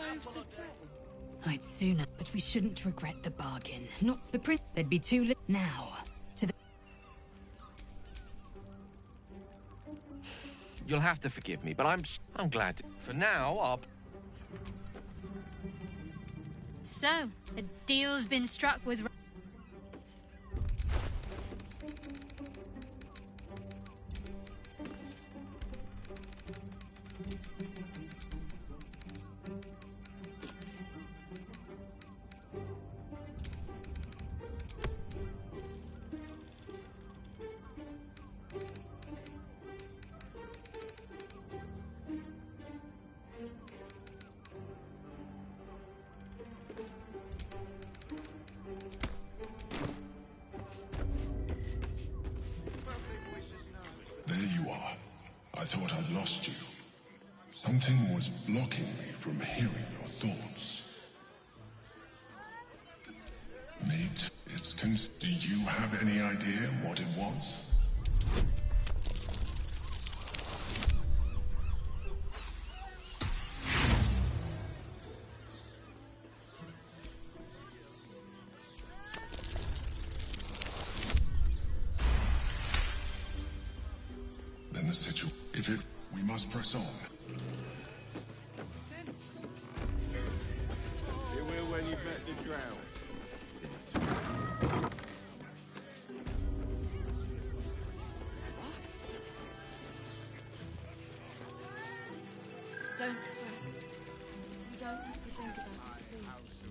loaves of bread. I'd sooner, but we shouldn't regret the bargain. Not the prince. There'd be too late now. To the. You'll have to forgive me, but I'm glad to. For now, I'll. So, a deal's been struck with. There you are. I thought I'd lost you. Something was blocking me from hearing your thoughts. Mate, do you have any idea what it was? Then the situation. We must press on. You will when you met the drow. Don't fret. You don't have to think about it, please.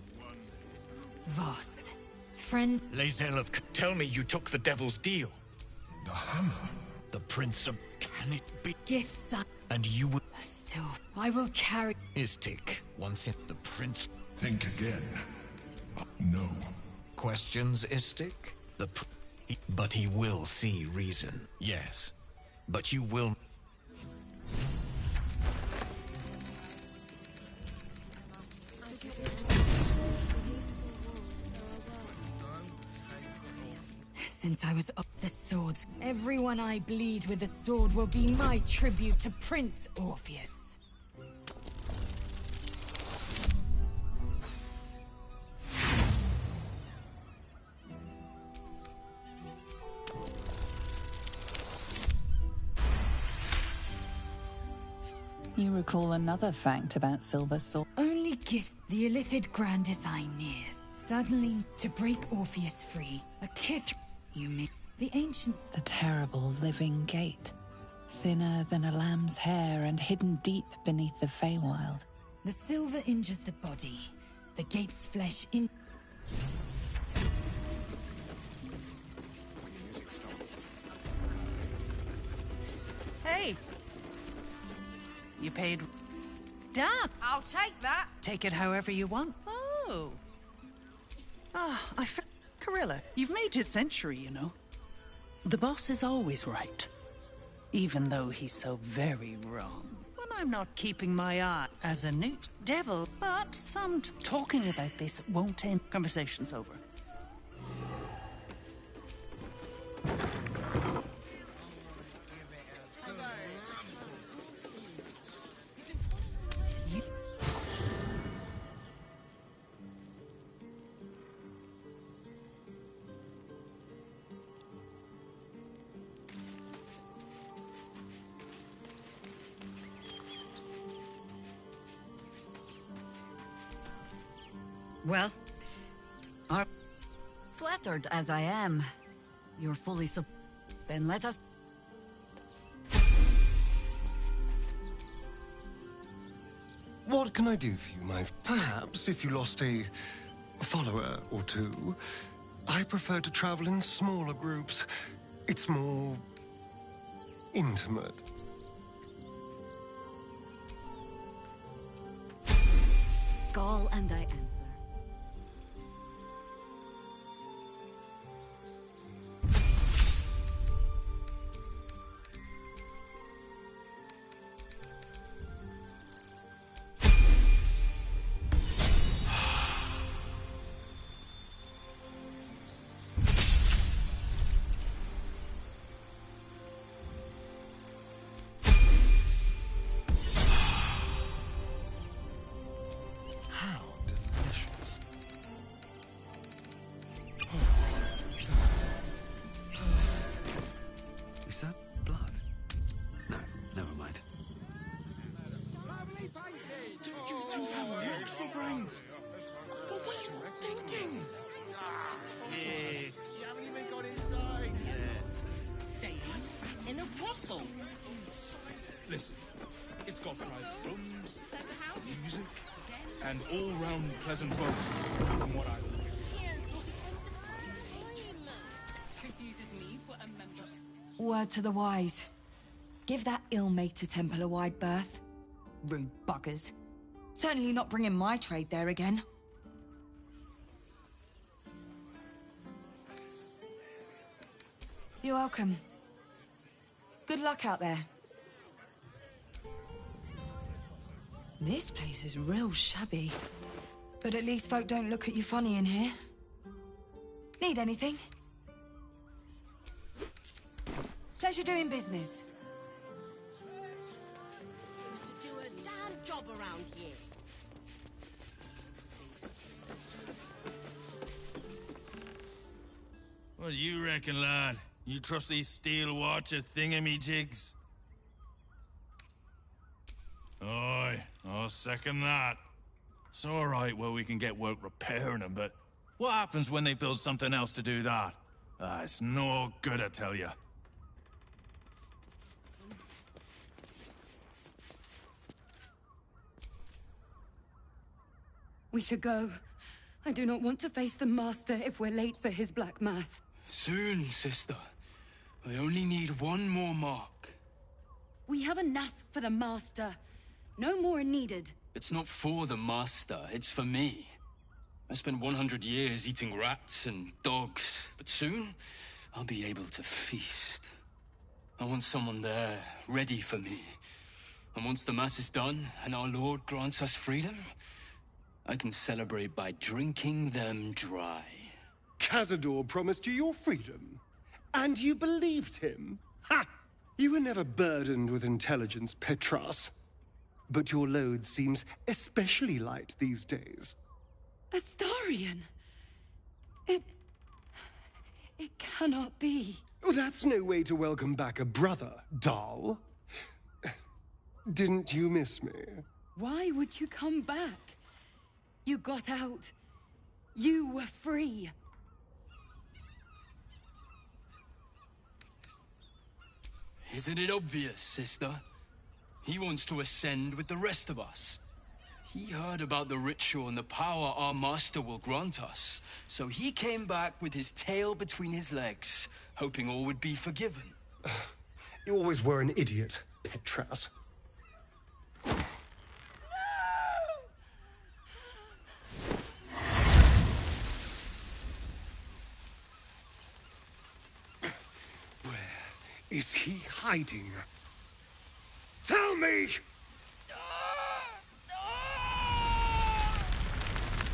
Voss. Friend. Lae'zel of... Tell me you took the devil's deal. The hammer? The prince of... Can it be? Gifts. And you will... Still, I will carry. Istik, once in the prince... Think again. No. Questions, Istik? But he will see reason. Yes. But you will... Since I was up the swords, everyone I bleed with the sword will be my tribute to Prince Orpheus. You recall another fact about Silver Sword? Only gifts the Illithid Grand Design nears. Suddenly, to break Orpheus free, a kith... You make the ancients... The terrible living gate. Thinner than a lamb's hair and hidden deep beneath the Feywild. The silver injures the body. The gate's flesh in... Hey! You paid... Damn! I'll take that. Take it however you want. Oh. Carilla, you've made his century, you know. The boss is always right. Even though he's so very wrong. When I'm not keeping my eye as a newt devil, but some talking about this won't end. Conversation's over. Well, flattered as I am, you're fully then let us... What can I do for you, my... Perhaps if you lost a follower or two, I prefer to travel in smaller groups. It's more... intimate. Call and I answer. Thanks for brains. But what are you thinking? Yeah, you haven't even got inside yet. Staying in a brothel. Listen, it's got private rooms, music, and all-round pleasant folks, from what I've heard. Confuses me for a member. Word to the wise. Give that ill-mated temple a wide berth. Rude buggers. Certainly not bringing my trade there again. You're welcome. Good luck out there. This place is real shabby. But at least folk don't look at you funny in here. Need anything? Pleasure doing business. To do a damn job around here. What do you reckon, lad? You trust these steel watcher thingamajigs? Aye, I'll second that. It's alright where we can get work repairing them, but what happens when they build something else to do that? Ah, it's no good, I tell ya. We should go. I do not want to face the Master if we're late for his Black Mass. Soon, sister. I only need one more mark. We have enough for the Master. No more needed. It's not for the Master, it's for me. I spent 100 years eating rats and dogs, but soon I'll be able to feast. I want someone there, ready for me. And once the Mass is done and our Lord grants us freedom, I can celebrate by drinking them dry. Cazador promised you your freedom, and you believed him? Ha! You were never burdened with intelligence, Petras. But your load seems especially light these days. Astarion! It cannot be. Oh, that's no way to welcome back a brother, doll. Didn't you miss me? Why would you come back? You got out. You were free. Isn't it obvious, sister? He wants to ascend with the rest of us. He heard about the ritual and the power our master will grant us, so he came back with his tail between his legs, hoping all would be forgiven. You always were an idiot, Petras. Is he hiding? Tell me!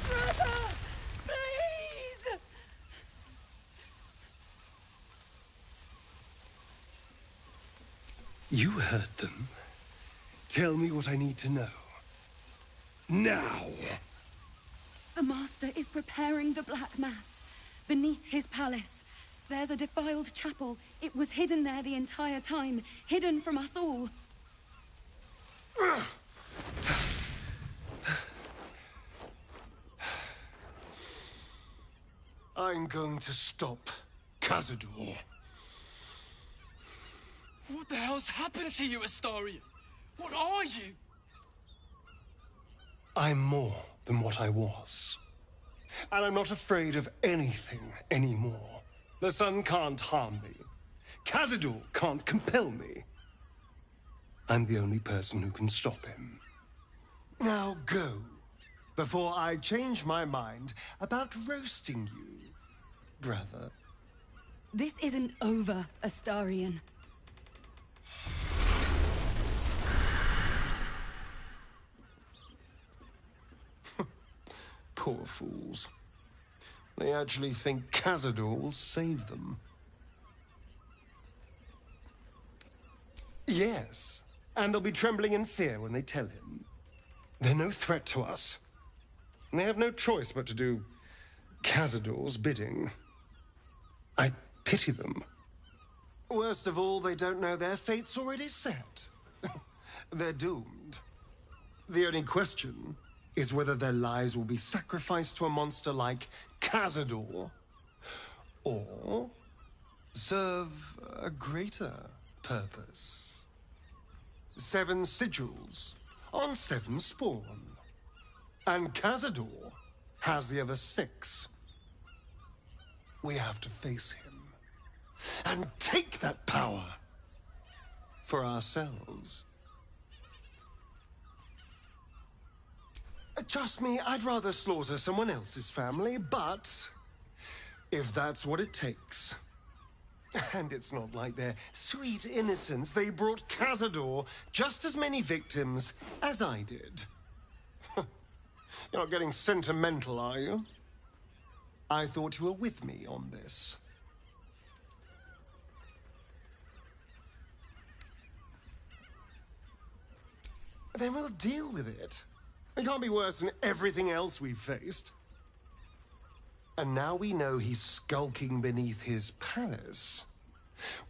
Brother! Please! You heard them. Tell me what I need to know. Now! The Master is preparing the Black Mass. Beneath his palace, there's a defiled chapel. It was hidden there the entire time, hidden from us all. I'm going to stop Cazador. What the hell's happened to you, Astarion? What are you? I'm more than what I was. And I'm not afraid of anything anymore. The sun can't harm me. Cazador can't compel me. I'm the only person who can stop him. Now go, before I change my mind about roasting you, brother. This isn't over, Astarion. Poor fools. They actually think Cazador will save them. Yes, and they'll be trembling in fear when they tell him. They're no threat to us. And they have no choice but to do Cazador's bidding. I pity them. Worst of all, they don't know their fate's already set. They're doomed. The only question is whether their lives will be sacrificed to a monster like Cazador, or serve a greater purpose. 7 sigils on 7 spawn. And Cazador has the other 6. We have to face him and take that power for ourselves. Trust me, I'd rather slaughter someone else's family, but if that's what it takes. And it's not like their sweet innocence. They brought Cazador just as many victims as I did. You're not getting sentimental, are you? I thought you were with me on this. Then we'll deal with it. It can't be worse than everything else we've faced. And now we know he's skulking beneath his palace.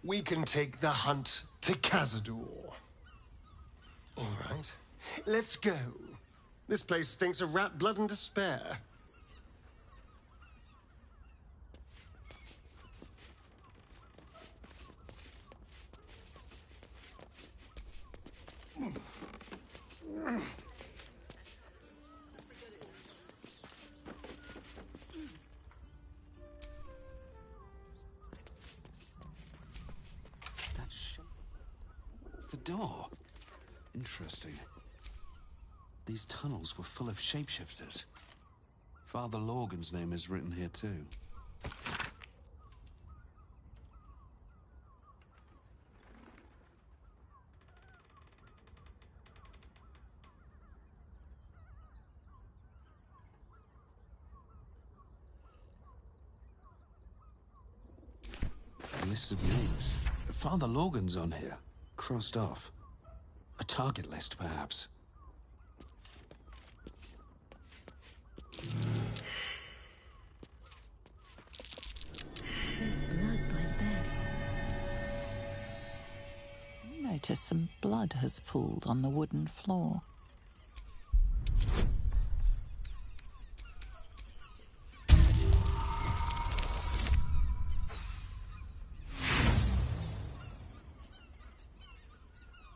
We can take the hunt to Cazador. All right, let's go. This place stinks of rat blood and despair. The door. Interesting. These tunnels were full of shapeshifters. Father Lorgan's name is written here too. A list of names. Father Lorgan's on here. Crossed off. A target list, perhaps. There's blood by the bed. You notice some blood has pooled on the wooden floor.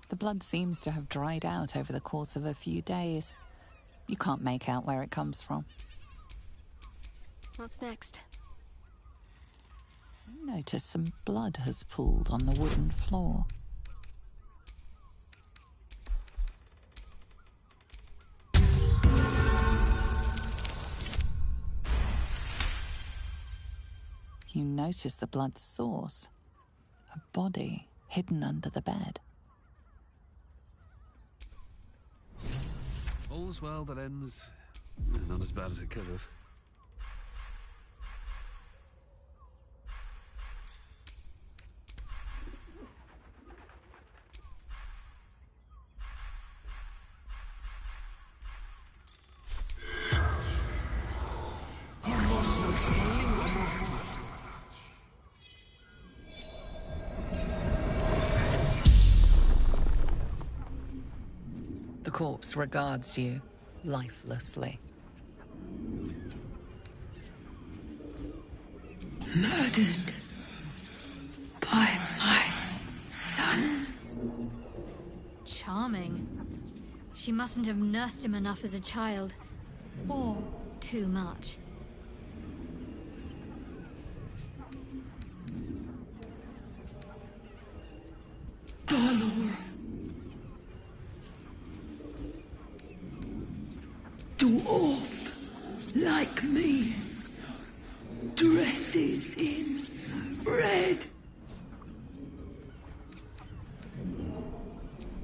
The blood seems to have dried out over the course of a few days. You can't make out where it comes from. What's next? You notice some blood has pooled on the wooden floor. You notice the blood's source. A body hidden under the bed. All's well that ends. Not as bad as it could have. The corpse regards you lifelessly. Murdered by my son. Charming. She mustn't have nursed him enough as a child. Or too much. Dolor. Dwarf like me. Dresses in red.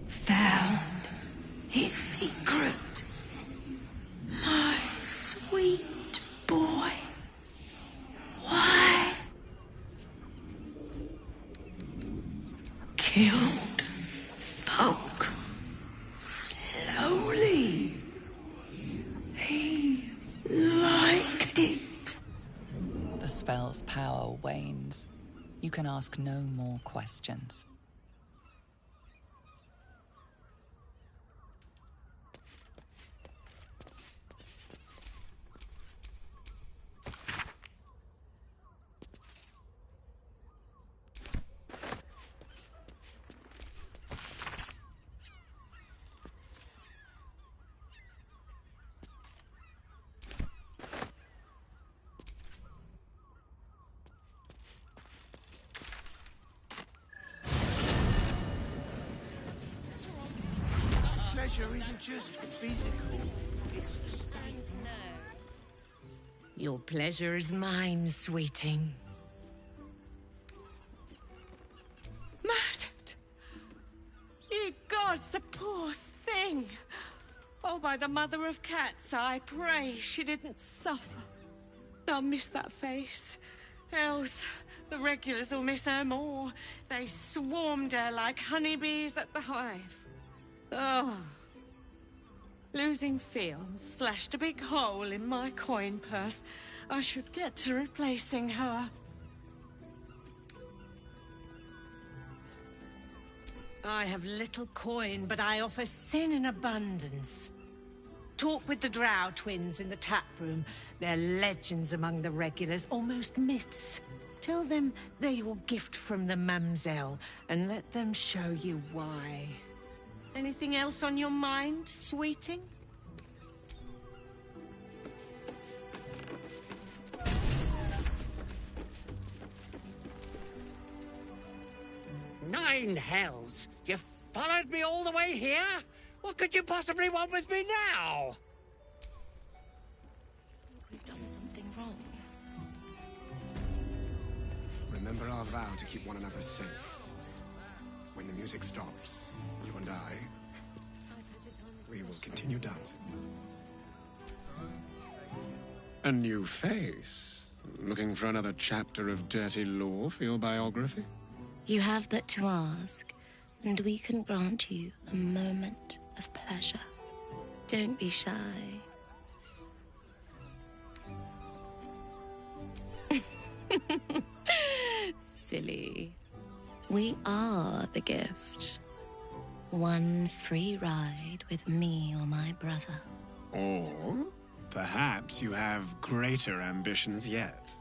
Found his secret. My sweet boy. Why? Killed folk slowly. He liked it. The spell's power wanes. You can ask no more questions. pleasure isn't just physical, it's... Your pleasure is mine, sweeting. Murdered! Ye gods, the poor thing! Oh, by the mother of cats, I pray she didn't suffer. They'll miss that face. Else, the regulars will miss her more. They swarmed her like honeybees at the hive. Oh. Losing Fionn slashed a big hole in my coin purse. I should get to replacing her. I have little coin, but I offer sin in abundance. Talk with the Drow twins in the tap room. They're legends among the regulars, almost myths. Tell them they're your gift from the Mamselle, and let them show you why. Anything else on your mind, sweeting? Nine hells! You followed me all the way here? What could you possibly want with me now? We've done something wrong. Remember our vow to keep one another safe. When the music stops, you and I, we will continue dancing. A new face? Looking for another chapter of dirty lore for your biography? You have but to ask, and we can grant you a moment of pleasure. Don't be shy. Silly. We are the gift. One free ride with me or my brother. Or perhaps you have greater ambitions yet.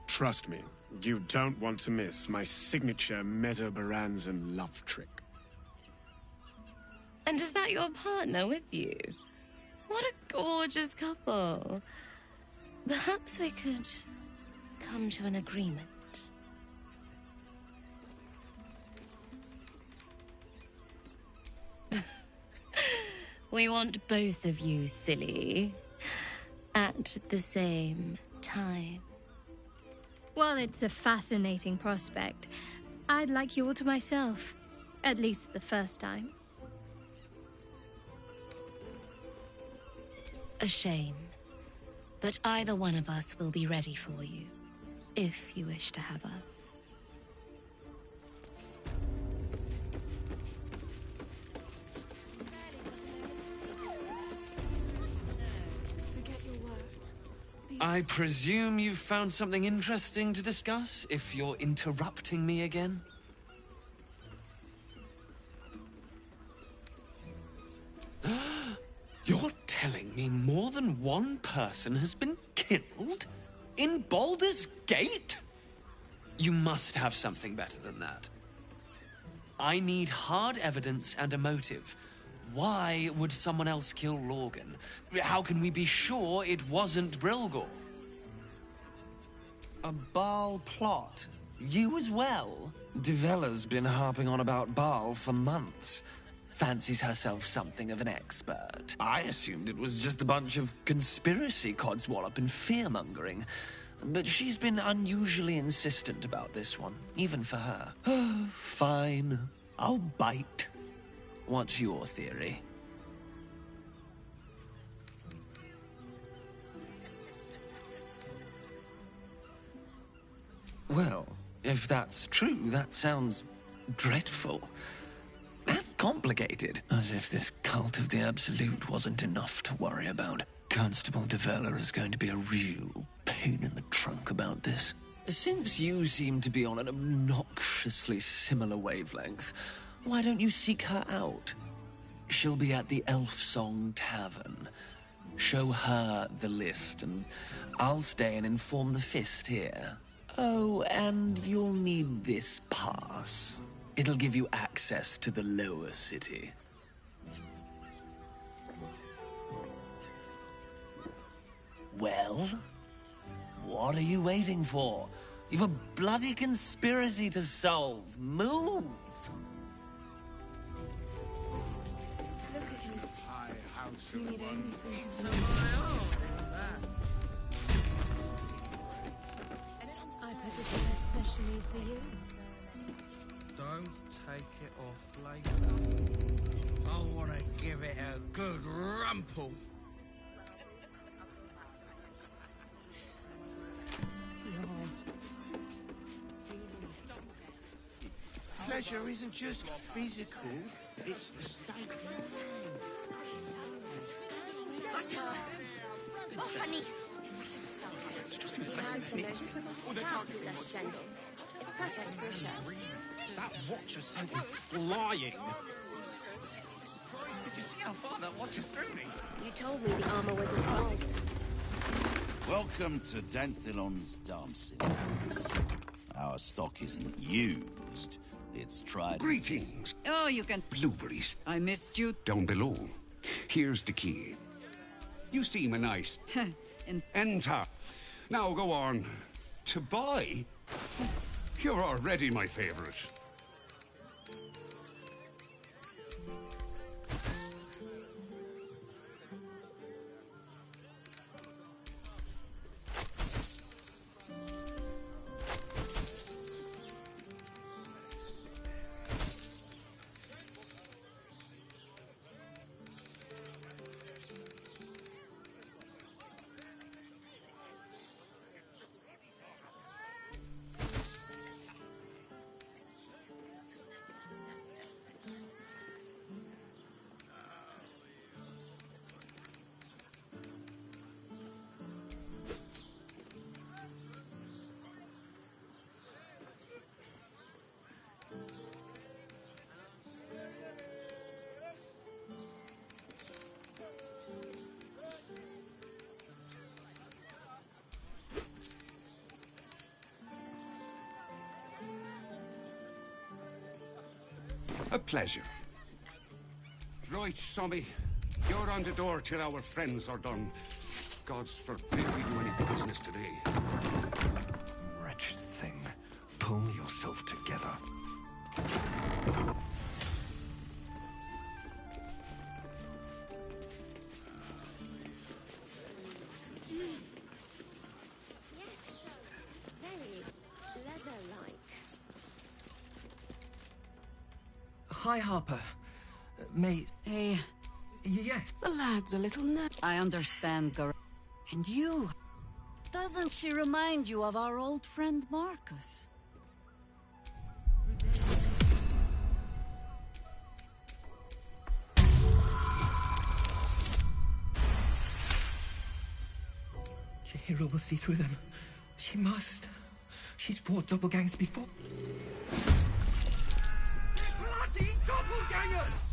Trust me, you don't want to miss my signature Mesobaranzan love trick. And is that your partner with you? What a gorgeous couple. Perhaps we could come to an agreement. We want both of you, silly, at the same time. Well, it's a fascinating prospect. I'd like you all to myself. At least the first time. A shame. But either one of us will be ready for you, if you wish to have us. I presume you've found something interesting to discuss, if you're interrupting me again? You're telling me more than one person has been killed? In Baldur's Gate? You must have something better than that. I need hard evidence and a motive. Why would someone else kill Lorgan? How can we be sure it wasn't Brilgor? A Baal plot? You as well? Devella's been harping on about Baal for months. Fancies herself something of an expert. I assumed it was just a bunch of conspiracy codswallop and fear-mongering. But she's been unusually insistent about this one, even for her. Fine. I'll bite. What's your theory? Well, if that's true, that sounds dreadful. And complicated. As if this cult of the Absolute wasn't enough to worry about. Constable Devella is going to be a real pain in the trunk about this. Since you seem to be on an obnoxiously similar wavelength, why don't you seek her out? She'll be at the Elf Song Tavern. Show her the list, and I'll stay and inform the Fist here. Oh, and you'll need this pass. It'll give you access to the lower city. Well, what are you waiting for? You've a bloody conspiracy to solve. Move! Look at me. You need anything Into to my arm, that. I put it in especially for you. Don't take it off later. I want to give it a good rumple. Pleasure isn't just physical, it's a state of Oh, honey. He has the most fabulous sending. It's perfect for a show. That watcher sent me flying. Did you see how far that watcher threw me? You told me the armor was involved. Welcome to Danthilon's dancing dance. Our stock isn't used, it's tried. Greetings. Oh, you can... Blueberries. I missed you. Down below. Here's the key. You seem a nice... Enter. Now go on. To buy? You're already my favorite. A pleasure. Right, Sommy. You're on the door till our friends are done. God's forbid we do any business today. Wretched thing. Pull yourself together. Yes. Very leather-like. Hi, Harper. Mate. Hey. Yes. The lad's a little I understand, Gar. And you? Doesn't she remind you of our old friend Marcus? Chihiro will see through them. She must. She's fought doppelgangers before. Bloody doppelgangers!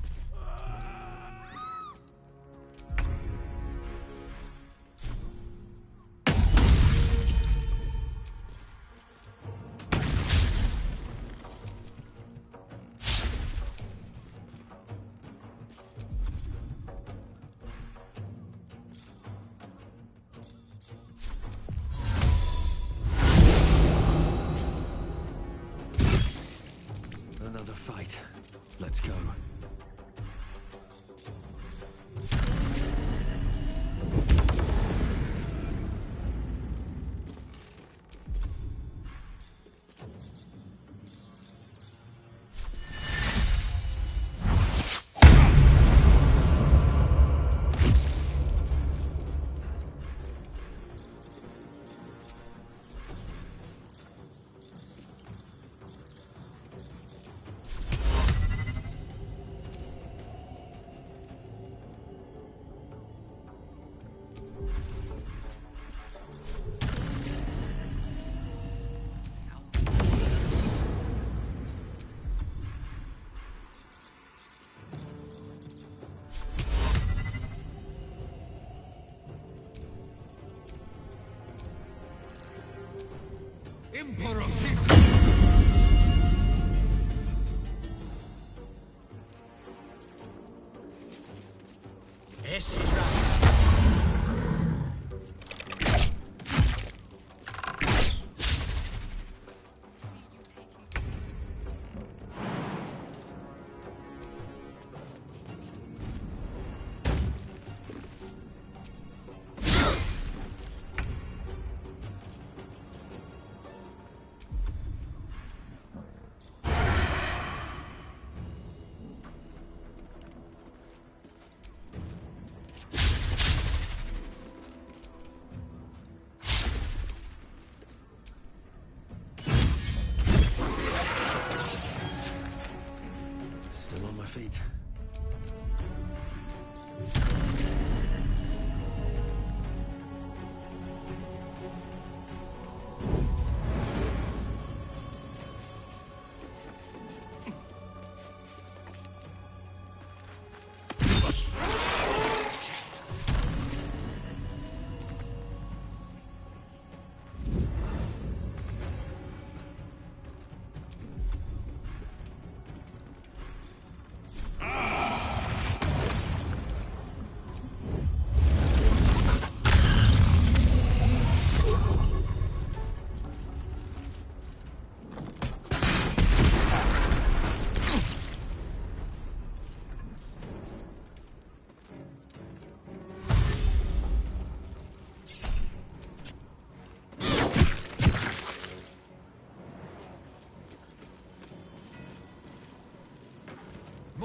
Another fight. Let's go.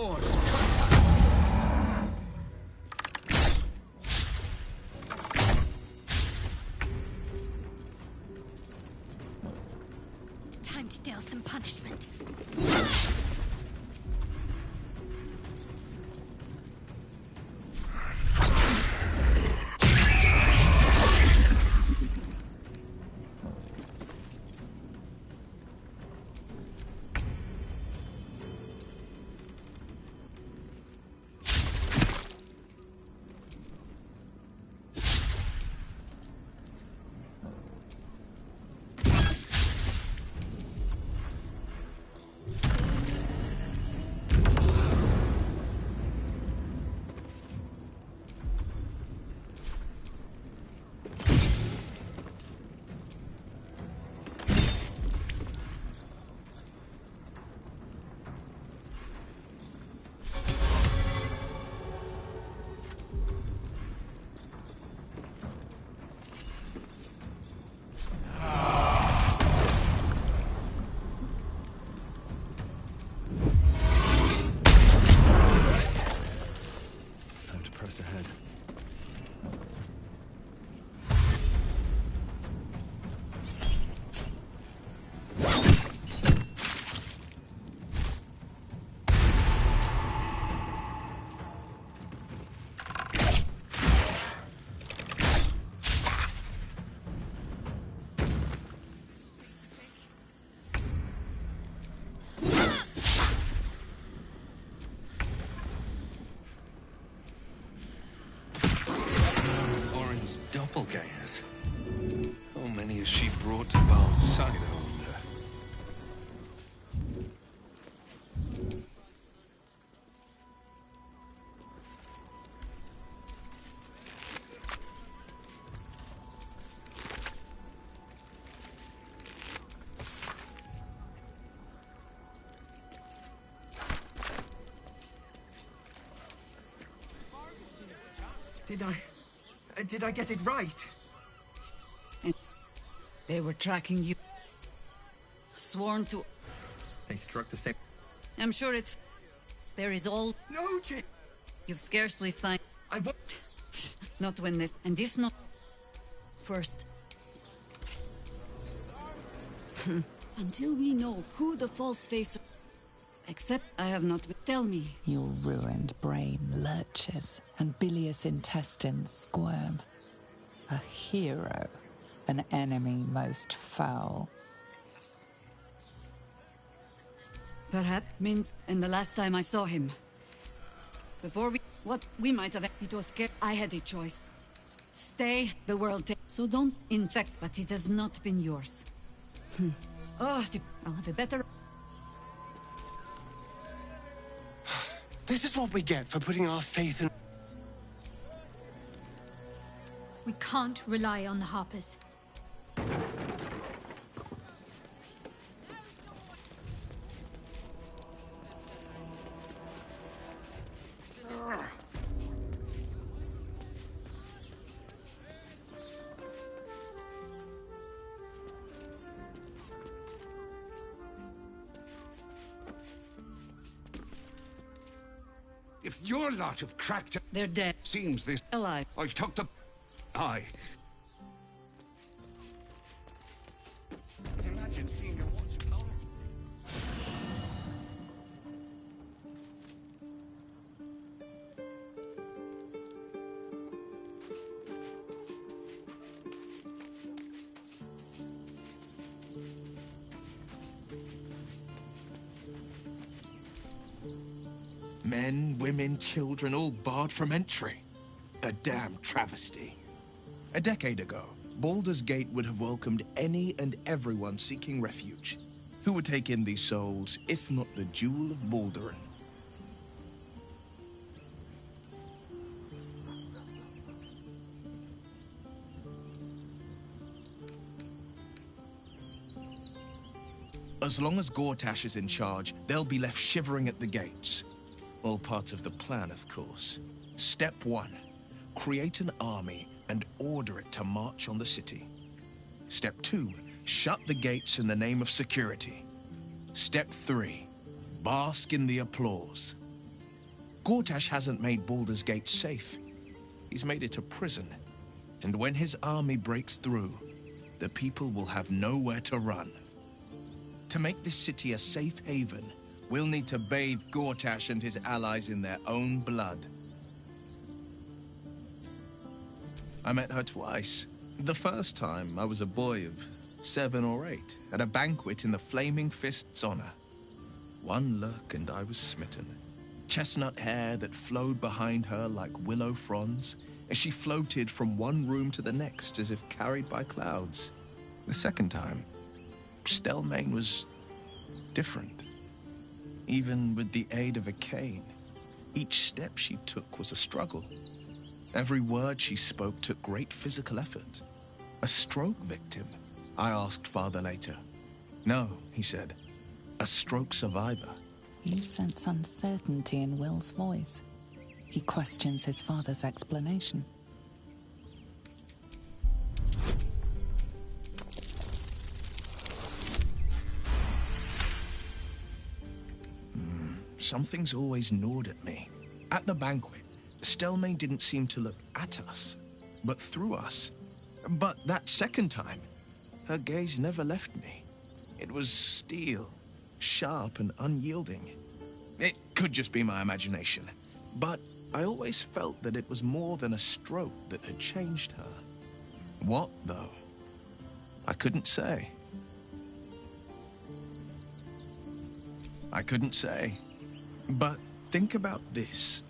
Force Time to deal some punishment. Time to press ahead. Orin's doppelgangers. How many has she brought to Baal's side, I wonder? Did I get it right? They were tracking you. Sworn to... They struck the same... I'm sure it... There is all... No, Jay! You've scarcely signed... I won't... Not when this... And if not... First... Until we know who the false face... Except I have not... Tell me. Your ruined brain lurches, and bilious intestines squirm. A hero, an enemy most foul. Perhaps means... And the last time I saw him... Before we... What we might have... It was scared. I had a choice. Stay, the world... So don't infect... But it has not been yours. Oh, I'll have a better... This is what we get for putting our faith in... We can't rely on the Harpers. If your lot of cracked... They're dead. Seems this... Alive. I'll tuck the... Aye. Imagine seeing your watch out of... Men, women, children, all barred from entry. A damn travesty. A decade ago, Baldur's Gate would have welcomed any and everyone seeking refuge. Who would take in these souls, if not the Jewel of Balduran? As long as Gortash is in charge, they'll be left shivering at the gates. All part of the plan, of course. Step 1. Create an army and order it to march on the city. Step 2. Shut the gates in the name of security. Step 3. Bask in the applause. Gortash hasn't made Baldur's Gate safe. He's made it a prison. And when his army breaks through, the people will have nowhere to run. To make this city a safe haven, we'll need to bathe Gortash and his allies in their own blood. I met her twice. The first time, I was a boy of 7 or 8, at a banquet in the Flaming Fist's honor. One look and I was smitten. Chestnut hair that flowed behind her like willow fronds, as she floated from one room to the next as if carried by clouds. The second time, Stelmane was different. Even with the aid of a cane, each step she took was a struggle. Every word she spoke took great physical effort. A stroke victim? I asked father later. No, he said. A stroke survivor. You sense uncertainty in Will's voice. He questions his father's explanation. Something's always gnawed at me. At the banquet, Stelmane didn't seem to look at us, but through us. But that second time, her gaze never left me. It was steel, sharp and unyielding. It could just be my imagination, but I always felt that it was more than a stroke that had changed her. What, though? I couldn't say. But think about this.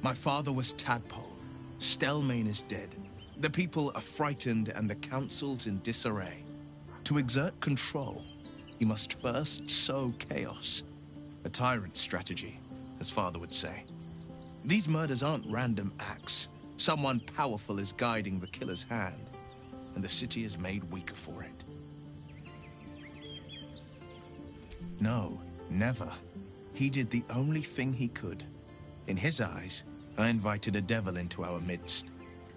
My father was Tadpole. Stelmane is dead. The people are frightened and the council's in disarray. To exert control, you must first sow chaos. A tyrant's strategy, as father would say. These murders aren't random acts. Someone powerful is guiding the killer's hand, and the city is made weaker for it. No, never. He did the only thing he could. In his eyes, I invited a devil into our midst.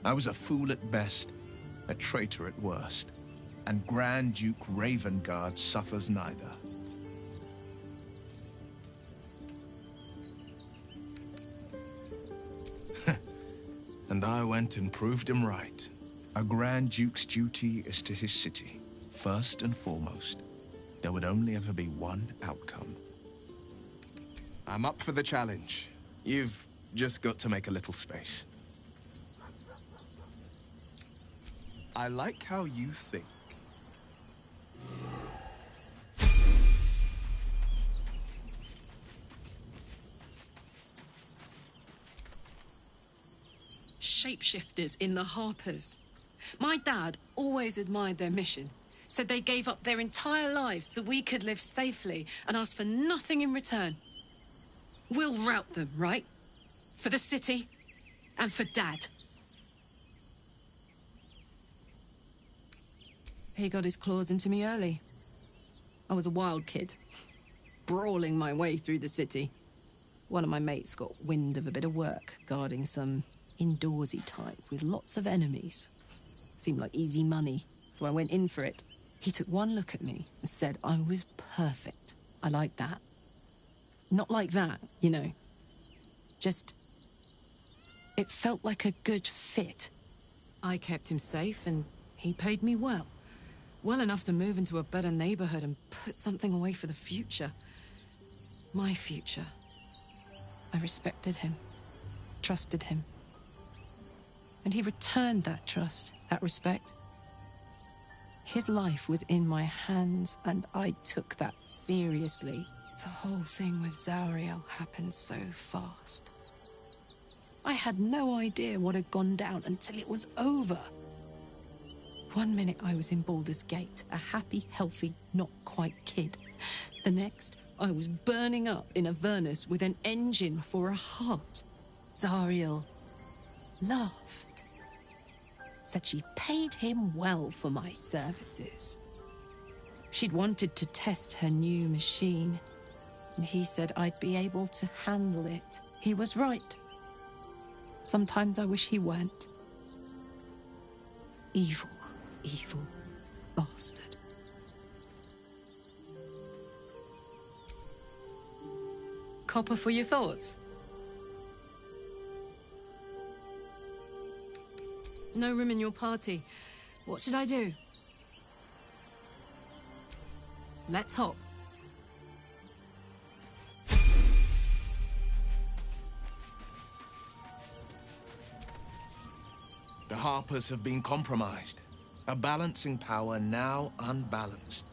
I was a fool at best, a traitor at worst, and Grand Duke Ravengard suffers neither. And I went and proved him right. A Grand Duke's duty is to his city, first and foremost. There would only ever be one outcome. I'm up for the challenge. You've just got to make a little space. I like how you think. Shapeshifters in the Harpers. My dad always admired their mission. Said they gave up their entire lives so we could live safely and asked for nothing in return. We'll rout them, right? For the city and for Dad. He got his claws into me early. I was a wild kid, brawling my way through the city. One of my mates got wind of a bit of work guarding some indoorsy type with lots of enemies. Seemed like easy money, so I went in for it. He took one look at me and said I was perfect. I like that. Not like that, you know. Just... it felt like a good fit. I kept him safe and he paid me well. Well enough to move into a better neighborhood and put something away for the future. My future. I respected him. Trusted him. And he returned that trust, that respect. His life was in my hands, and I took that seriously. The whole thing with Zariel happened so fast. I had no idea what had gone down until it was over. One minute I was in Baldur's Gate, a happy, healthy, not quite kid. The next, I was burning up in Avernus with an engine for a heart. Zariel laughed. Said she paid him well for my services. She'd wanted to test her new machine, and he said I'd be able to handle it. He was right. Sometimes I wish he weren't. Evil, evil bastard. Copper for your thoughts? No room in your party. What should I do? Let's hop. The Harpers have been compromised. A balancing power now unbalanced.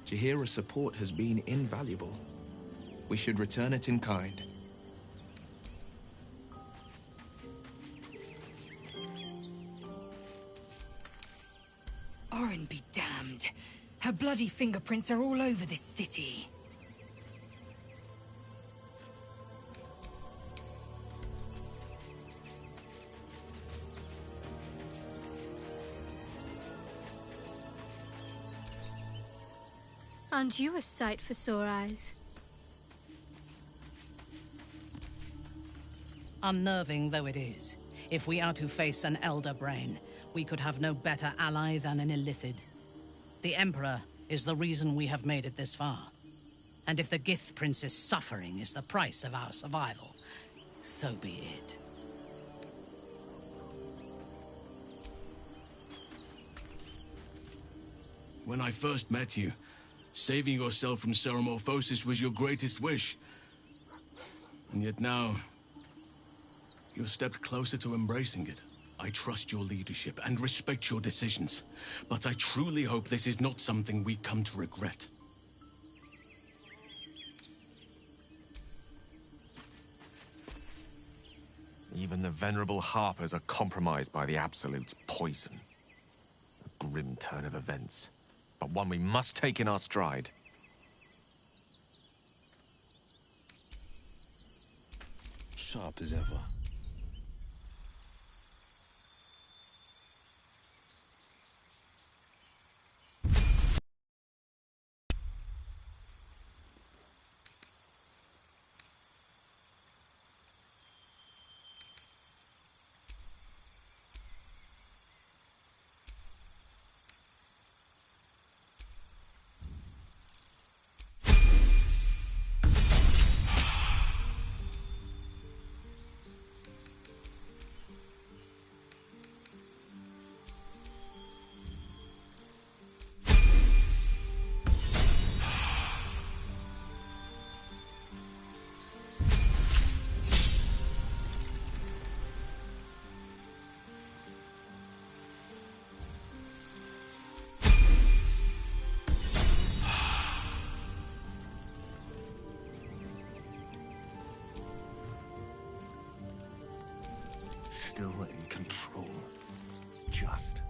Jaheira's support has been invaluable. We should return it in kind. Orin be damned. Her bloody fingerprints are all over this city. Aren't you a sight for sore eyes? Unnerving though it is, if we are to face an Elder Brain, we could have no better ally than an Illithid. The Emperor is the reason we have made it this far. And if the Gith Prince's suffering is the price of our survival, so be it. When I first met you, saving yourself from ceremorphosis was your greatest wish. And yet now, you've stepped closer to embracing it. I trust your leadership and respect your decisions, but I truly hope this is not something we come to regret. Even the venerable Harpers are compromised by the Absolute's poison. A grim turn of events, but one we must take in our stride. Sharp as ever. Still in control. Just.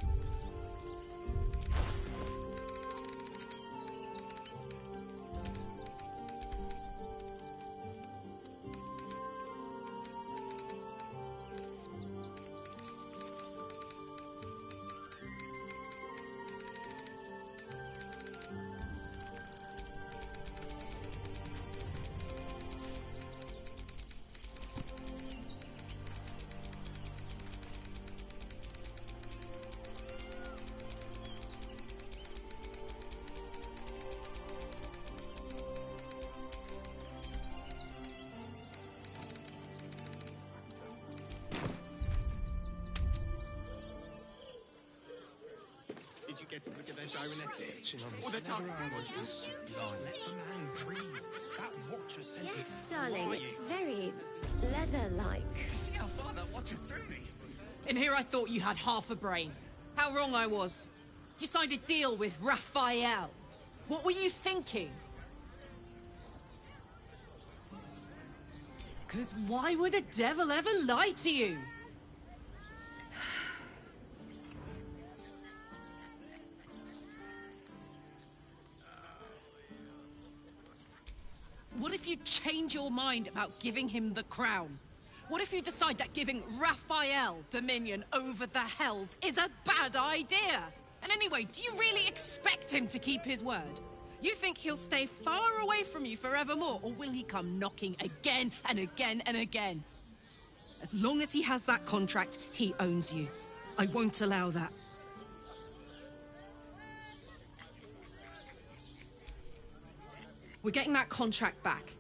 Did you get to look at their gyrometics? Or their target? Let the man breathe. That watcher sent it. Yes, darling, it's very leather-like. See how far that watcher threw me? In here I thought you had half a brain. How wrong I was. You signed a deal with Raphael. What were you thinking? Because why would a devil ever lie to you? What if you change your mind about giving him the crown? What if you decide that giving Raphael dominion over the Hells is a bad idea? And anyway, do you really expect him to keep his word? You think he'll stay far away from you forevermore, or will he come knocking again and again and again? As long as he has that contract, he owns you. I won't allow that. We're getting that contract back.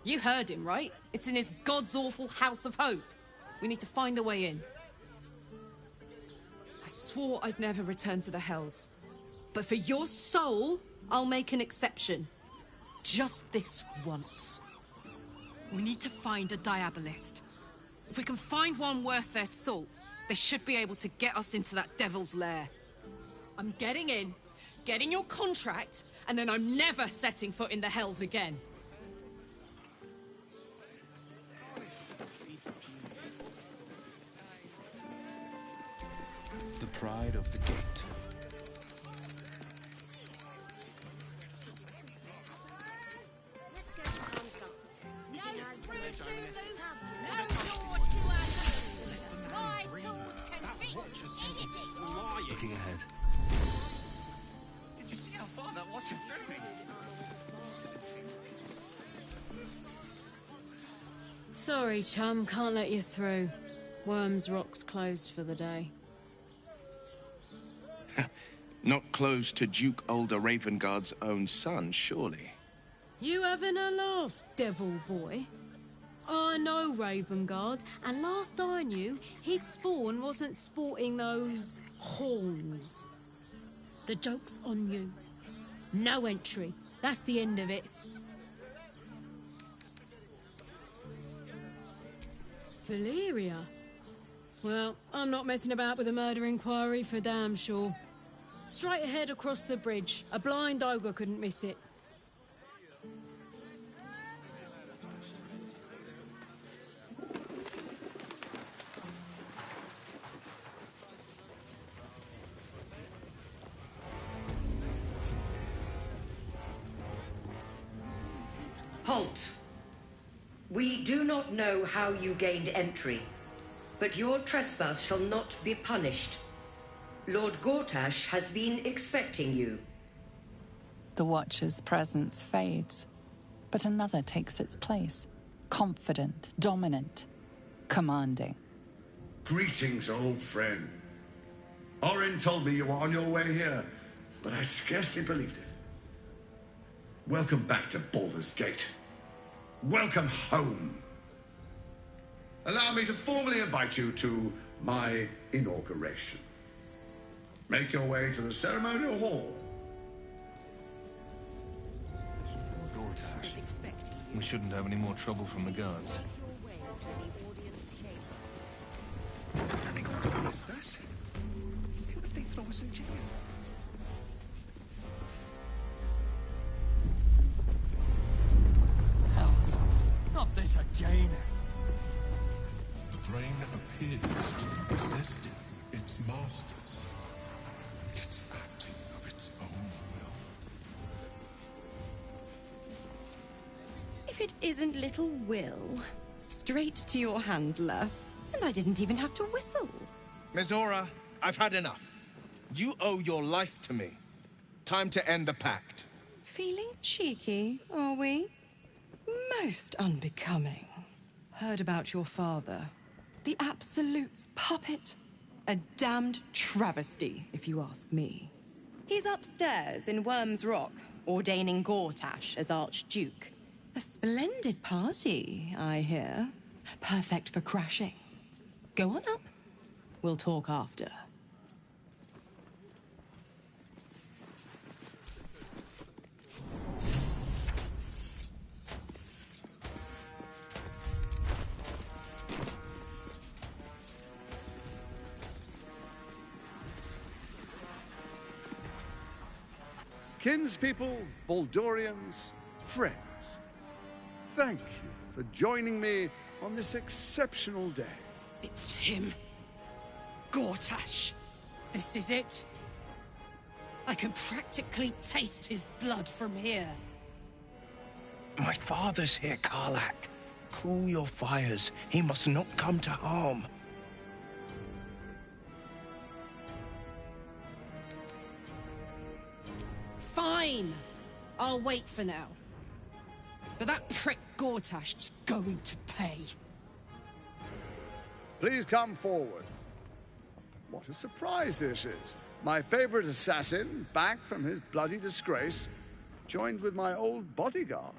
You heard him, right? It's in his god's awful House of Hope. We need to find a way in. I swore I'd never return to the Hells. But for your soul, I'll make an exception. Just this once. We need to find a Diabolist. If we can find one worth their salt, they should be able to get us into that devil's lair. I'm getting in, getting your contract, and then I'm never setting foot in the Hells again. The pride of the gate. Let's go to Hansgar's. She has the most My tools can fix anything. Looking ahead. Did you see how far that watcher threw me? Sorry, chum, can't let you through. Worm's Rock's closed for the day. Not closed to Duke Ulder Ravengard's own son, surely. You having a laugh, devil boy? I know Ravengard, and last I knew, his spawn wasn't sporting those horns. The joke's on you. No entry. That's the end of it. Valyria? Well, I'm not messing about with a murder inquiry for damn sure. Straight ahead across the bridge. A blind ogre couldn't miss it. Halt! We do not know how you gained entry, but your trespass shall not be punished. Lord Gortash has been expecting you. The Watcher's presence fades, but another takes its place. Confident, dominant, commanding. Greetings, old friend. Orin told me you were on your way here, but I scarcely believed it. Welcome back to Baldur's Gate. Welcome home. Allow me to formally invite you to my inauguration. Make your way to the ceremonial hall. We shouldn't have any more trouble from the guards. Are they going to arrest us? What if they throw us in jail? Hells! Not this again! The brain appears to be resisting its masters. It's acting of its own will. If it isn't little Will, straight to your handler. And I didn't even have to whistle. Mizora, I've had enough. You owe your life to me. Time to end the pact. Feeling cheeky, are we? Most unbecoming. Heard about your father. The Absolute's puppet. A damned travesty, if you ask me. He's upstairs in Worm's Rock, ordaining Gortash as Archduke. A splendid party, I hear. Perfect for crashing. Go on up. We'll talk after. Kinspeople, Baldurians, friends, thank you for joining me on this exceptional day. It's him. Gortash. This is it. I can practically taste his blood from here. My father's here, Karlak. Cool your fires. He must not come to harm. Fine. I'll wait for now. But that prick Gortash is going to pay. Please come forward. What a surprise this is. My favorite assassin, back from his bloody disgrace, joined with my old bodyguard.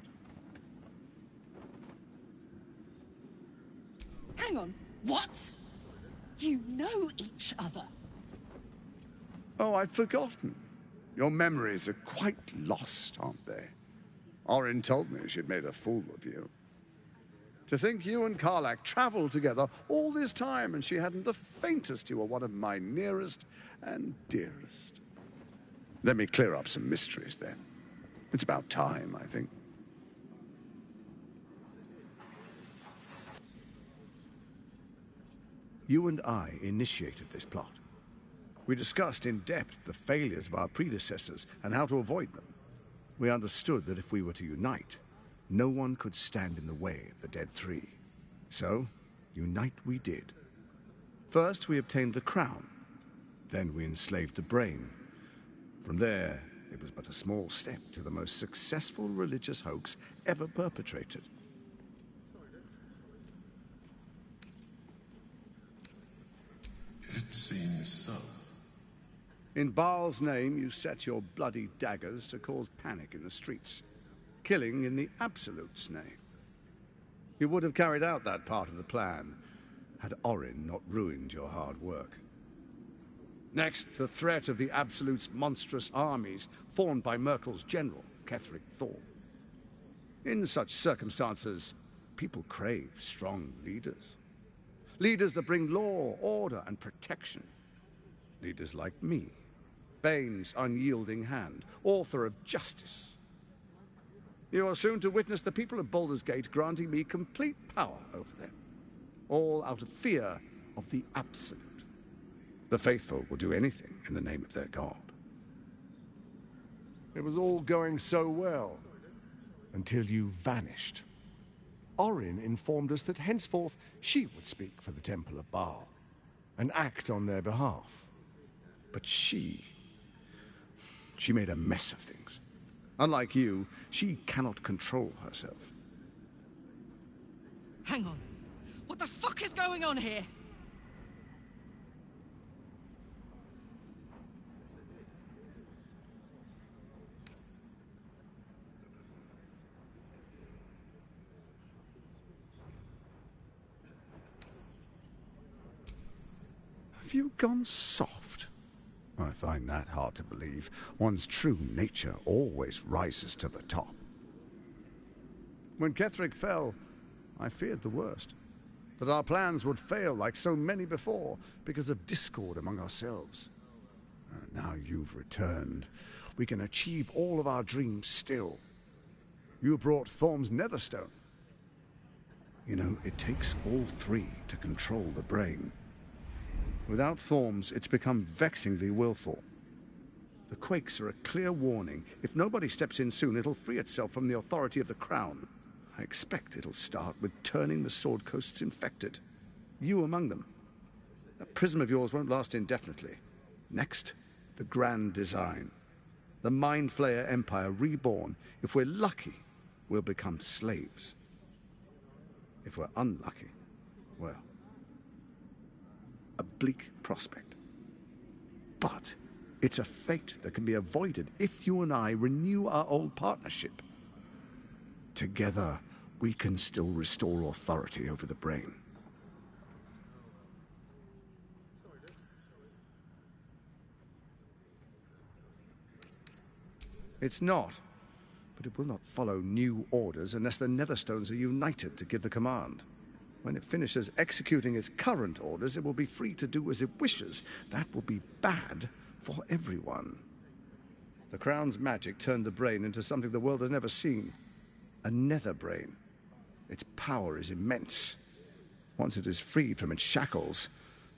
Hang on. What? You know each other? Oh, I'd forgotten. Your memories are quite lost, aren't they? Orin told me she'd made a fool of you. To think you and Karlach traveled together all this time and she hadn't the faintest you were one of my nearest and dearest. Let me clear up some mysteries then. It's about time, I think. You and I initiated this plot. We discussed in depth the failures of our predecessors and how to avoid them. We understood that if we were to unite, no one could stand in the way of the Dead Three. So, unite we did. First, we obtained the crown. Then we enslaved the brain. From there, it was but a small step to the most successful religious hoax ever perpetrated. It seems so. In Baal's name, you set your bloody daggers to cause panic in the streets, killing in the Absolute's name. You would have carried out that part of the plan had Orin not ruined your hard work. Next, the threat of the Absolute's monstrous armies formed by Merkel's general, Ketheric Thorm. In such circumstances, people crave strong leaders. Leaders that bring law, order, and protection. Leaders like me, Bane's unyielding hand, author of justice. You are soon to witness the people of Baldur's Gate granting me complete power over them, all out of fear of the Absolute. The faithful will do anything in the name of their god. It was all going so well, until you vanished. Orin informed us that henceforth she would speak for the Temple of Baal, and act on their behalf. But she made a mess of things. Unlike you, she cannot control herself. Hang on. What the fuck is going on here? Have you gone soft? I find that hard to believe. One's true nature always rises to the top. When Ketheric fell, I feared the worst. That our plans would fail like so many before because of discord among ourselves. Now you've returned. We can achieve all of our dreams still. You brought Thorm's Netherstone. You know, it takes all three to control the brain. Without Thorm's, it's become vexingly willful. The quakes are a clear warning. If nobody steps in soon, it'll free itself from the authority of the Crown. I expect it'll start with turning the Sword Coasts infected. You among them. That prism of yours won't last indefinitely. Next, the Grand Design. The Mind Flayer Empire reborn. If we're lucky, we'll become slaves. If we're unlucky, well, a bleak prospect. But it's a fate that can be avoided if you and I renew our old partnership. Together, we can still restore authority over the brain. It's not, but it will not follow new orders unless the Netherstones are united to give the command. When it finishes executing its current orders, it will be free to do as it wishes. That will be bad for everyone. The Crown's magic turned the brain into something the world has never seen. A nether brain. Its power is immense. Once it is freed from its shackles,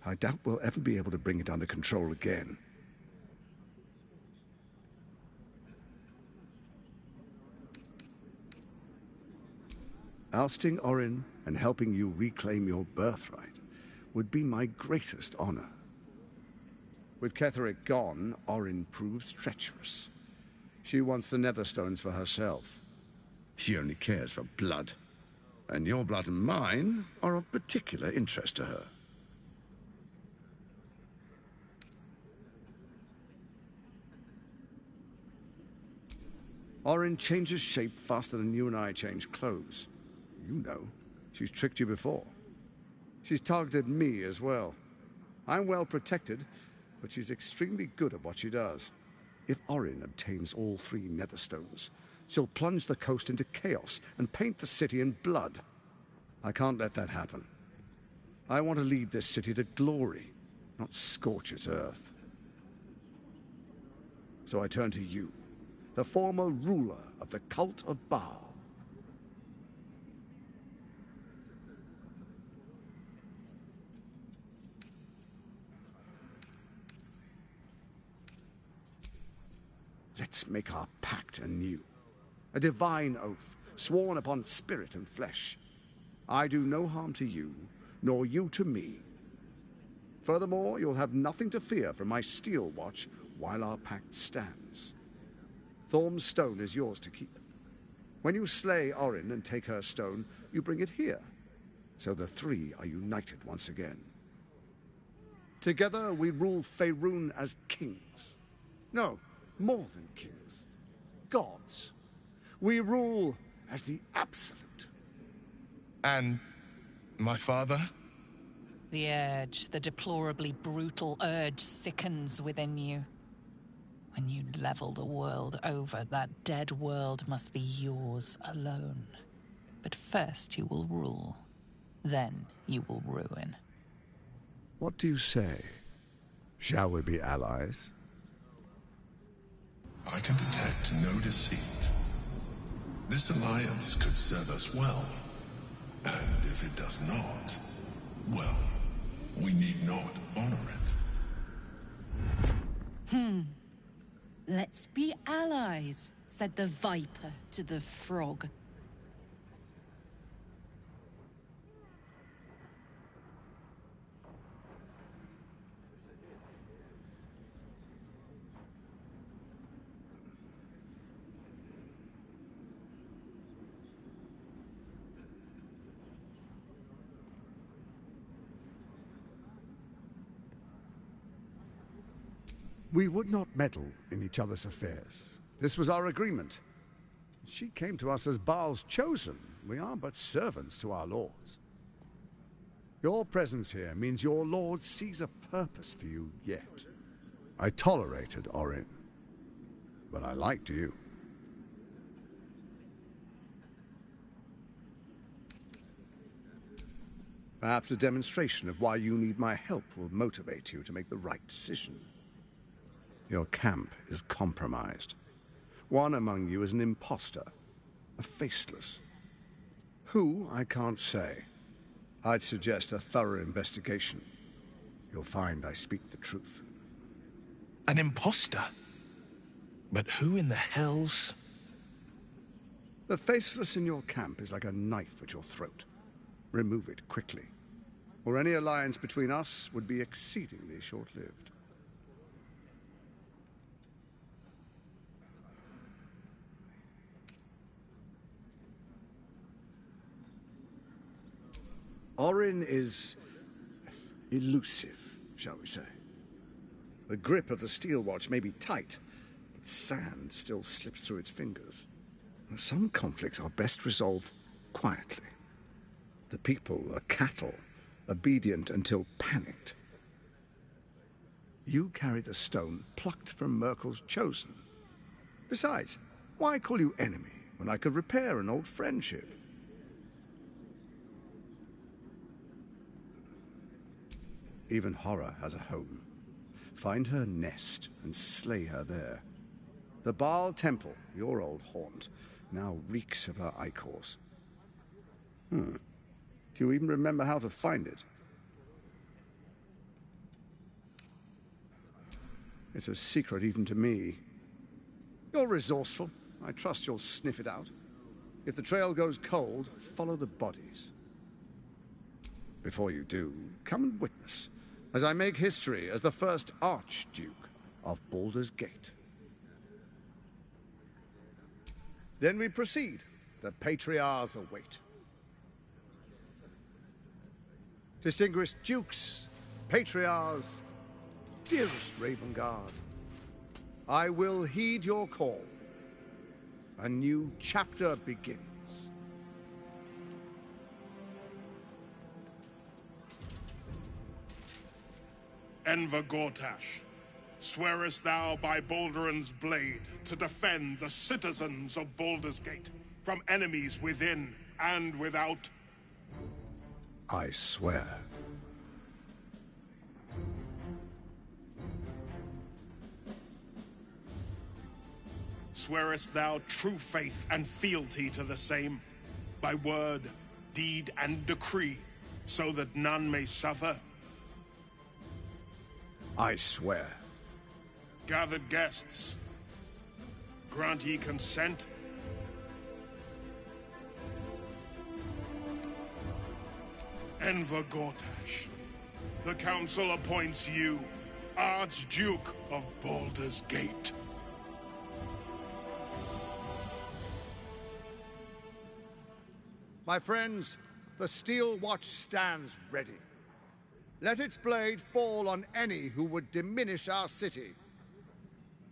I doubt we'll ever be able to bring it under control again. Ousting Orin and helping you reclaim your birthright would be my greatest honor. With Ketheric gone, Orin proves treacherous. She wants the Netherstones for herself. She only cares for blood. And your blood and mine are of particular interest to her. Orin changes shape faster than you and I change clothes. You know, she's tricked you before. She's targeted me as well. I'm well protected, but she's extremely good at what she does. If Orin obtains all 3 Netherstones, she'll plunge the coast into chaos and paint the city in blood. I can't let that happen. I want to lead this city to glory, not scorch its earth. So I turn to you, the former ruler of the cult of Baal. Let's make our pact anew. A divine oath, sworn upon spirit and flesh. I do no harm to you, nor you to me. Furthermore, you'll have nothing to fear from my steel watch while our pact stands. Thorm's stone is yours to keep. When you slay Orin and take her stone, you bring it here, so the 3 are united once again. Together we rule Faerun as kings. No, more than kings. Gods. We rule as the Absolute. And my father? The urge, the deplorably brutal urge sickens within you. When you level the world over, that dead world must be yours alone. But first you will rule. Then you will ruin. What do you say? Shall we be allies? I can detect no deceit. This alliance could serve us well. And if it does not, well, we need not honor it. Let's be allies, said the viper to the frog. We would not meddle in each other's affairs. This was our agreement. She came to us as Baal's chosen. We are but servants to our lords. Your presence here means your lord sees a purpose for you yet. I tolerated Orin, but I liked you. Perhaps a demonstration of why you need my help will motivate you to make the right decision. Your camp is compromised. One among you is an imposter, a faceless. Who, I can't say. I'd suggest a thorough investigation. You'll find I speak the truth. An imposter? But who in the hells? The faceless in your camp is like a knife at your throat. Remove it quickly, or any alliance between us would be exceedingly short-lived. Orin is elusive, shall we say. The grip of the steel watch may be tight, but sand still slips through its fingers. Some conflicts are best resolved quietly. The people are cattle, obedient until panicked. You carry the stone plucked from Merkel's chosen. Besides, why call you enemy when I could repair an old friendship? Even horror has a home. Find her nest and slay her there. The Baal Temple, your old haunt, now reeks of her ichors. Do you even remember how to find it? It's a secret even to me. You're resourceful. I trust you'll sniff it out. If the trail goes cold, follow the bodies. Before you do, come and witness as I make history as the first Archduke of Baldur's Gate. Then we proceed. The patriarchs await. Distinguished dukes, patriarchs, dearest Ravengard, I will heed your call. A new chapter begins. Enver Gortash, Swearest thou by Balduran's blade to defend the citizens of Baldur's Gate from enemies within and without? I swear. Swearest thou true faith and fealty to the same, by word, deed, and decree, so that none may suffer? I swear. Gathered guests, grant ye consent? Enver Gortash, the Council appoints you Archduke of Baldur's Gate. My friends, the Steel Watch stands ready. Let its blade fall on any who would diminish our city.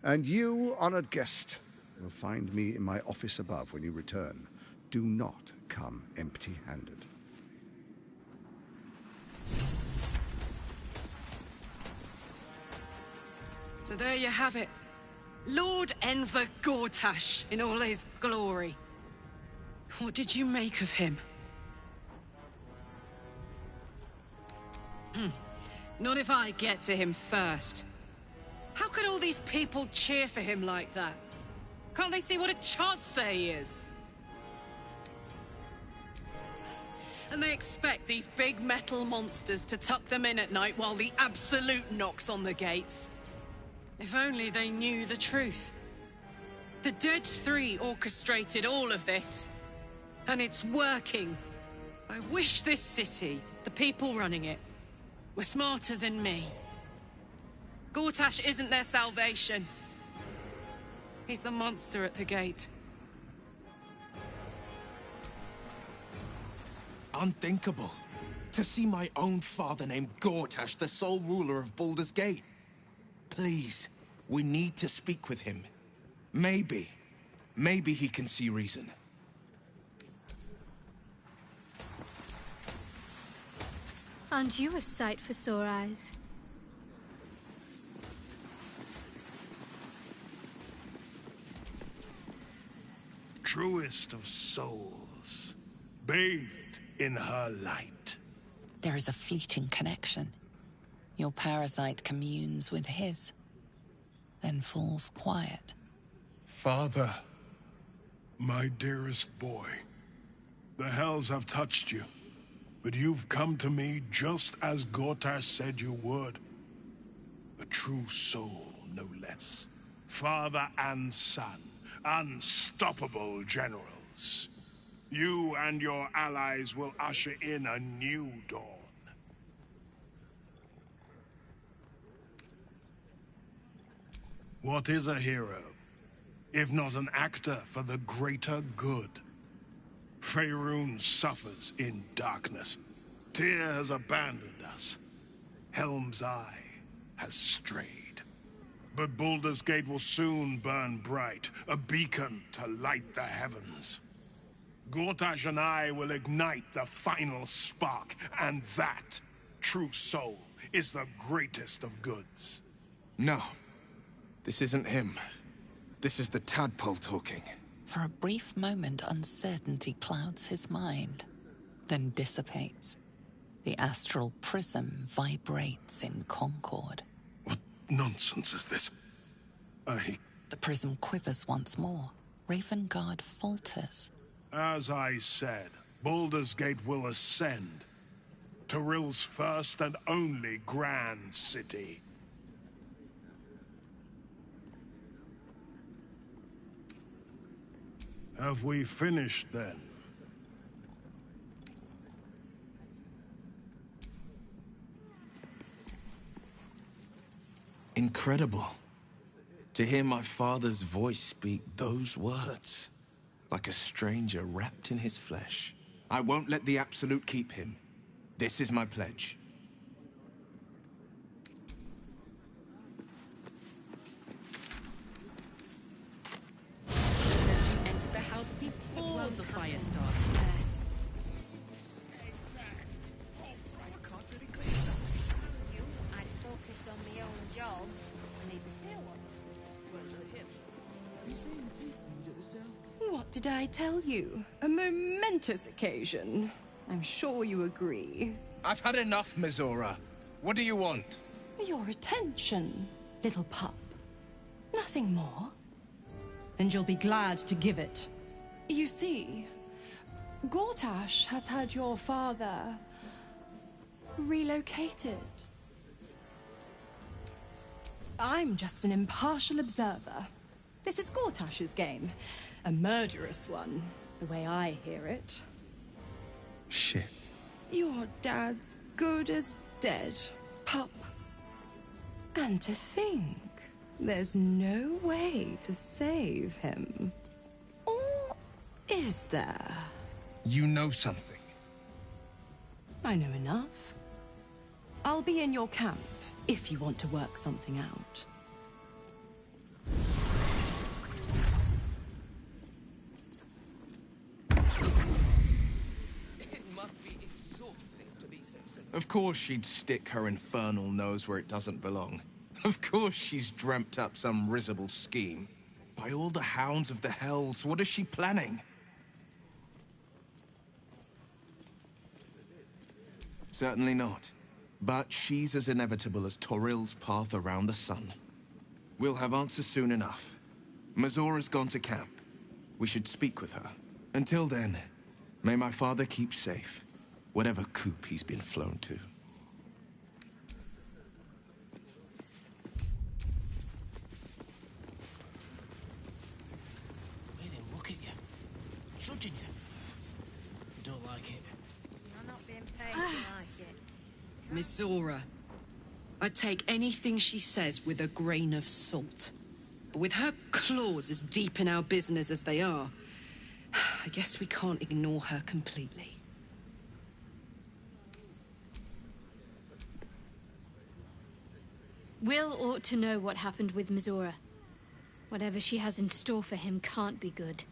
And you, honored guest, will find me in my office above when you return. Do not come empty-handed. So there you have it. Lord Enver Gortash in all his glory. What did you make of him? Not if I get to him first. How could all these people cheer for him like that? Can't they see what a Chancellor he is? And they expect these big metal monsters to tuck them in at night while the Absolute knocks on the gates. If only they knew the truth. The Dead Three orchestrated all of this. And it's working. I wish this city, the people running it, were smarter than me. Gortash isn't their salvation. He's the monster at the gate. Unthinkable. To see my own father named Gortash, the sole ruler of Baldur's Gate. Please, we need to speak with him. Maybe he can see reason. Aren't you a sight for sore eyes? Truest of souls, bathed in her light. There is a fleeting connection. Your parasite communes with his, then falls quiet. Father, my dearest boy, the hells have touched you, but you've come to me just as Gortash said you would. A true soul, no less. Father and son, unstoppable generals. You and your allies will usher in a new dawn. What is a hero, if not an actor for the greater good? Faerun suffers in darkness. Tyr has abandoned us. Helm's Eye has strayed. But Baldur's Gate will soon burn bright, a beacon to light the heavens. Gortash and I will ignite the final spark, and that, true soul, is the greatest of goods. No. This isn't him. This is the tadpole talking. For a brief moment, uncertainty clouds his mind, then dissipates. The astral prism vibrates in concord. What nonsense is this? The prism quivers once more. Ravengard falters. As I said, Baldur's Gate will ascend. Tyrill's first and only grand city. Have we finished, then? Incredible. To hear my father's voice speak those words. Like a stranger wrapped in his flesh. I won't let the Absolute keep him. This is my pledge. Enter the house before the fire starts. I'd focus on my own job and he'd What did I tell you? A momentous occasion. I'm sure you agree. I've had enough, Mizora. What do you want? Your attention, little pup. Nothing more. And you'll be glad to give it. You see, Gortash has had your father relocated. I'm just an impartial observer. This is Gortash's game. A murderous one, the way I hear it. Shit. Your dad's good as dead, pup. And to think, there's no way to save him. Or is there? You know something. I know enough. I'll be in your camp if you want to work something out. Of course she'd stick her infernal nose where it doesn't belong. Of course she's dreamt up some risible scheme. By all the hounds of the hells, what is she planning? Certainly not. But she's as inevitable as Toril's path around the sun. We'll have answers soon enough. Mizora's gone to camp. We should speak with her. Until then, may my father keep safe, whatever coop he's been flown to. They didn't look at you. Judging you. Don't like it. You're not being paid to like it. Mizora. I'd take anything she says with a grain of salt. But with her claws as deep in our business as they are, I guess we can't ignore her completely. Will ought to know what happened with Mizora. Whatever she has in store for him can't be good.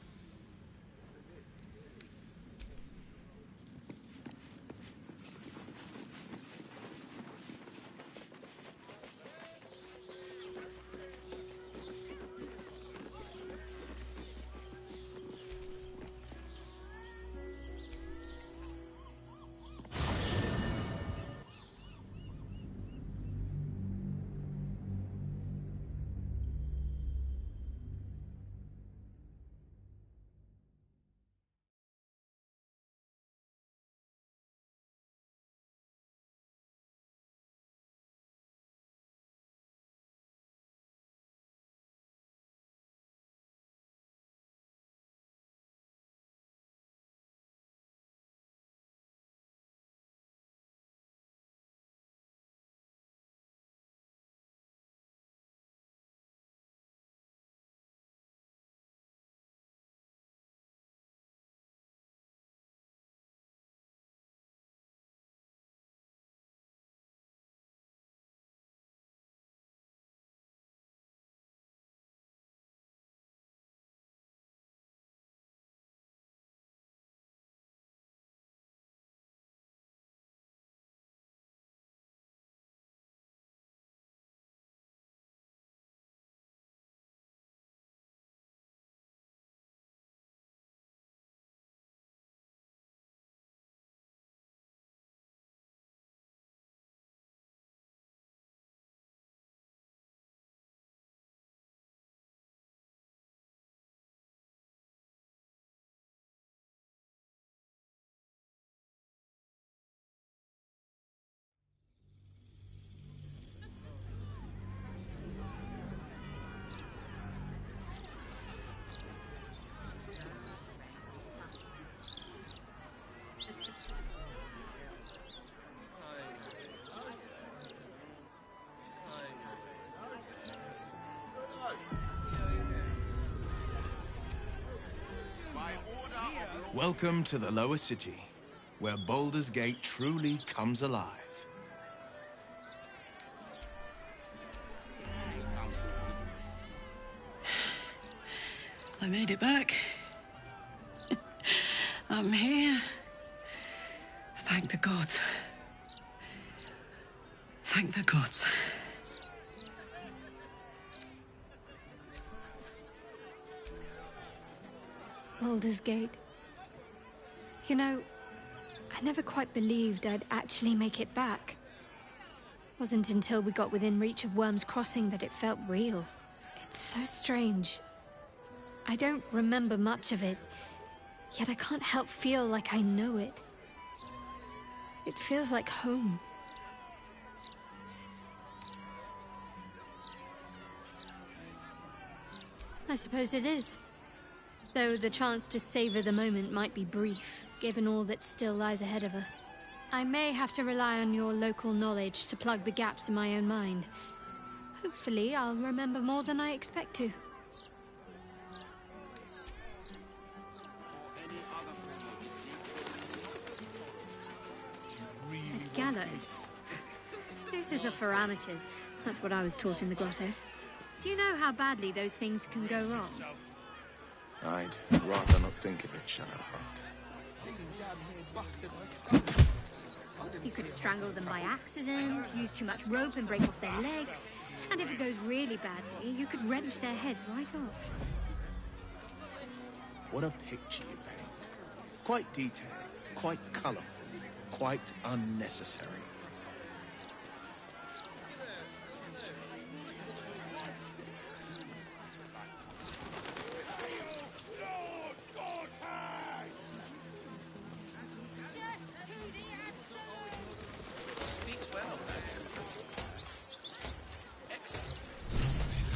Welcome to the lower city, where Baldur's Gate truly comes alive. I made it back. I'm here. Thank the gods. Thank the gods. Baldur's Gate. You know, I never quite believed I'd actually make it back. Wasn't until we got within reach of Worm's Crossing that it felt real. It's so strange. I don't remember much of it, yet I can't help feel like I know it. It feels like home. I suppose it is. Though the chance to savor the moment might be brief, given all that still lies ahead of us. I may have to rely on your local knowledge to plug the gaps in my own mind. Hopefully, I'll remember more than I expect to. A gallows? Nooses are for amateurs. That's what I was taught in the grotto. Do you know how badly those things can go wrong? I'd rather not think of it, Shadowheart. You could strangle them by accident, use too much rope and break off their legs. And if it goes really badly, you could wrench their heads right off. What a picture you paint. Quite detailed, quite colourful, quite unnecessary.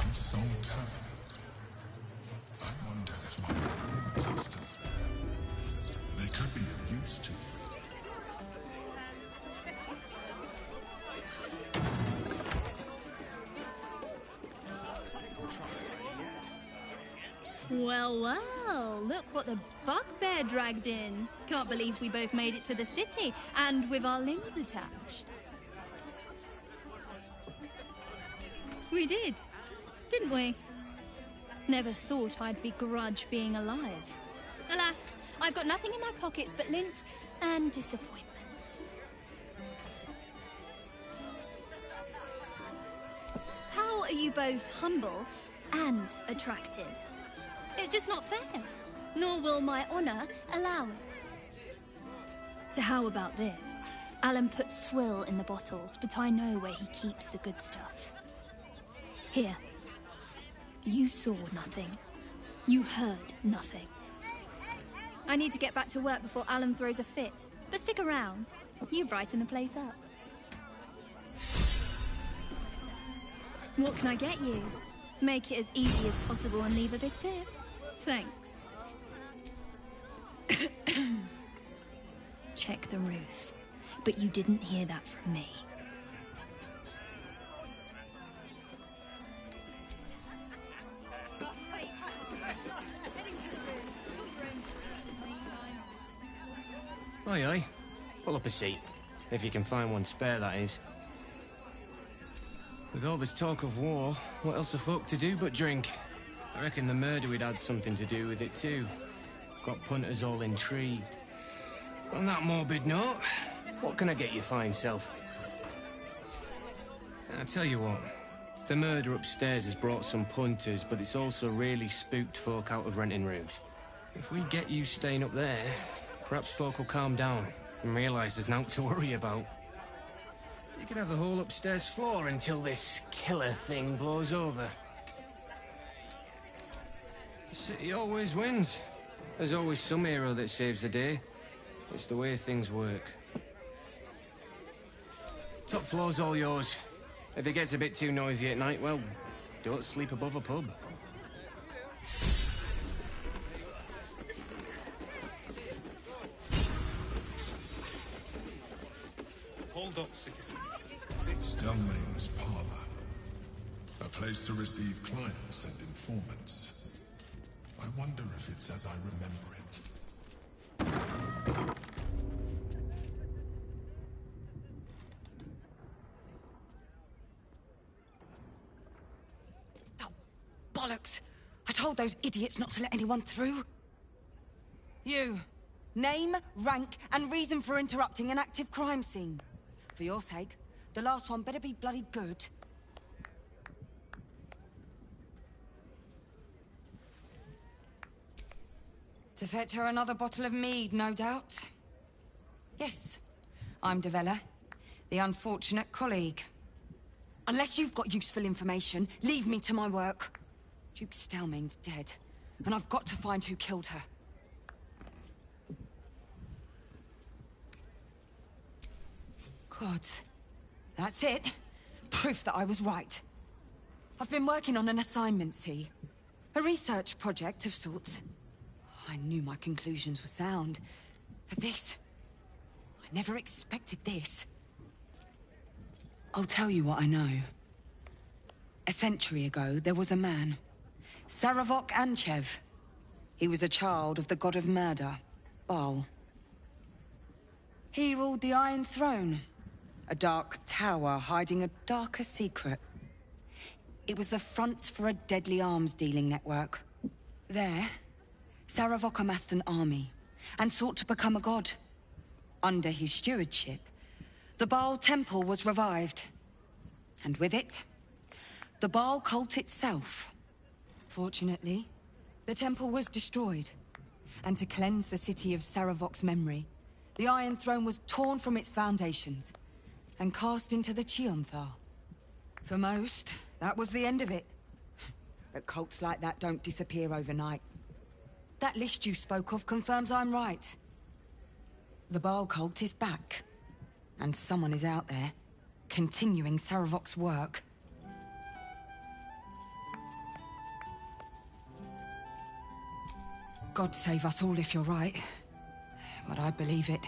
I'm so tough. I wonder if my own system, they could be of use to Well, well, look what the bugbear dragged in. Can't believe we both made it to the city, and with our limbs attached. We did, didn't we? Never thought I'd begrudge being alive. Alas, I've got nothing in my pockets but lint and disappointment. How are you both humble and attractive? It's just not fair, nor will my honor allow it. So how about this? Alan puts swill in the bottles, but I know where he keeps the good stuff. Here. You saw nothing. You heard nothing. I need to get back to work before Alan throws a fit, but stick around. You brighten the place up. What can I get you? Make it as easy as possible and leave a big tip. Thanks. Check the roof. But you didn't hear that from me. Aye, aye. Pull up a seat. If you can find one spare, that is. With all this talk of war, what else are folk to do but drink? I reckon the murder we'd had something to do with it too. Got punters all intrigued. On that morbid note, what can I get you fine self? I'll tell you what. The murder upstairs has brought some punters, but it's also really spooked folk out of renting rooms. If we get you staying up there, perhaps folk will calm down and realise there's naught to worry about. You can have the whole upstairs floor until this killer thing blows over. The city always wins. There's always some hero that saves the day. It's the way things work. Top floor's all yours. If it gets a bit too noisy at night, well, don't sleep above a pub. Hold up, citizen. Stelmane's parlor. A place to receive clients and informants. I wonder if it's as I remember it. Bollocks! I told those idiots not to let anyone through. You. Name, rank, and reason for interrupting an active crime scene. For your sake, the last one better be bloody good. To fetch her another bottle of mead, no doubt. Yes, I'm Devella, the unfortunate colleague. Unless you've got useful information, leave me to my work. Duke Stelmane's dead, and I've got to find who killed her. Gods. That's it. Proof that I was right. I've been working on an assignment, see? A research project of sorts. I knew my conclusions were sound. But this... I never expected this. I'll tell you what I know. A century ago, there was a man. Saravok Anchev. He was a child of the god of murder, Baal. He ruled the Iron Throne. A dark tower hiding a darker secret. It was the front for a deadly arms-dealing network. There, Saravok amassed an army, and sought to become a god. Under his stewardship, the Baal Temple was revived. And with it, the Baal cult itself. Fortunately, the temple was destroyed. And to cleanse the city of Saravok's memory, the Iron Throne was torn from its foundations and cast into the Chionthar. For most, that was the end of it. But cults like that don't disappear overnight. That list you spoke of confirms I'm right. The Baal cult is back. And someone is out there, continuing Saravok's work. God save us all if you're right. But I believe it.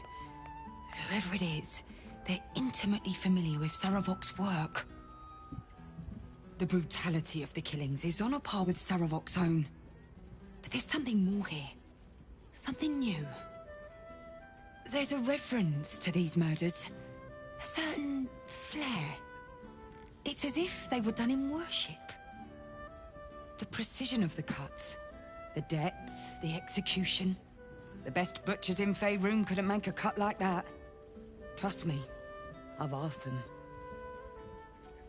Whoever it is, they're intimately familiar with Saravok's work. The brutality of the killings is on a par with Saravok's own. But there's something more here. Something new. There's a reverence to these murders. A certain flair. It's as if they were done in worship. The precision of the cuts. The depth, the execution. The best butchers in Faerun couldn't make a cut like that. Trust me, I've asked them.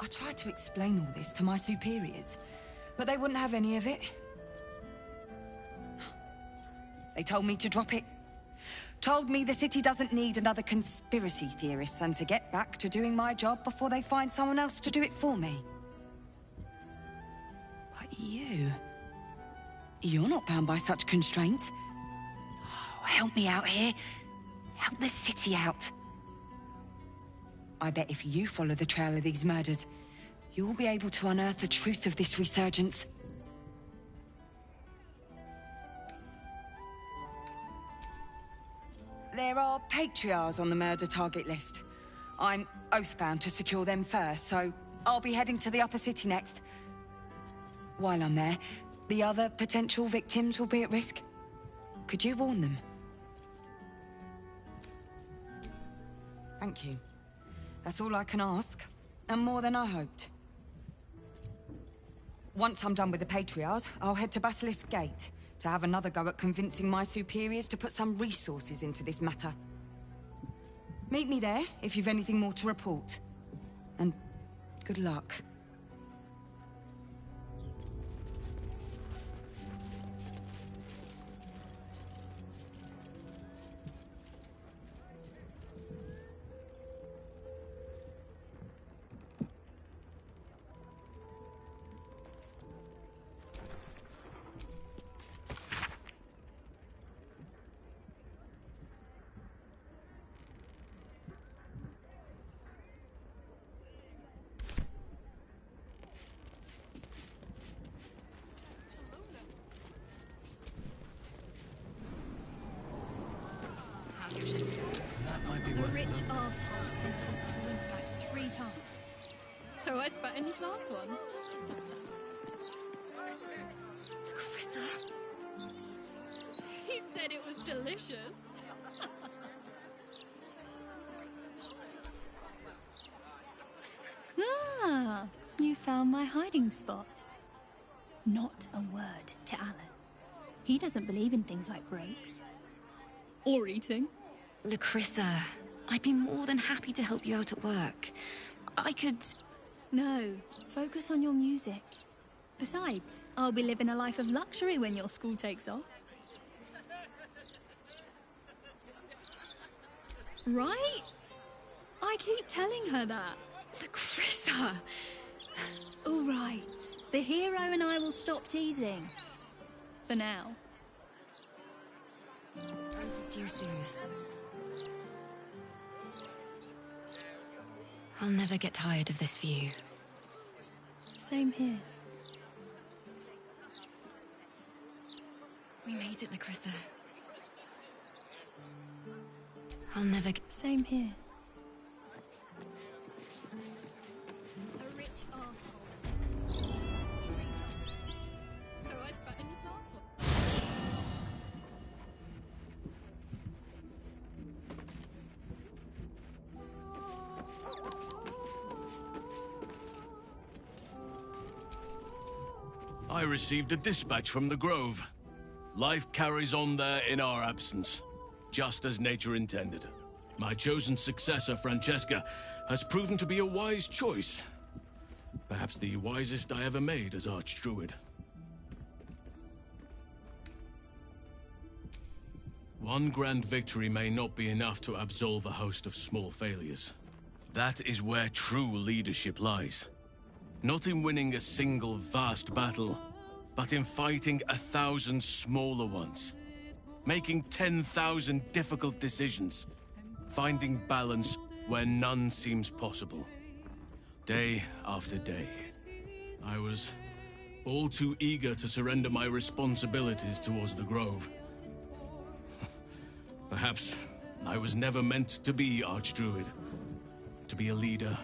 I tried to explain all this to my superiors, but they wouldn't have any of it. They told me to drop it. Told me the city doesn't need another conspiracy theorist and to get back to doing my job before they find someone else to do it for me. But you're not bound by such constraints. Oh, help me out here. Help the city out. I bet if you follow the trail of these murders, you'll be able to unearth the truth of this resurgence. There are patriarchs on the murder target list. I'm oathbound to secure them first, so I'll be heading to the upper city next. While I'm there, the other potential victims will be at risk. Could you warn them? Thank you. That's all I can ask, and more than I hoped. Once I'm done with the Patriarchs, I'll head to Basilisk Gate to have another go at convincing my superiors to put some resources into this matter. Meet me there if you've anything more to report. And good luck. The rich arsehole sent his drink back 3 times. So I spat in his last one. Chrissa? He said it was delicious. Ah, you found my hiding spot. Not a word to Alan. He doesn't believe in things like breaks. Or eating. Lacrissa, I'd be more than happy to help you out at work. I could... No, focus on your music. Besides, I'll be living a life of luxury when your school takes off. Right? I keep telling her that. Larissa! All right. The hero and I will stop teasing. For now. Answer's due soon. I'll never get tired of this view. Same here. We made it, Larissa. I'll never get... Same here. A rich arsehole sent 3 times. So I spat in his last one. I received a dispatch from the Grove. Life carries on there in our absence, just as nature intended. My chosen successor, Francesca, has proven to be a wise choice. Perhaps the wisest I ever made as Archdruid. One grand victory may not be enough to absolve a host of small failures. That is where true leadership lies. Not in winning a single vast battle, but in fighting 1,000 smaller ones. Making 10,000 difficult decisions. Finding balance where none seems possible. Day after day. I was all too eager to surrender my responsibilities towards the Grove. Perhaps I was never meant to be Archdruid. To be a leader.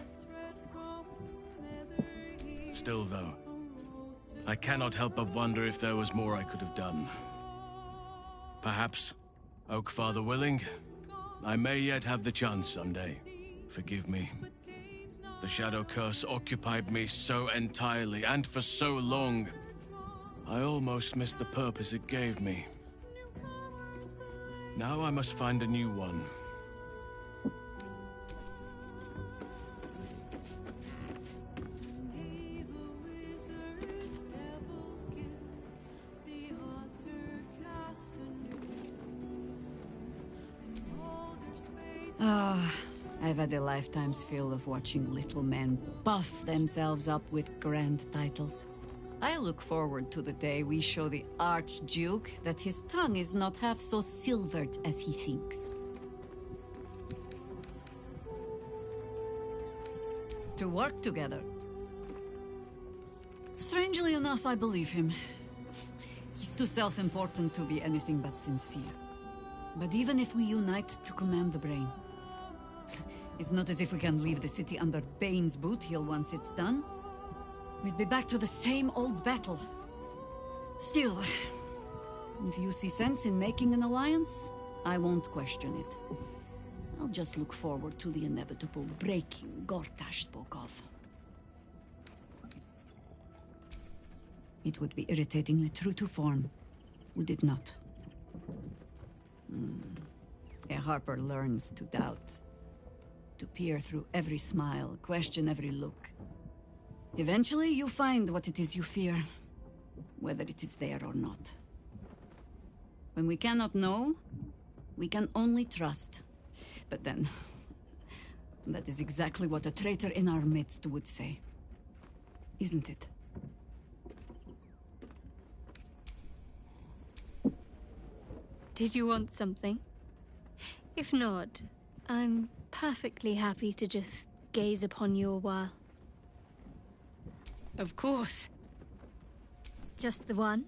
Still, though, I cannot help but wonder if there was more I could have done. Perhaps, Oakfather willing, I may yet have the chance someday. Forgive me. The Shadow Curse occupied me so entirely, and for so long, I almost missed the purpose it gave me. Now I must find a new one. Ah, I've had a lifetime's fill of watching little men buff themselves up with grand titles. I look forward to the day we show the Archduke that his tongue is not half so silvered as he thinks. To work together. Strangely enough, I believe him. He's too self-important to be anything but sincere. But even if we unite to command the brain, it's not as if we can leave the city under Bane's boot heel once it's done. We'd be back to the same old battle. Still, if you see sense in making an alliance, I won't question it. I'll just look forward to the inevitable breaking Gortash spoke of. It would be irritatingly true to form, would it not? A Harper learns to doubt. To peer through every smile, question every look. Eventually, you find what it is you fear, whether it is there or not. When we cannot know, we can only trust. But then, that is exactly what a traitor in our midst would say. Isn't it? Did you want something? If not, I'm perfectly happy to just gaze upon you a while. Of course. Just the one?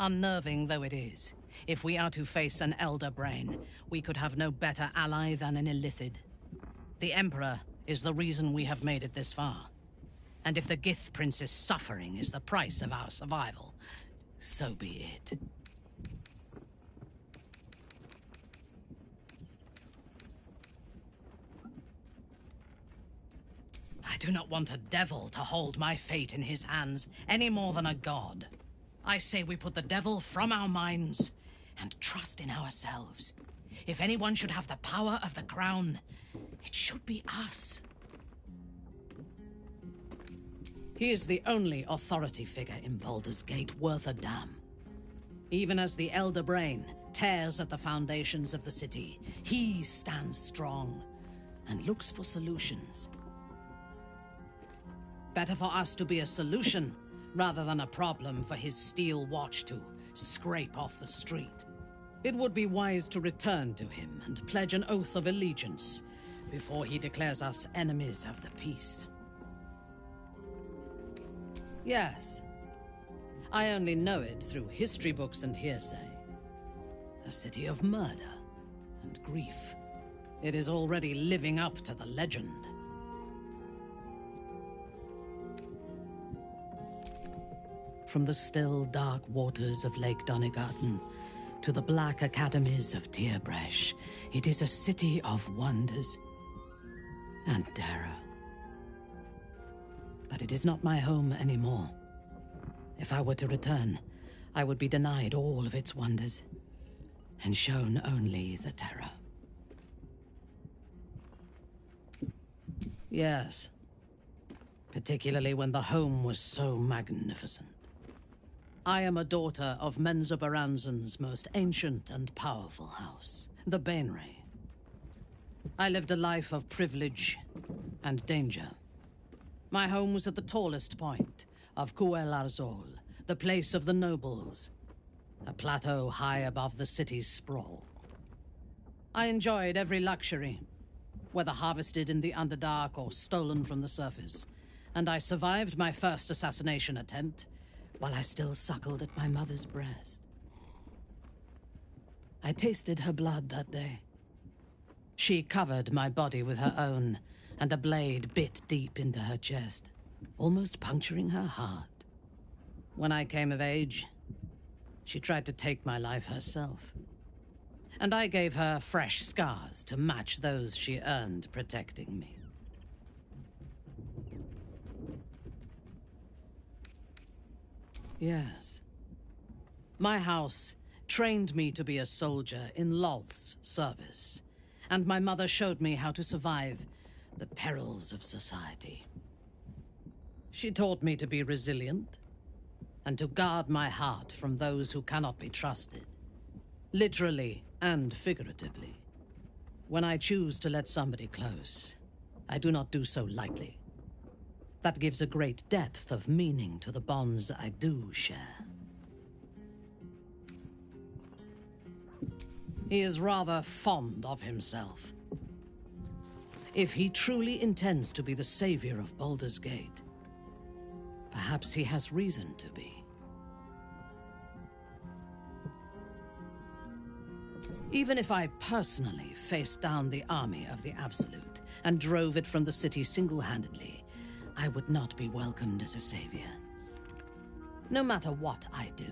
Unnerving though it is, if we are to face an Elder Brain, we could have no better ally than an Illithid. The Emperor is the reason we have made it this far. And if the Gith Prince's suffering is the price of our survival, so be it. I do not want a devil to hold my fate in his hands any more than a god. I say we put the devil from our minds and trust in ourselves. If anyone should have the power of the crown, it should be us. He is the only authority figure in Baldur's Gate worth a damn. Even as the Elder Brain tears at the foundations of the city, he stands strong and looks for solutions. Better for us to be a solution rather than a problem for his steel watch to scrape off the street. It would be wise to return to him and pledge an oath of allegiance before he declares us enemies of the peace. Yes, I only know it through history books and hearsay. A city of murder and grief. It is already living up to the legend. From the still, dark waters of Lake Donegarten to the black academies of Tierbresh, it is a city of wonders and terror. But it is not my home anymore. If I were to return, I would be denied all of its wonders and shown only the terror. Yes, particularly when the home was so magnificent. I am a daughter of Menzoberranzan's most ancient and powerful house, the Bainray. I lived a life of privilege and danger. My home was at the tallest point of Cuel Arzol, the place of the nobles, a plateau high above the city's sprawl. I enjoyed every luxury, whether harvested in the Underdark or stolen from the surface, and I survived my first assassination attempt while I still suckled at my mother's breast. I tasted her blood that day. She covered my body with her own, and a blade bit deep into her chest, almost puncturing her heart. When I came of age, she tried to take my life herself, and I gave her fresh scars to match those she earned protecting me. Yes. My house trained me to be a soldier in Loth's service, and my mother showed me how to survive the perils of society. She taught me to be resilient and to guard my heart from those who cannot be trusted, literally and figuratively. When I choose to let somebody close, I do not do so lightly. That gives a great depth of meaning to the bonds I do share. He is rather fond of himself. If he truly intends to be the savior of Baldur's Gate, perhaps he has reason to be. Even if I personally faced down the army of the Absolute and drove it from the city single-handedly, I would not be welcomed as a savior. No matter what I do,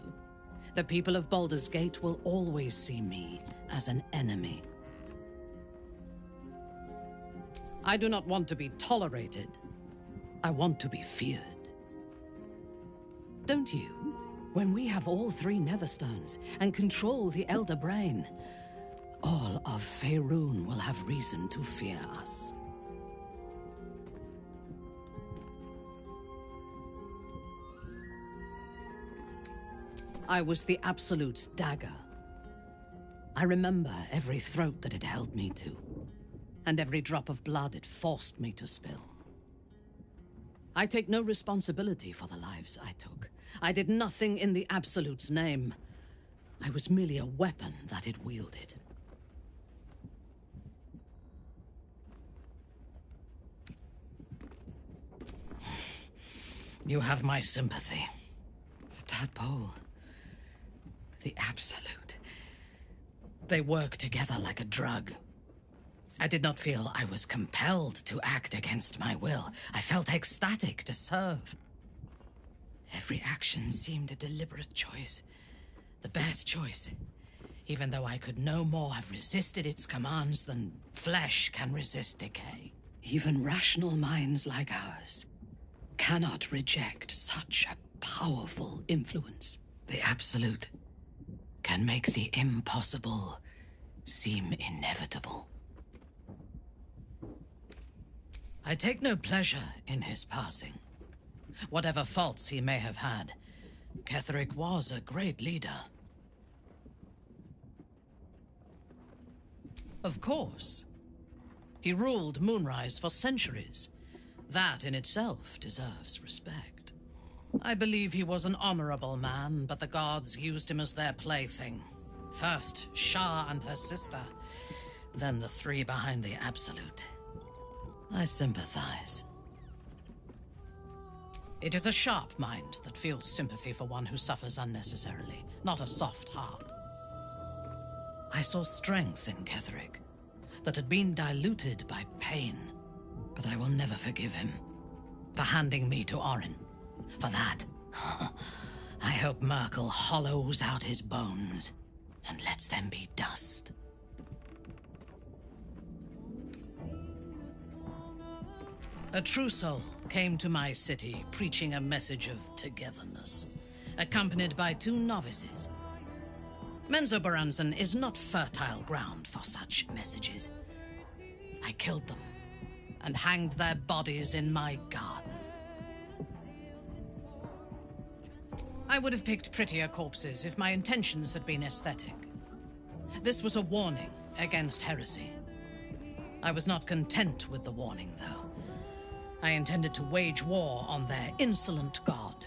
the people of Baldur's Gate will always see me as an enemy. I do not want to be tolerated. I want to be feared. Don't you? When we have all 3 Netherstones and control the Elder Brain, all of Faerun will have reason to fear us. I was the Absolute's dagger. I remember every throat that it held me to, and every drop of blood it forced me to spill. I take no responsibility for the lives I took. I did nothing in the Absolute's name. I was merely a weapon that it wielded. You have my sympathy. The tadpole. The Absolute. They work together like a drug. I did not feel I was compelled to act against my will. I felt ecstatic to serve. Every action seemed a deliberate choice. The best choice. Even though I could no more have resisted its commands than flesh can resist decay. Even rational minds like ours cannot reject such a powerful influence. The Absolute can make the impossible seem inevitable. I take no pleasure in his passing. Whatever faults he may have had, Ketheric was a great leader. Of course. He ruled Moonrise for centuries. That in itself deserves respect. I believe he was an honorable man, but the gods used him as their plaything. First, Shah and her sister, then the three behind the Absolute. I sympathize. It is a sharp mind that feels sympathy for one who suffers unnecessarily, not a soft heart. I saw strength in Ketheric that had been diluted by pain, but I will never forgive him for handing me to Orin. For that, I hope Merkel hollows out his bones and lets them be dust. A true soul came to my city preaching a message of togetherness, accompanied by 2 novices. Menzoberranzan is not fertile ground for such messages. I killed them and hanged their bodies in my garden. I would have picked prettier corpses if my intentions had been aesthetic. This was a warning against heresy. I was not content with the warning, though. I intended to wage war on their insolent god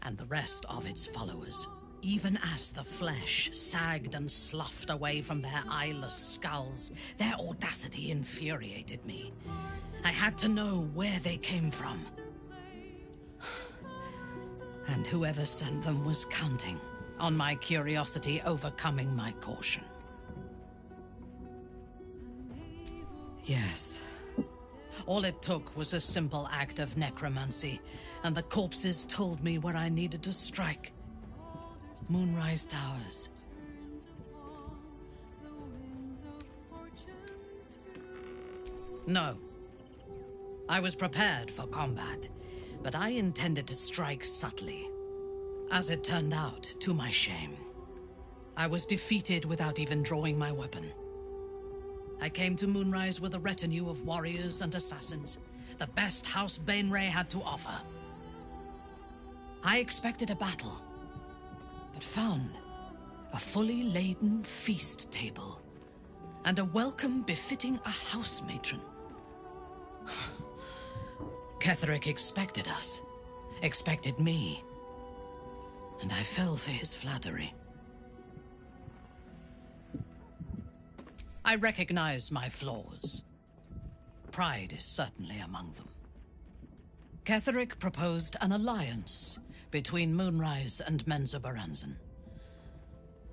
and the rest of its followers. Even as the flesh sagged and sloughed away from their eyeless skulls, their audacity infuriated me. I had to know where they came from. And whoever sent them was counting on my curiosity overcoming my caution. Yes. All it took was a simple act of necromancy, and the corpses told me where I needed to strike. Moonrise Towers. No. I was prepared for combat, but I intended to strike subtly. As it turned out, to my shame, I was defeated without even drawing my weapon. I came to Moonrise with a retinue of warriors and assassins, the best House Bainray had to offer. I expected a battle, but found a fully laden feast table and a welcome befitting a house matron. Ketheric expected us, expected me, and I fell for his flattery. I recognize my flaws. Pride is certainly among them. Ketheric proposed an alliance between Moonrise and Menzoberranzan.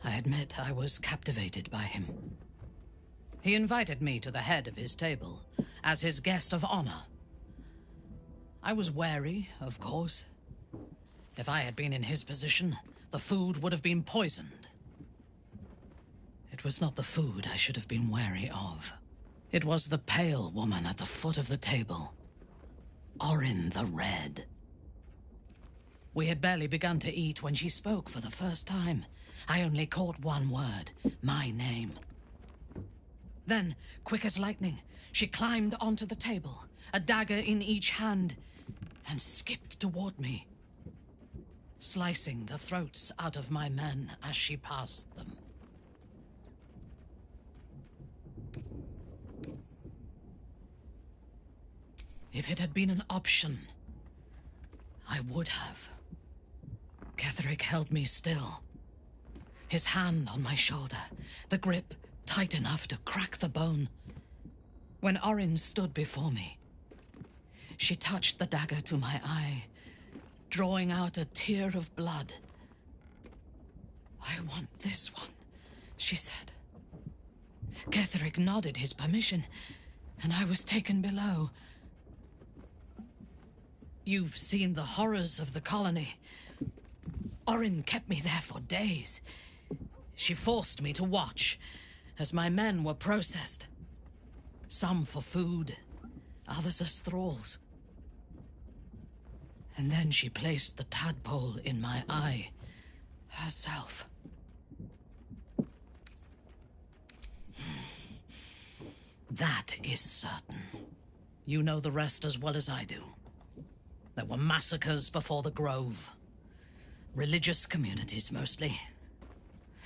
I admit I was captivated by him. He invited me to the head of his table as his guest of honor. I was wary, of course. If I had been in his position, the food would have been poisoned. It was not the food I should have been wary of. It was the pale woman at the foot of the table. Orin the Red. We had barely begun to eat when she spoke for the first time. I only caught one word, my name. Then, quick as lightning, she climbed onto the table, a dagger in each hand, and skipped toward me, slicing the throats out of my men as she passed them. If it had been an option, I would have. Ketheric held me still, his hand on my shoulder, the grip tight enough to crack the bone. When Orin stood before me, she touched the dagger to my eye, drawing out a tear of blood. "I want this one," she said. Ketheric nodded his permission, and I was taken below. You've seen the horrors of the colony. Orin kept me there for days. She forced me to watch as my men were processed. Some for food, others as thralls. And then she placed the tadpole in my eye herself. That is certain. You know the rest as well as I do. There were massacres before the Grove. Religious communities, mostly.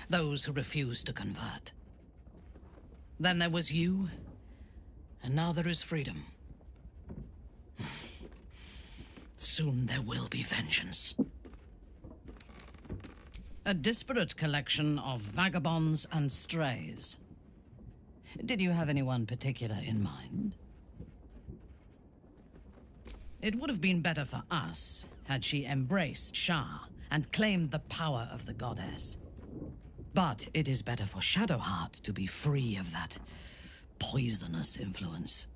Those who refused to convert. Then there was you, and now there is freedom. Soon there will be vengeance. A disparate collection of vagabonds and strays. Did you have anyone particular in mind? It would have been better for us had she embraced Shah and claimed the power of the goddess. But it is better for Shadowheart to be free of that poisonous influence.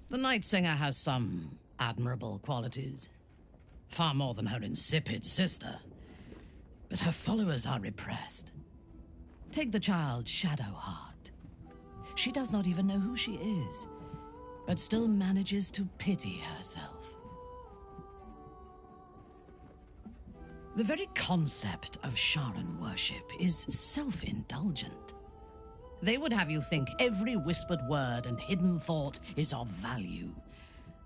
The Night Singer has some admirable qualities. Far more than her insipid sister. But her followers are repressed. Take the child Shadowheart. She does not even know who she is, but still manages to pity herself. The very concept of Sharan worship is self-indulgent. They would have you think every whispered word and hidden thought is of value,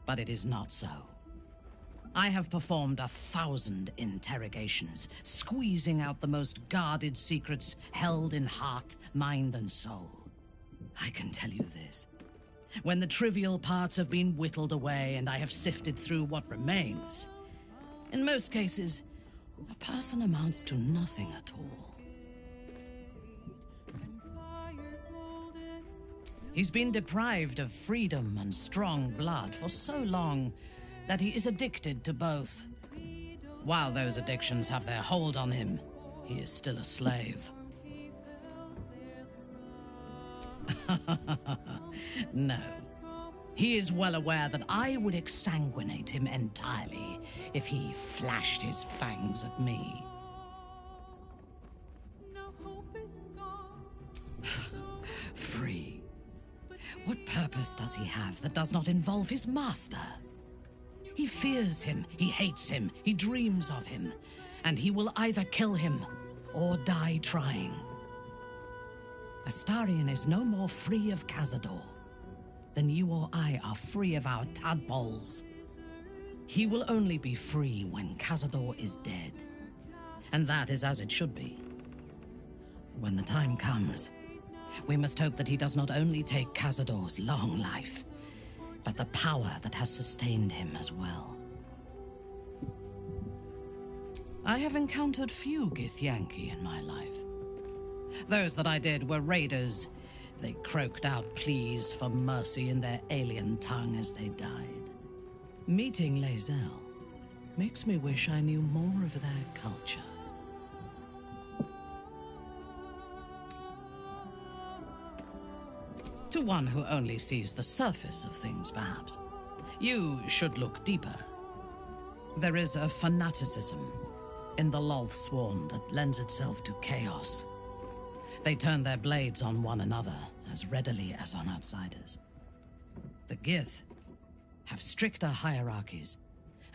but it is not so. I have performed 1,000 interrogations, squeezing out the most guarded secrets held in heart, mind, and soul. I can tell you this. When the trivial parts have been whittled away and I have sifted through what remains, in most cases, a person amounts to nothing at all. He's been deprived of freedom and strong blood for so long that he is addicted to both. While those addictions have their hold on him, he is still a slave. No. He is well aware that I would exsanguinate him entirely if he flashed his fangs at me. Free. What purpose does he have that does not involve his master? He fears him, he hates him, he dreams of him, and he will either kill him or die trying. Astarion is no more free of Cazador than you or I are free of our tadpoles. He will only be free when Cazador is dead, and that is as it should be. When the time comes, we must hope that he does not only take Cazador's long life, but the power that has sustained him as well. I have encountered few Githyanki in my life. Those that I did were raiders. They croaked out pleas for mercy in their alien tongue as they died. Meeting Lae'zel makes me wish I knew more of their culture. To one who only sees the surface of things, perhaps. You should look deeper. There is a fanaticism in the Loth Sworn that lends itself to chaos. They turn their blades on one another as readily as on outsiders. The Gith have stricter hierarchies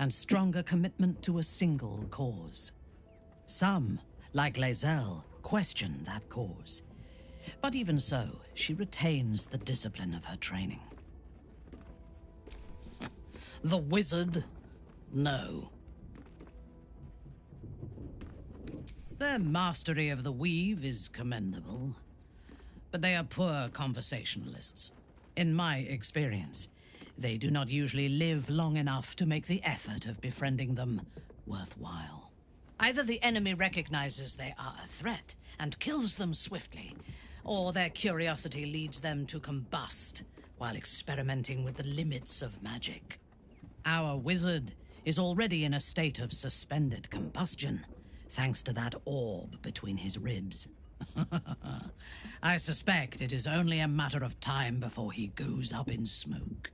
and stronger commitment to a single cause. Some, like Lae'zel, question that cause. But even so, she retains the discipline of her training. The wizard? No. Their mastery of the weave is commendable, but they are poor conversationalists. In my experience, they do not usually live long enough to make the effort of befriending them worthwhile. Either the enemy recognizes they are a threat and kills them swiftly, or their curiosity leads them to combust while experimenting with the limits of magic. Our wizard is already in a state of suspended combustion, thanks to that orb between his ribs. I suspect it is only a matter of time before he goes up in smoke.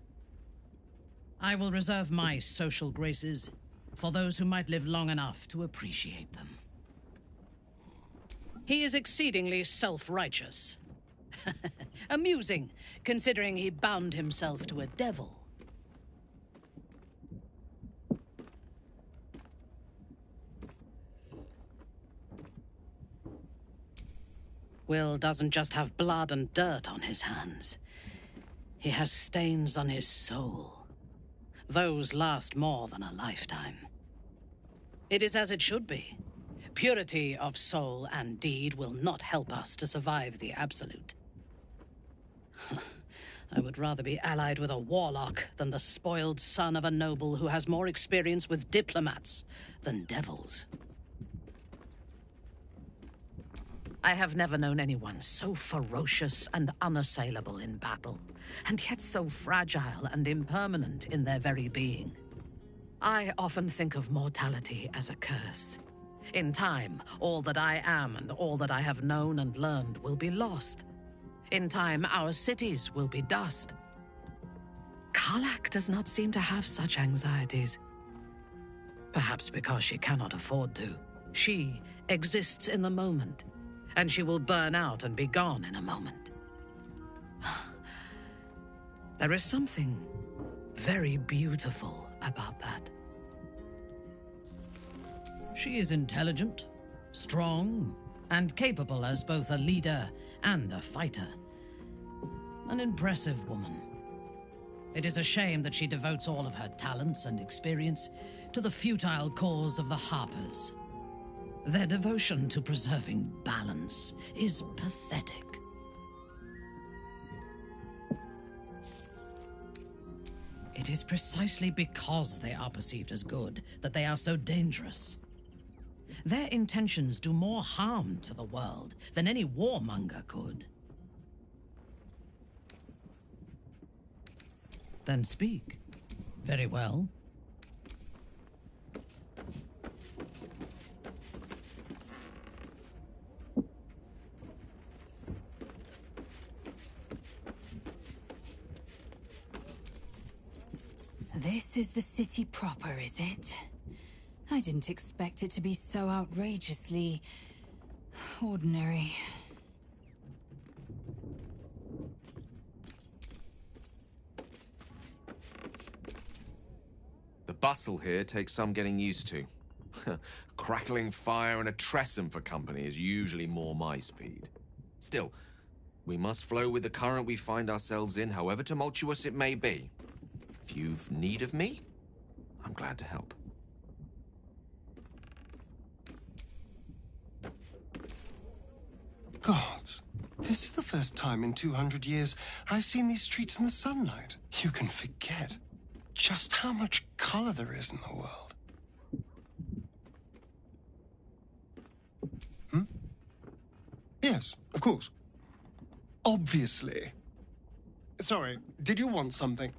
I will reserve my social graces for those who might live long enough to appreciate them. He is exceedingly self-righteous. Amusing, considering he bound himself to a devil. Will doesn't just have blood and dirt on his hands. He has stains on his soul. Those last more than a lifetime. It is as it should be. Purity of soul and deed will not help us to survive the Absolute. I would rather be allied with a warlock than the spoiled son of a noble who has more experience with diplomats than devils. I have never known anyone so ferocious and unassailable in battle, and yet so fragile and impermanent in their very being. I often think of mortality as a curse. In time, all that I am and all that I have known and learned will be lost. In time, our cities will be dust. Karlach does not seem to have such anxieties. Perhaps because she cannot afford to. She exists in the moment, and she will burn out and be gone in a moment. There is something very beautiful about that. She is intelligent, strong, and capable as both a leader and a fighter. An impressive woman. It is a shame that she devotes all of her talents and experience to the futile cause of the Harpers. Their devotion to preserving balance is pathetic. It is precisely because they are perceived as good that they are so dangerous. Their intentions do more harm to the world than any warmonger could. Then speak. Very well. This is the city proper, is it? I didn't expect it to be so outrageously ordinary. The bustle here takes some getting used to. Crackling fire and a tresson for company is usually more my speed. Still, we must flow with the current we find ourselves in, however tumultuous it may be. If you've need of me, I'm glad to help. Gods, this is the first time in 200 years I've seen these streets in the sunlight. You can forget just how much color there is in the world. Hmm? Yes, of course. Obviously. Sorry, did you want something?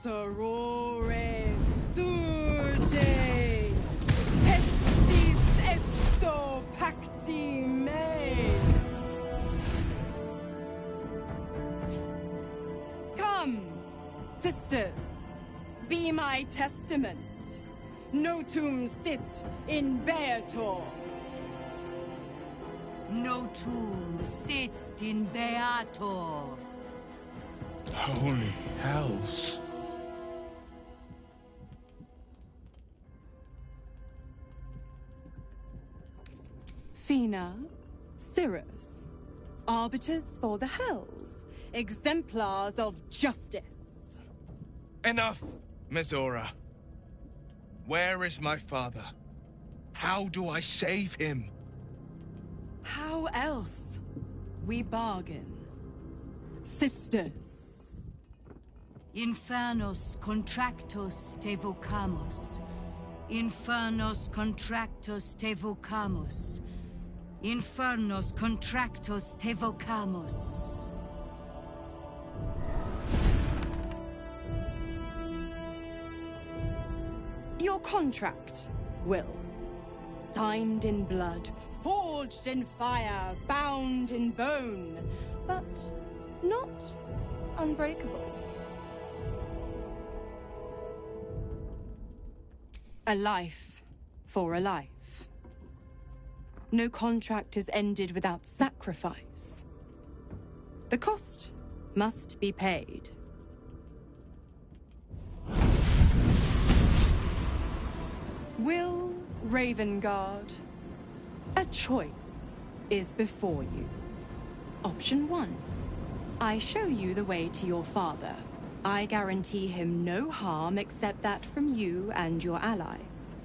Sorore surge, testis esto pacti me. Come, sisters, be my testament. Notum sit in beator. Notum sit in beator. Holy hells. Fina, Cirrus, arbiters for the hells, exemplars of justice. Enough, Mizora. Where is my father? How do I save him? How else? We bargain. Sisters. Infernos contractos te vocamus. Infernos contractos te vocamus. Infernos contractos te vocamus. Your contract, Will. Signed in blood, forged in fire, bound in bone, but not unbreakable. A life for a life. No contract is ended without sacrifice. The cost must be paid. Will Ravengard, a choice is before you. Option 1. I show you the way to your father. I guarantee him no harm except that from you and your allies.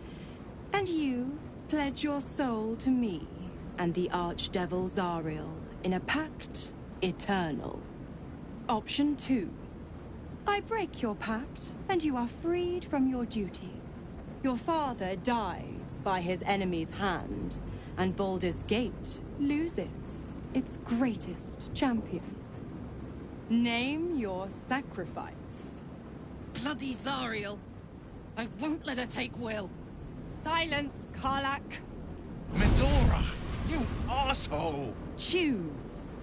And you pledge your soul to me and the Archdevil Zariel in a pact eternal. Option 2. I break your pact and you are freed from your duty. Your father dies by his enemy's hand, and Baldur's Gate loses its greatest champion. Name your sacrifice. Bloody Zariel! I won't let her take Will. Silence, Karlak. Mizora, you asshole! Choose.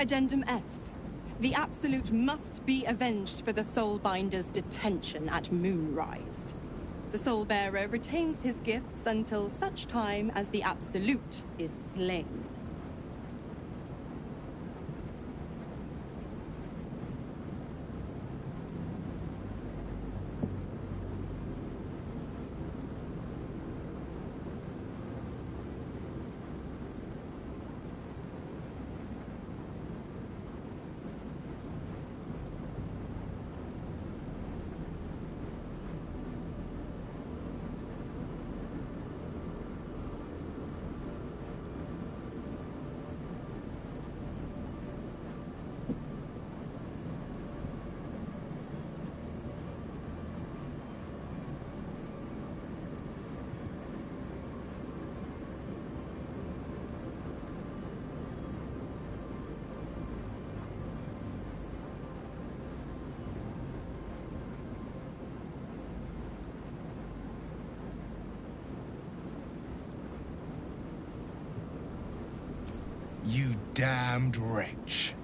Addendum F. The Absolute must be avenged for the Soulbinder's detention at Moonrise. The Soulbearer retains his gifts until such time as the Absolute is slain. You damned wretch.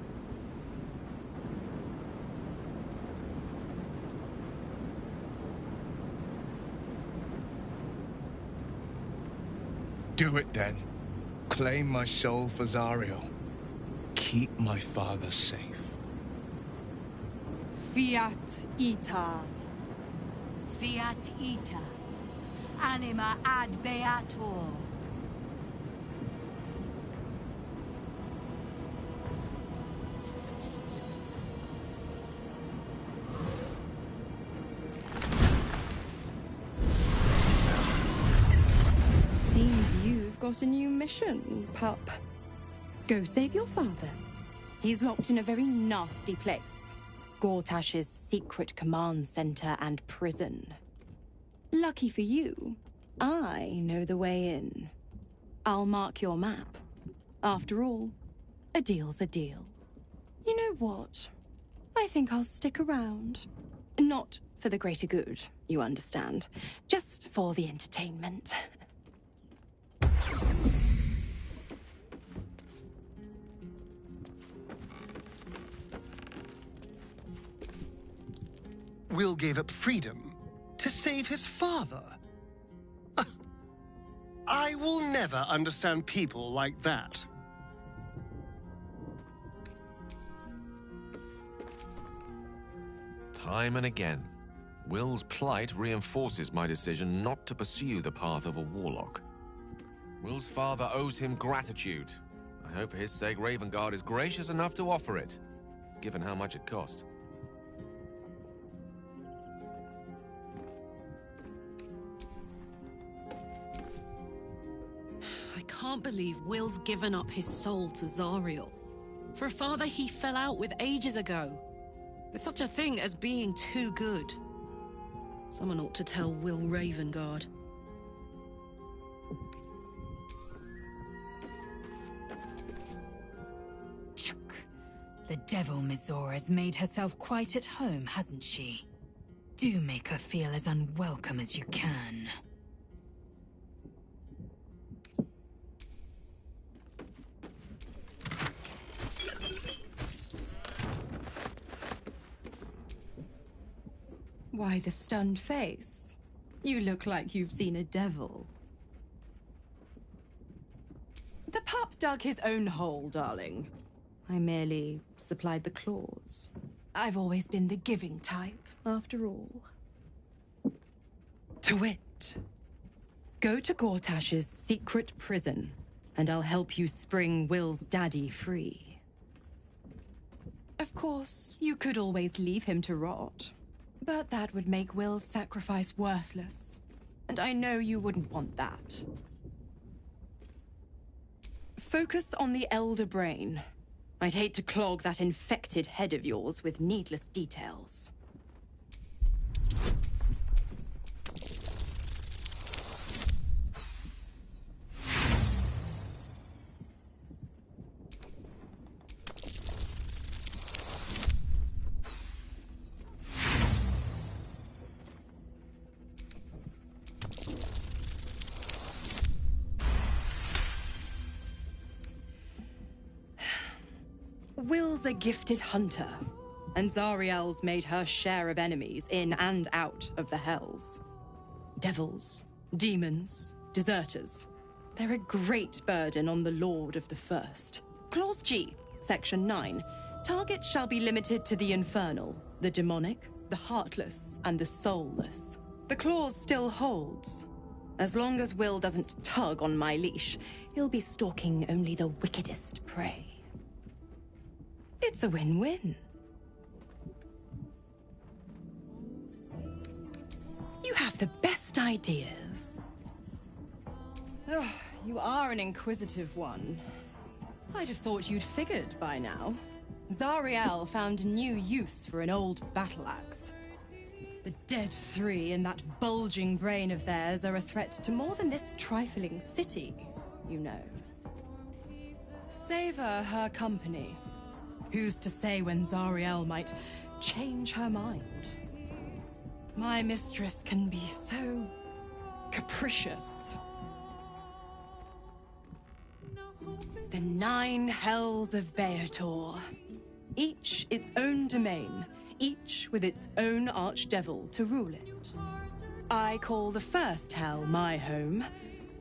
Do it then. Claim my soul for Zariel. Keep my father safe. Fiat Ita. Fiat ita. Anima ad beator. got a new mission, pup. Go save your father. He's locked in a very nasty place. Gortash's secret command center and prison. Lucky for you, I know the way in. I'll mark your map. After all, a deal's a deal. You know what? I think I'll stick around. Not for the greater good, you understand. Just for the entertainment. Will gave up freedom to save his father. I will never understand people like that. Time and again, Will's plight reinforces my decision not to pursue the path of a warlock. Will's father owes him gratitude. I hope for his sake Ravengard is gracious enough to offer it, given how much it cost. I can't believe Will's given up his soul to Zariel. For a father he fell out with ages ago. There's such a thing as being too good. Someone ought to tell Will Ravengard. Chuck. The devil Mizora has made herself quite at home, hasn't she? Do make her feel as unwelcome as you can. Why the stunned face? You look like you've seen a devil. The pup dug his own hole, darling. I merely supplied the claws. I've always been the giving type, after all. To wit, go to Gortash's secret prison, and I'll help you spring Will's daddy free. Of course, you could always leave him to rot. But that would make Will's sacrifice worthless. And I know you wouldn't want that. Focus on the elder brain. I'd hate to clog that infected head of yours with needless details. Will's a gifted hunter, and Zariel's made her share of enemies in and out of the Hells. Devils, demons, deserters. They're a great burden on the Lord of the First. Clause G, Section 9. Target shall be limited to the infernal, the demonic, the heartless, and the soulless. The clause still holds. As long as Will doesn't tug on my leash, he'll be stalking only the wickedest prey. It's a win-win. You have the best ideas. Ugh, you are an inquisitive one. I'd have thought you'd figured by now. Zariel found new use for an old battle axe. The dead three in that bulging brain of theirs are a threat to more than this trifling city, you know. Savor her company. Who's to say when Zariel might change her mind? My mistress can be so capricious. The 9 hells of Beator. Each its own domain, each with its own archdevil to rule it. I call the first hell my home,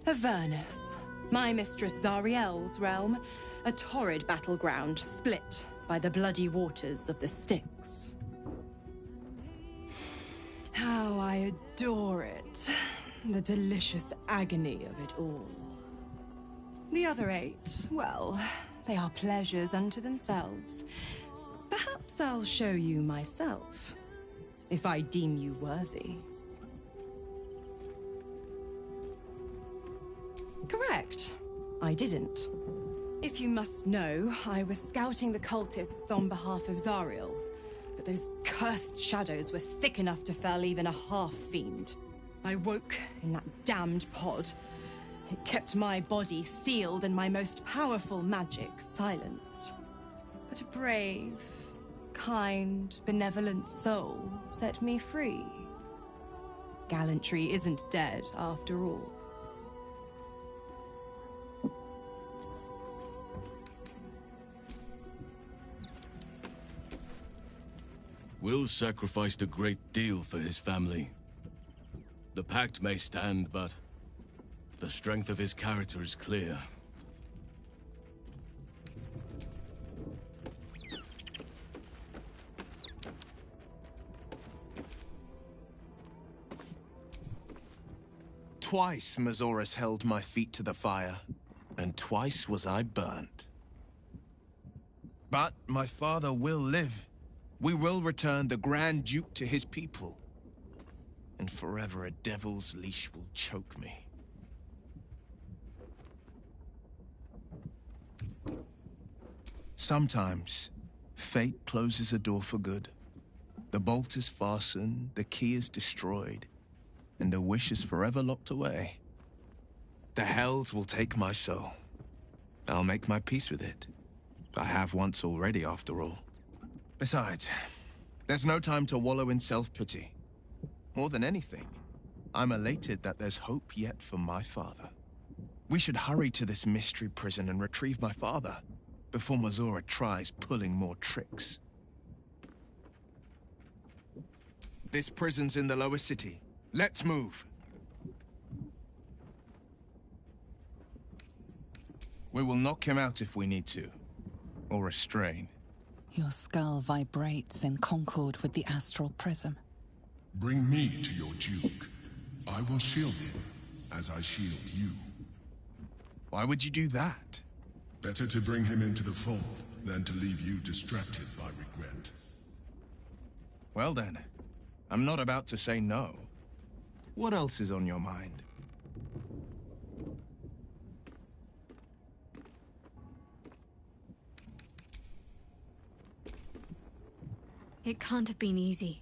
Avernus. My mistress Zariel's realm, a torrid battleground split by the bloody waters of the Styx. How I adore it. The delicious agony of it all. The other 8, well, they are pleasures unto themselves. Perhaps I'll show you myself, if I deem you worthy. Correct. I didn't. If you must know, I was scouting the cultists on behalf of Zariel, but those cursed shadows were thick enough to fell even a half-fiend. I woke in that damned pod. It kept my body sealed and my most powerful magic silenced. But a brave, kind, benevolent soul set me free. Gallantry isn't dead, after all. Will sacrificed a great deal for his family. The pact may stand, but the strength of his character is clear. Twice Mazoras held my feet to the fire, and twice was I burnt. But my father will live. We will return the Grand Duke to his people. And forever a devil's leash will choke me. Sometimes, fate closes a door for good. The bolt is fastened, the key is destroyed, and the wish is forever locked away. The Hells will take my soul. I'll make my peace with it. I have once already, after all. Besides, there's no time to wallow in self-pity. More than anything, I'm elated that there's hope yet for my father. We should hurry to this mystery prison and retrieve my father, before Mazora tries pulling more tricks. This prison's in the lower city. Let's move. We will knock him out if we need to. Or restrain. Your skull vibrates in concord with the astral prism. Bring me to your Duke. I will shield him, as I shield you. Why would you do that? Better to bring him into the fold than to leave you distracted by regret. Well then, I'm not about to say no. What else is on your mind? It can't have been easy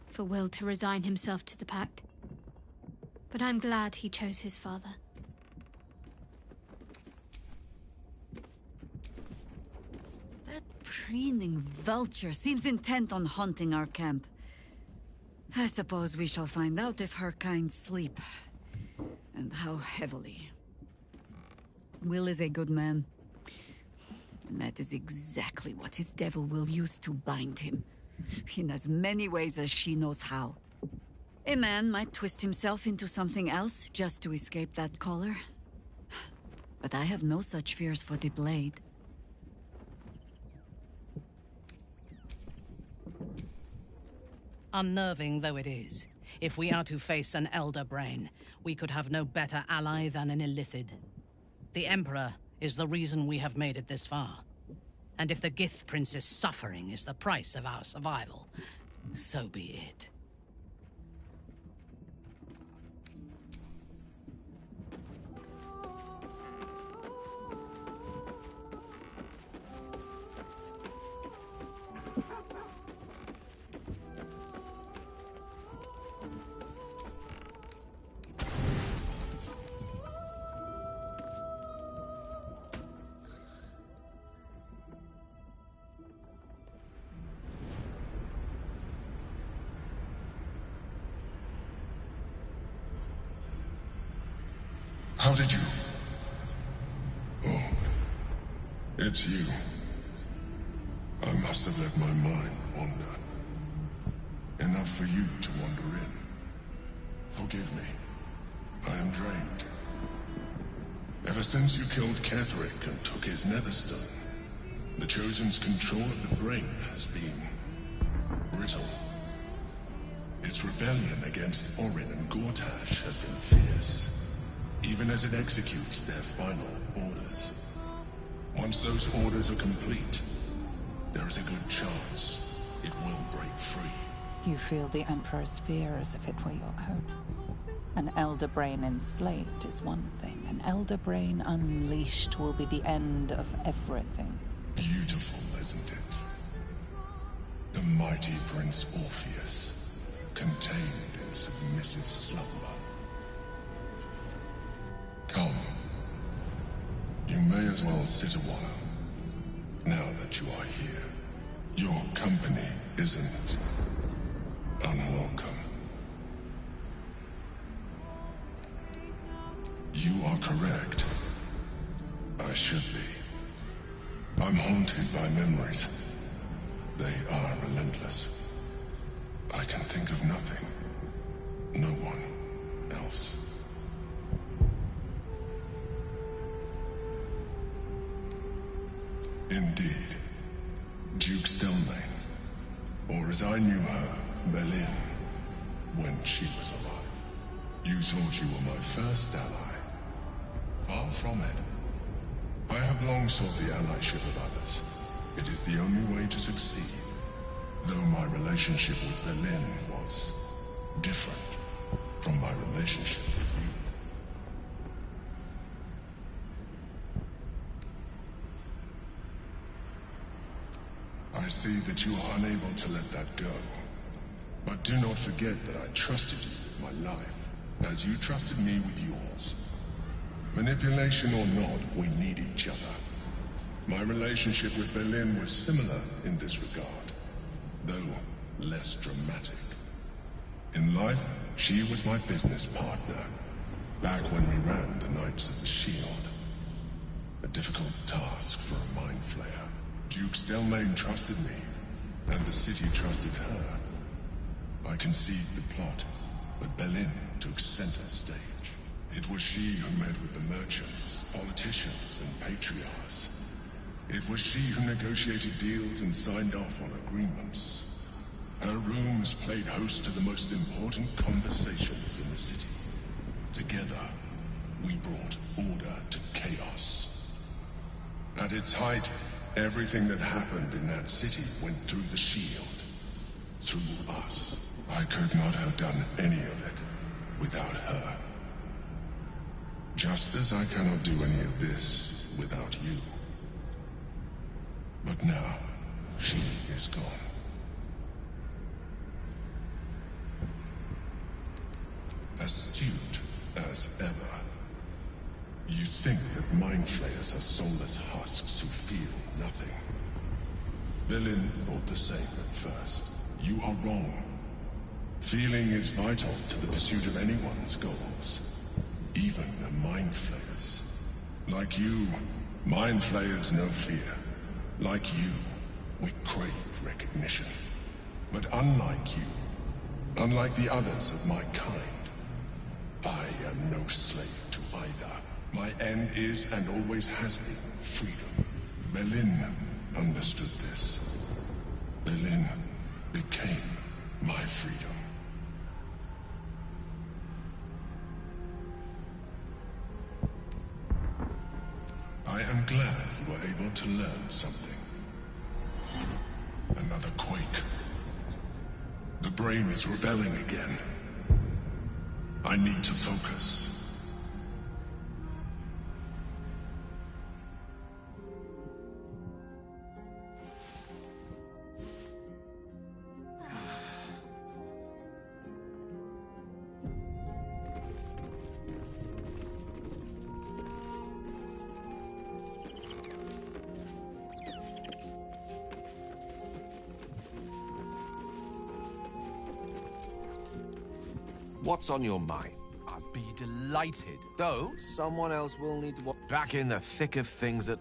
for Will to resign himself to the pact. But I'm glad he chose his father. That preening vulture seems intent on haunting our camp. I suppose we shall find out if her kind sleep. And how heavily. Will is a good man. And that is exactly what his devil will use to bind him. In as many ways as she knows how. A man might twist himself into something else just to escape that collar. But I have no such fears for the blade. Unnerving though it is, if we are to face an Elder Brain, we could have no better ally than an Illithid. The Emperor is the reason we have made it this far. And if the Gith Prince's suffering is the price of our survival, so be it. How did you? Oh, it's you. I must have let my mind wander. Enough for you to wander in. Forgive me. I am drained. Ever since you killed Ketherick and took his netherstone, the Chosen's control of the brain has been brittle. Its rebellion against Orin and Gortash has been fierce. Even as it executes their final orders. Once those orders are complete, there is a good chance it will break free. You feel the Emperor's fear as if it were your own. An elder brain enslaved is one thing. An elder brain unleashed will be the end of everything. Beautiful, isn't it? The mighty Prince Orpheus, contained in submissive slumber. Come. You may as well sit a while, now that you are here. Your company isn't unwelcome. You are correct. I should be. I'm haunted by memories. They are relentless. I can think of nothing. No one else. Indeed. Duke Stelmane. Or as I knew her, Berlin, when she was alive. You thought you were my first ally. Far from it. I have long sought the allyship of others. It is the only way to succeed. Though my relationship with Berlin was different from my relationship with you. I see that you are unable to let that go. But do not forget that I trusted you with my life, as you trusted me with yours. Manipulation or not, we need each other. My relationship with Berlin was similar in this regard, though less dramatic. In life, she was my business partner, back when we ran the Knights of the Shield. A difficult task for a mind flayer. Duke Stelmane trusted me, and the city trusted her. I conceived the plot, but Berlin took center stage. It was she who met with the merchants, politicians, and patriarchs. It was she who negotiated deals and signed off on agreements. Her rooms played host to the most important conversations in the city. Together, we brought order to chaos. At its height, everything that happened in that city went through the shield. Through us. I could not have done any of it without her. Just as I cannot do any of this without you. But now, she is gone. Astute as ever. You think that mind flayers are soulless husks who feel nothing. Berlin thought the same at first. You are wrong. Feeling is vital to the pursuit of anyone's goals. Even the mind flayers. Like you, mind flayers know fear. Like you, we crave recognition. But unlike you, unlike the others of my kind, I am no slave to either. My end is and always has been freedom. Berlin understood this. Berlin became my freedom. I am glad you were able to learn something. Another quake. The brain is rebelling again. I need to focus. What's on your mind? I'd be delighted, though Someone else will need to walk back in the thick of things that...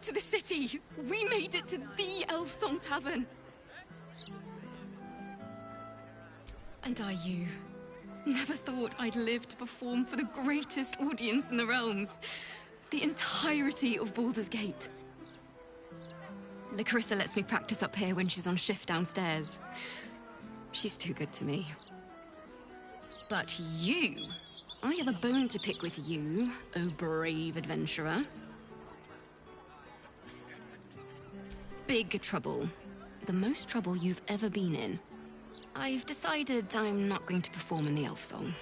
to the city! We made it to the Elf Song Tavern! And you never thought I'd live to perform for the greatest audience in the realms. The entirety of Baldur's Gate. Larissa lets me practice up here when she's on shift downstairs. She's too good to me. But you... I have a bone to pick with you, oh brave adventurer. Big trouble. The most trouble you've ever been in. I've decided I'm not going to perform in the Elf Song.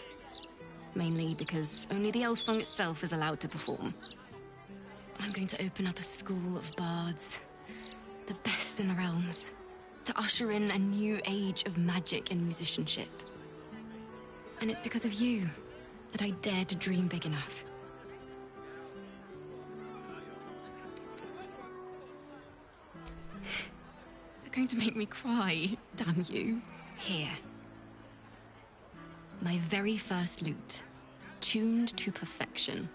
Mainly because only the Elf Song itself is allowed to perform. I'm going to open up a school of bards. The best in the realms. To usher in a new age of magic and musicianship. And it's because of you that I dared to dream big enough. You're going to make me cry, damn you. Here. My very first lute. Tuned to perfection.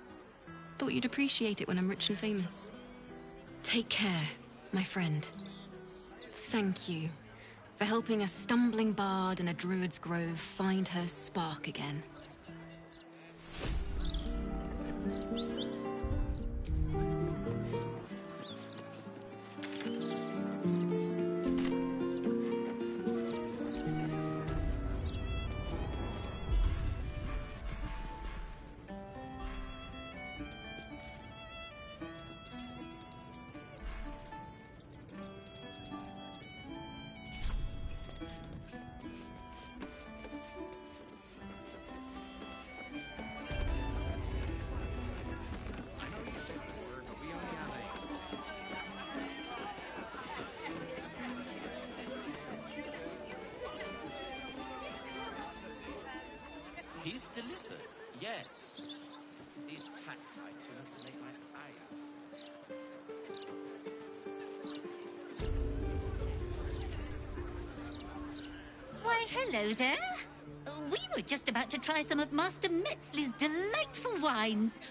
Thought you'd appreciate it when I'm rich and famous. Take care, my friend. Thank you for helping a stumbling bard in a druid's grove find her spark again. He's delivered, yes. These tax hikes will have to make my eyes. Why, hello there. We were just about to try some of Master Metzley's delightful wines.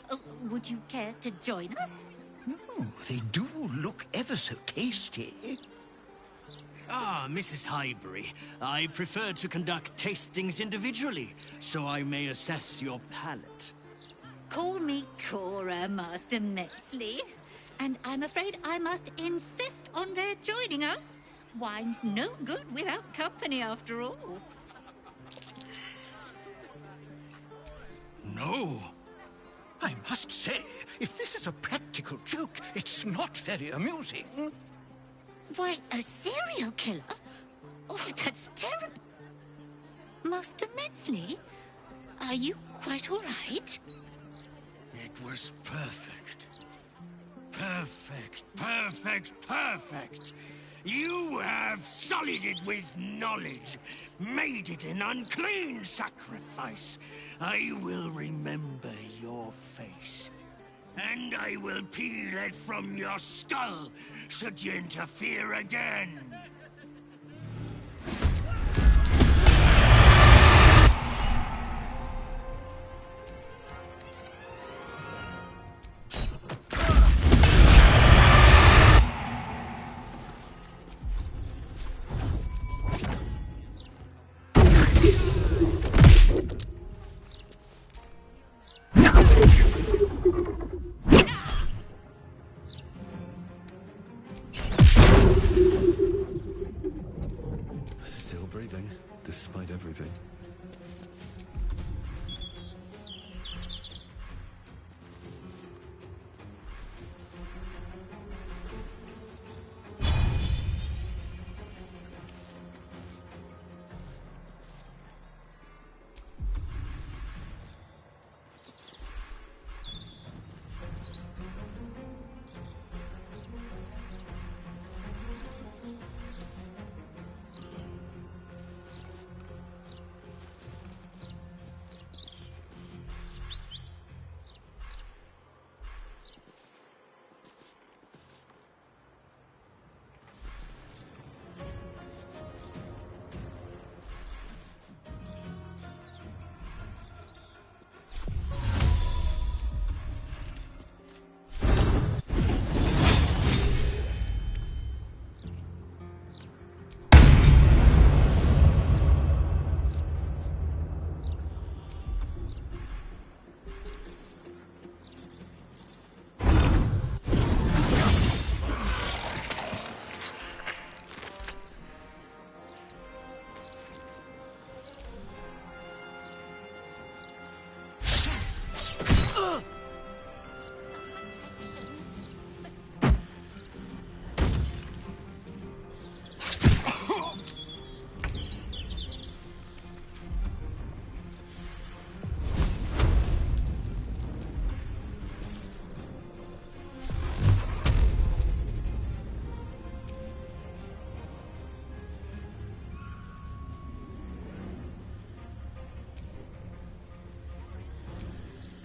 Would you care to join us? Oh, they do look ever so tasty. Ah, Mrs. Highbury, I prefer to conduct tastings individually, so I may assess your palate. Call me Cora, Master Metzley. And I'm afraid I must insist on their joining us. Wine's no good without company, after all. No. I must say, if this is a practical joke, it's not very amusing. Why, a serial killer? Oh, that's terrible. Master Metzley, are you quite all right? It was perfect. Perfect, perfect, perfect. You have sullied it with knowledge, made it an unclean sacrifice. I will remember your face, and I will peel it from your skull should you interfere again.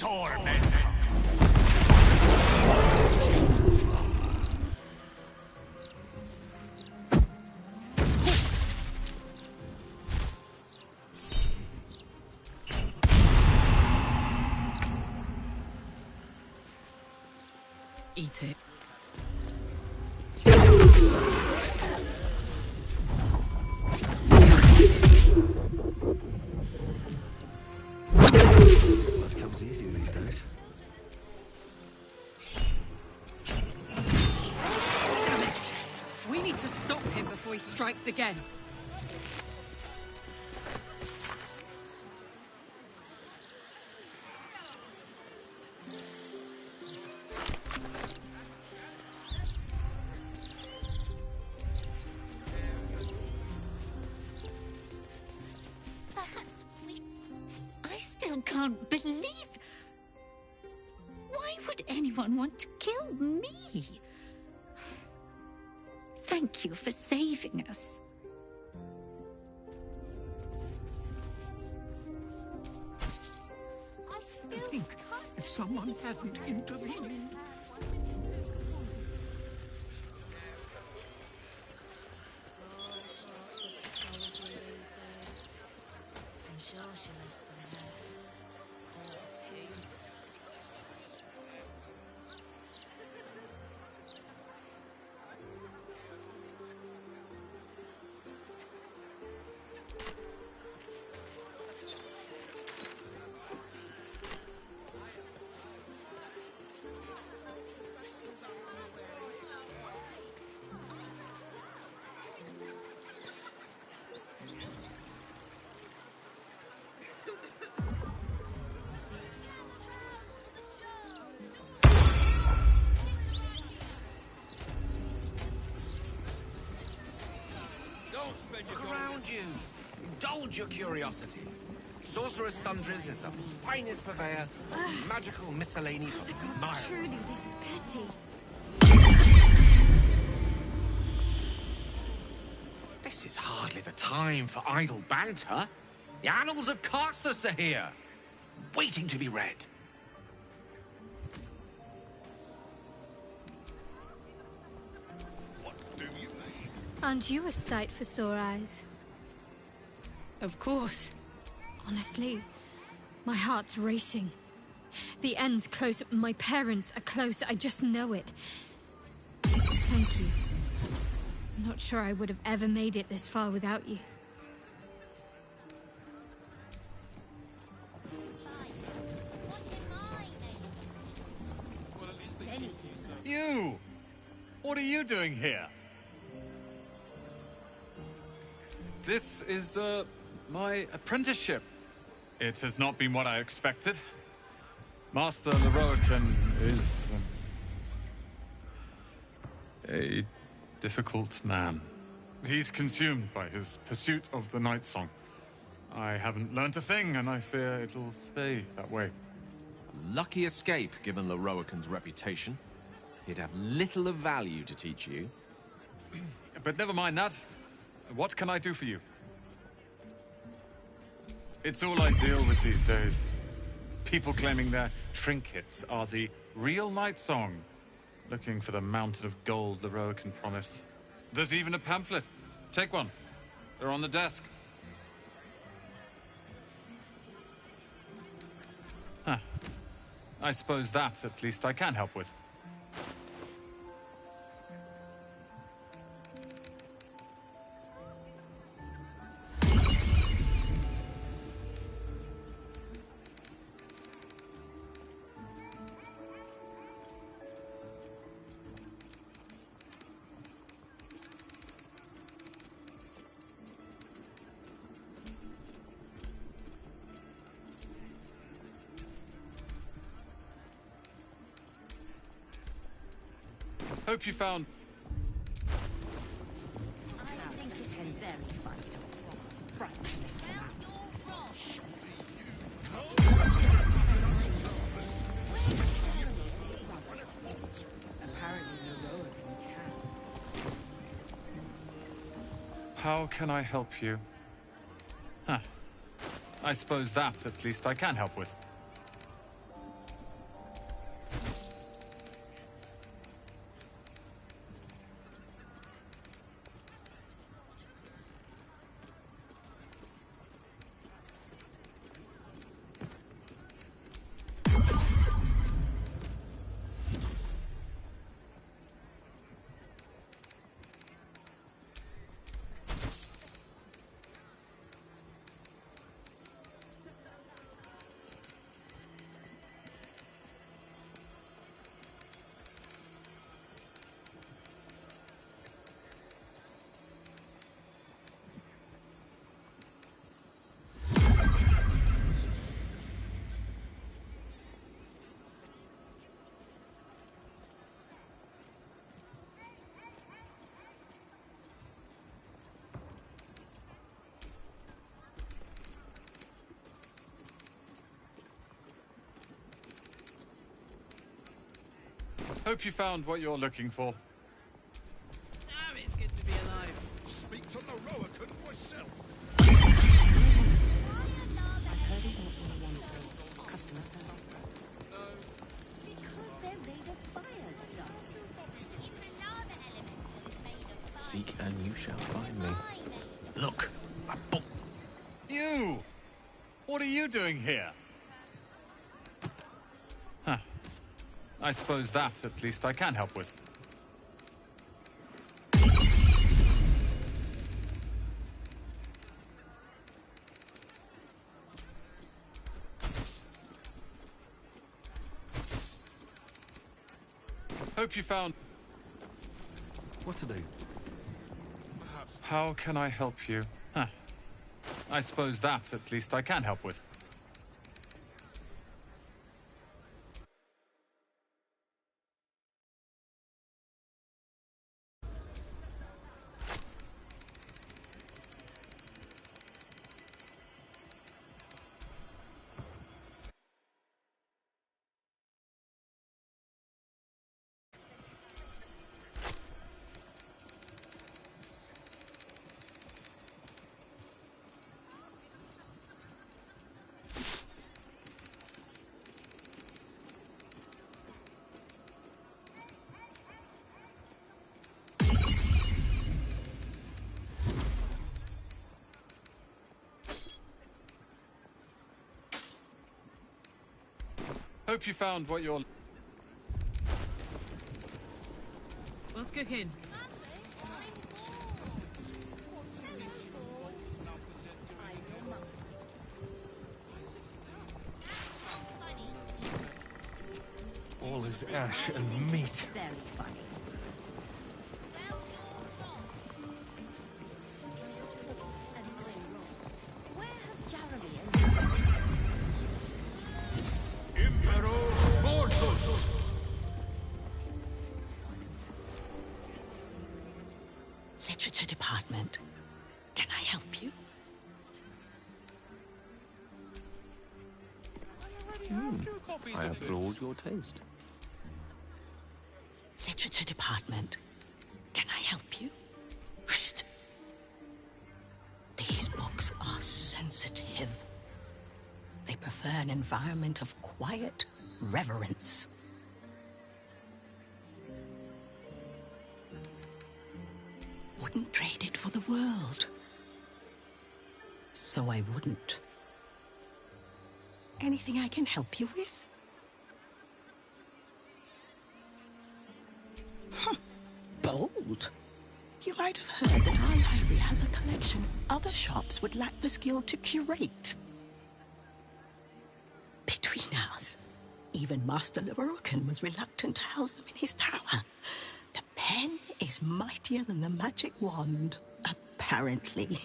torment. Eat it. That comes easy these days. Damn it! We need to stop him before he strikes again. Perhaps we... I still can't believe... Why would anyone want to kill me? Thank you for saving us. I think if someone hadn't intervened... Look around you. Indulge your curiosity. Sorcerer's Sundries is the finest purveyor of magical miscellany for miles. Truly this pity. This is hardly the time for idle banter. The annals of Carsus are here, waiting to be read. Aren't you a sight for sore eyes? Of course. Honestly, my heart's racing. The end's close. My parents are close. I just know it. Thank you. I'm not sure I would have ever made it this far without you. You! What are you doing here? This is, my apprenticeship. It has not been what I expected. Master Leroican is... a difficult man. He's consumed by his pursuit of the Night Song. I haven't learnt a thing, and I fear it'll stay that way. A lucky escape, given Leroican's reputation. He'd have little of value to teach you. But never mind that. What can I do for you? It's all I deal with these days. People claiming their trinkets are the real Night Song, looking for the mountain of gold Leroican promised. There's even a pamphlet. Take one. They're on the desk. Huh. I suppose that, at least, I can help with. Hope you found... How can I help you? Huh. I suppose that, at least, I can help with. Hope you found what you're looking for. Damn, it's good to be alive. Speak to the Roacan myself. I've heard he's not the one for customer service. Because they're made of fire, darling. Seek and you shall find me. Look, a book. You! What are you doing here? Huh. I suppose that, at least, I can help with. Hope you found... What to do? How can I help you? Huh. I suppose that, at least, I can help with. Hope you found what you're... What's cooking? All is ash and meat. Very funny. Where have Jeremy and... Literature department. Can I help you? I have ruled your taste. Literature department. Can I help you? Whoosh. These books are sensitive. They prefer an environment of quiet reverence. Wouldn't trade it for the world. So I wouldn't. Anything I can help you with? Bold. You might have heard that our library has a collection other shops would lack the skill to curate. Between us, even Master Leverocan was reluctant to house them in his tower. The pen is mightier than the magic wand, apparently.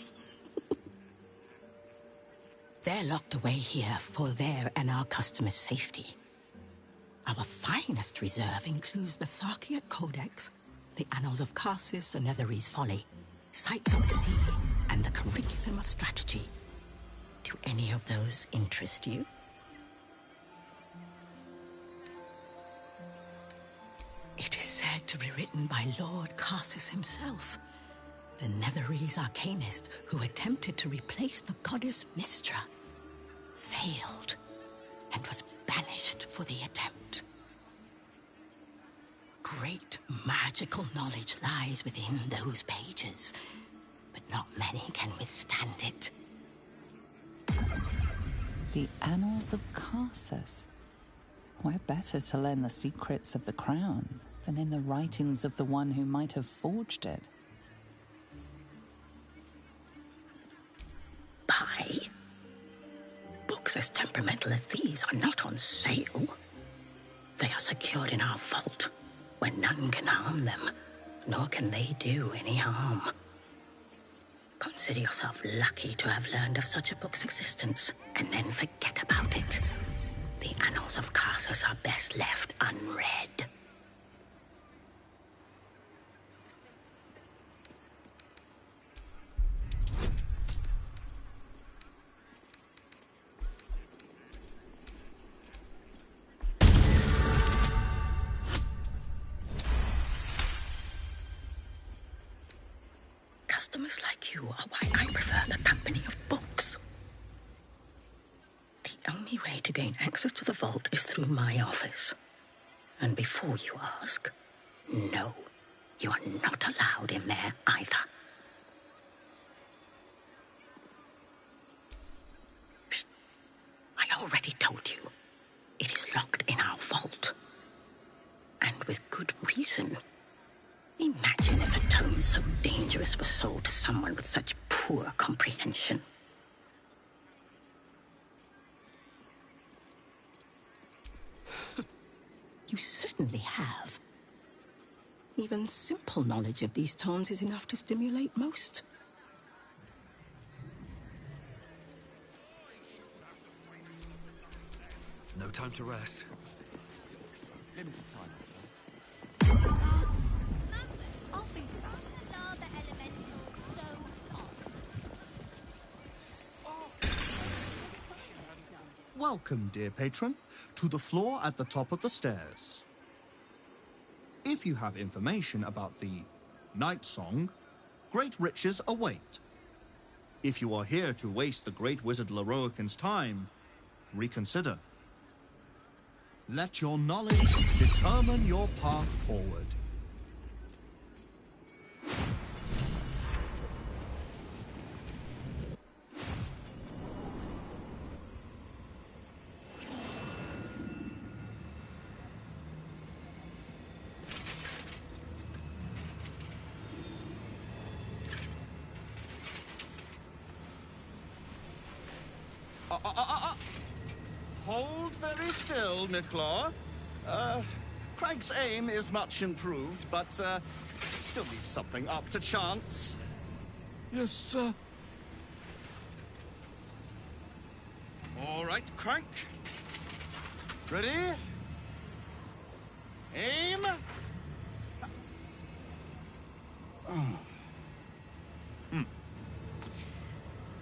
They're locked away here for their and our customers' safety. Our finest reserve includes the Tharkiat Codex, the Annals of Karsus and Netherese Folly, Sights of the Sea, and the Curriculum of Strategy. Do any of those interest you? It is said to be written by Lord Karsus himself, the Netherese arcanist who attempted to replace the goddess Mystra, failed, and was banished for the attempt. Great magical knowledge lies within those pages, but not many can withstand it. The Annals of Karsus. Where better to learn the secrets of the crown than in the writings of the one who might have forged it? Buy? Books as temperamental as these are not on sale. They are secured in our vault, where none can harm them, nor can they do any harm. Consider yourself lucky to have learned of such a book's existence, and then forget about it. The Annals of Karsus are best left unread. You are why I prefer the company of books. The only way to gain access to the vault is through my office. And before you ask, no, you are not allowed in there either. Psst. I already told you. It is locked in our vault. And with good reason. Imagine if a tome so dangerous was sold to someone with such poor comprehension. You certainly have. Even simple knowledge of these tomes is enough to stimulate most. No time to rest. Limited time. I'll think about it. Lava elemental so hot. Welcome, dear patron, to the floor at the top of the stairs. If you have information about the Night Song, great riches await. If you are here to waste the great wizard Leroican's time, reconsider. Let your knowledge determine your path forward. Hold very still, Nicklaw. Craig's aim is much improved, but still leaves something up to chance. Yes, sir. All right, Crank. Ready? Aim. Oh.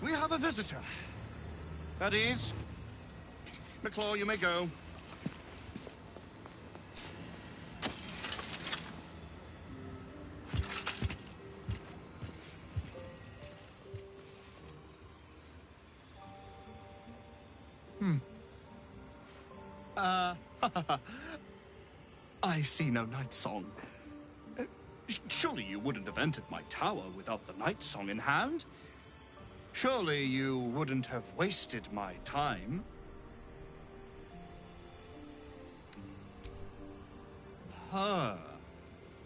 We have a visitor. At ease. McClaw, you may go. I see no night song. Surely you wouldn't have entered my tower without the night song in hand? Surely you wouldn't have wasted my time?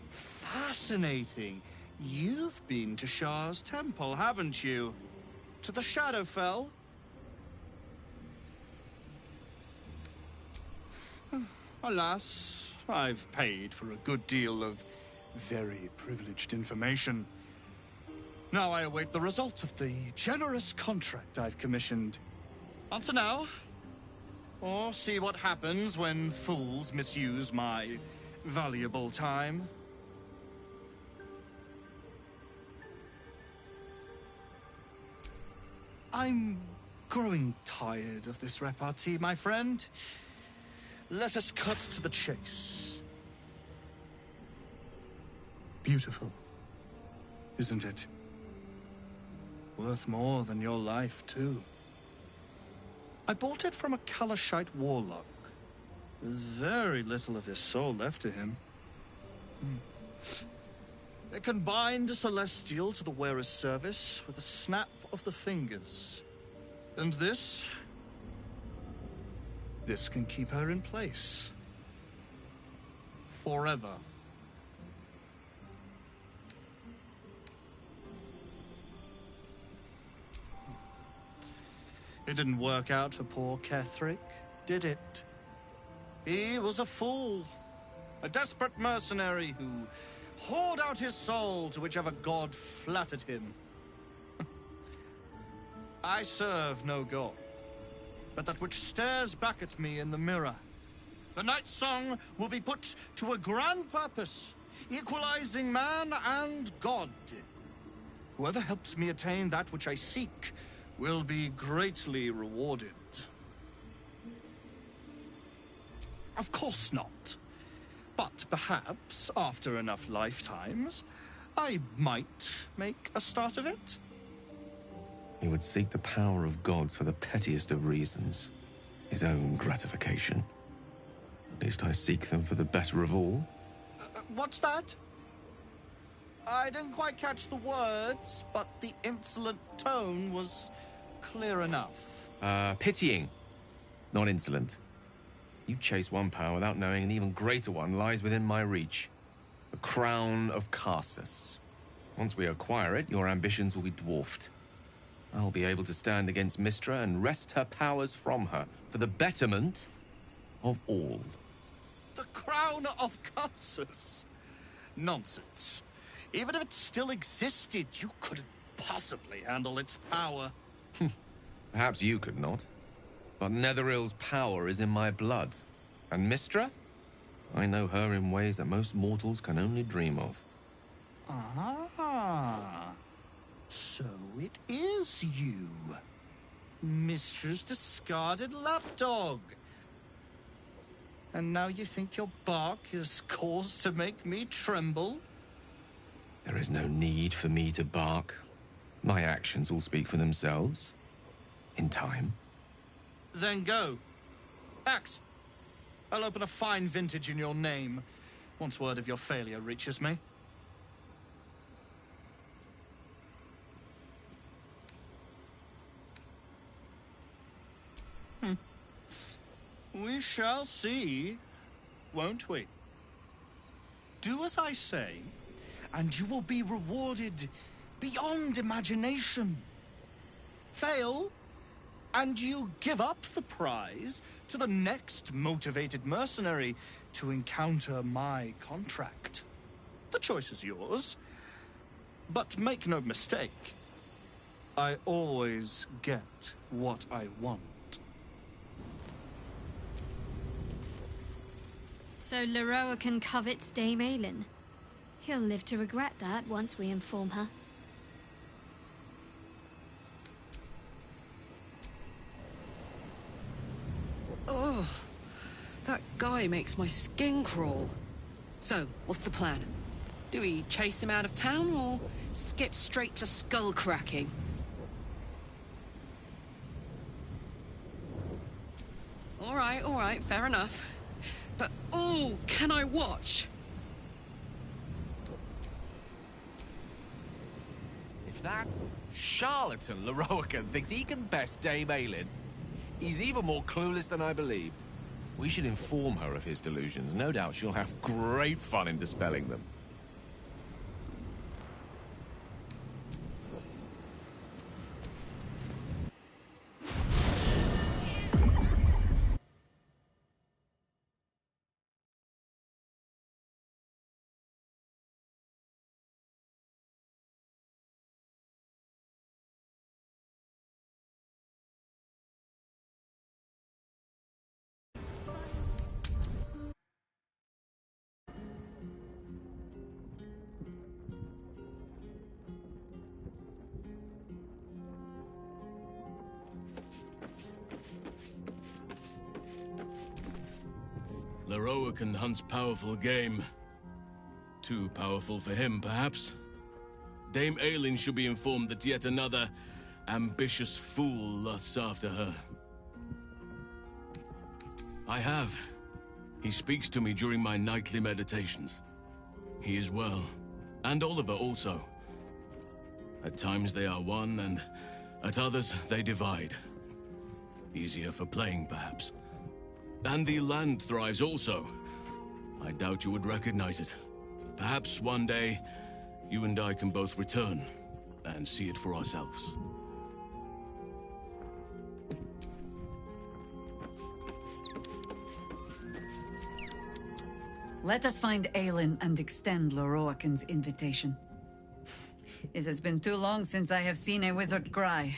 Fascinating. You've been to Shah's temple, haven't you? To the Shadowfell? Alas, I've paid for a good deal of very privileged information. Now I await the results of the generous contract I've commissioned. Answer now, or see what happens when fools misuse my valuable time. I'm growing tired of this repartee, my friend. Let us cut to the chase. Beautiful, isn't it? Worth more than your life, too. I bought it from a Kalashite warlock. There's very little of his soul left to him. It can bind a celestial to the wearer's service with a snap of the fingers. And this can keep her in place. Forever. It didn't work out for poor Ketherick, did it? He was a fool. A desperate mercenary who poured out his soul to whichever god flattered him. I serve no god, but that which stares back at me in the mirror. The Night Song will be put to a grand purpose, equalizing man and god. Whoever helps me attain that which I seek will be greatly rewarded. Of course not. But perhaps, after enough lifetimes, I might make a start of it. He would seek the power of gods for the pettiest of reasons. His own gratification. At least I seek them for the better of all. What's that? I didn't quite catch the words, but the insolent tone was clear enough. Pitying, not insolent. You chase one power without knowing an even greater one lies within my reach. The crown of Carsus. Once we acquire it, your ambitions will be dwarfed. I'll be able to stand against Mystra and wrest her powers from her for the betterment of all. The crown of Carsus? Nonsense. Even if it still existed, you couldn't possibly handle its power. Perhaps you could not. But Netherill's power is in my blood. And Mystra? I know her in ways that most mortals can only dream of. Ah. So it is you. Mystra's discarded lapdog. And now you think your bark is cause to make me tremble? There is no need for me to bark. My actions will speak for themselves. In time. Then go. Act. I'll open a fine vintage in your name, once word of your failure reaches me. We shall see, won't we? Do as I say, and you will be rewarded beyond imagination. Fail, and you give up the prize to the next motivated mercenary to encounter my contract. The choice is yours, but make no mistake, I always get what I want. So Leroican covets Dame Aylin. He'll live to regret that once we inform her. Oh, that guy makes my skin crawl. So, what's the plan? Do we chase him out of town or skip straight to skull cracking? All right, fair enough. But, oh, can I watch? If that charlatan Leroican thinks he can best Dame Aylin, he's even more clueless than I believed. We should inform her of his delusions. No doubt she'll have great fun in dispelling them. Leroican hunts powerful game. Too powerful for him, perhaps. Dame Aylin should be informed that yet another ambitious fool lusts after her. I have. He speaks to me during my nightly meditations. He is well. And Oliver also. At times they are one, and at others they divide. Easier for playing, perhaps. And the land thrives also. I doubt you would recognize it. Perhaps one day, you and I can both return and see it for ourselves. Let us find Aylin and extend Leroican's invitation. It has been too long since I have seen a wizard cry.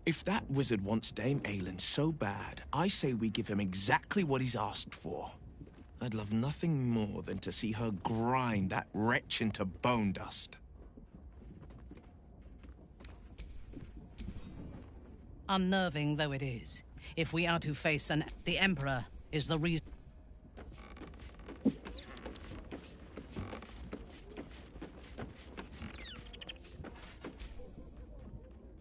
If that wizard wants Dame Aylin so bad, I say we give him exactly what he's asked for. I'd love nothing more than to see her grind that wretch into bone dust. Unnerving though it is, if we are to face the Emperor is the reason.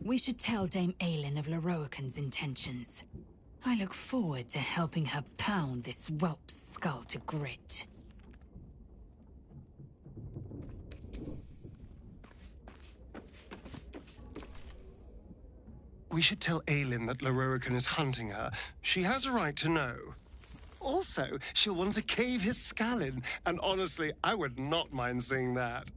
We should tell Dame Aylin of Leroican's intentions. I look forward to helping her pound this whelp's skull to grit. We should tell Aylin that Leroican is hunting her. She has a right to know. Also, she'll want to cave his skull in, and honestly, I would not mind seeing that.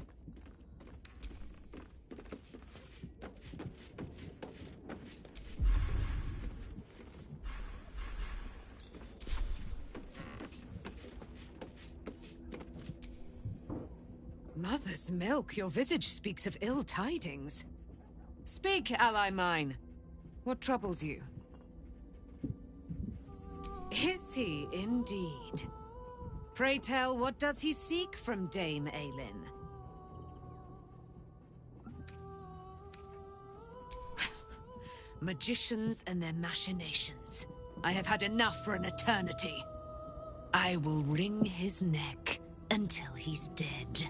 Mother's milk, your visage speaks of ill tidings. Speak, ally mine. What troubles you? Is he indeed? Pray tell, what does he seek from Dame Aylin? Magicians and their machinations. I have had enough for an eternity. I will wring his neck until he's dead.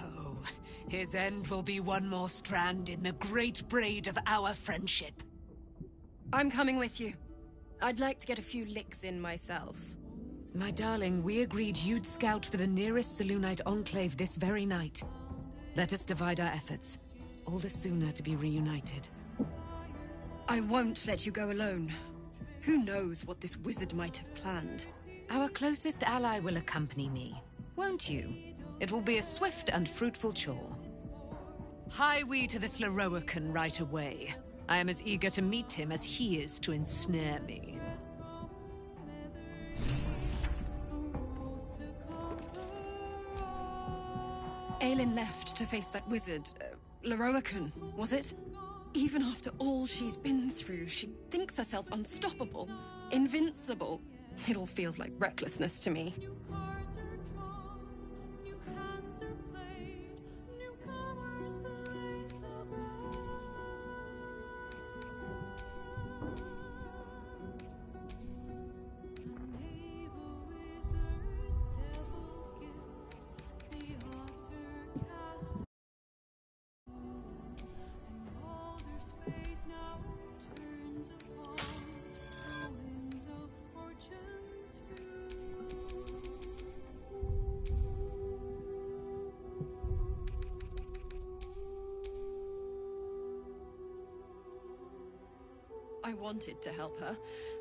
Oh, his end will be one more strand in the great braid of our friendship. I'm coming with you. I'd like to get a few licks in myself. My darling, we agreed you'd scout for the nearest Selûnite enclave this very night. Let us divide our efforts. All the sooner to be reunited. I won't let you go alone. Who knows what this wizard might have planned? Our closest ally will accompany me, won't you? It will be a swift and fruitful chore. Hie we to this Leroican right away. I am as eager to meet him as he is to ensnare me. Aylin left to face that wizard, Leroican, was it? Even after all she's been through, she thinks herself unstoppable, invincible. It all feels like recklessness to me. I wanted to help her,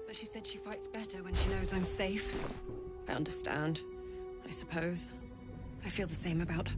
but she said she fights better when she knows I'm safe. I understand, I suppose. I feel the same about her.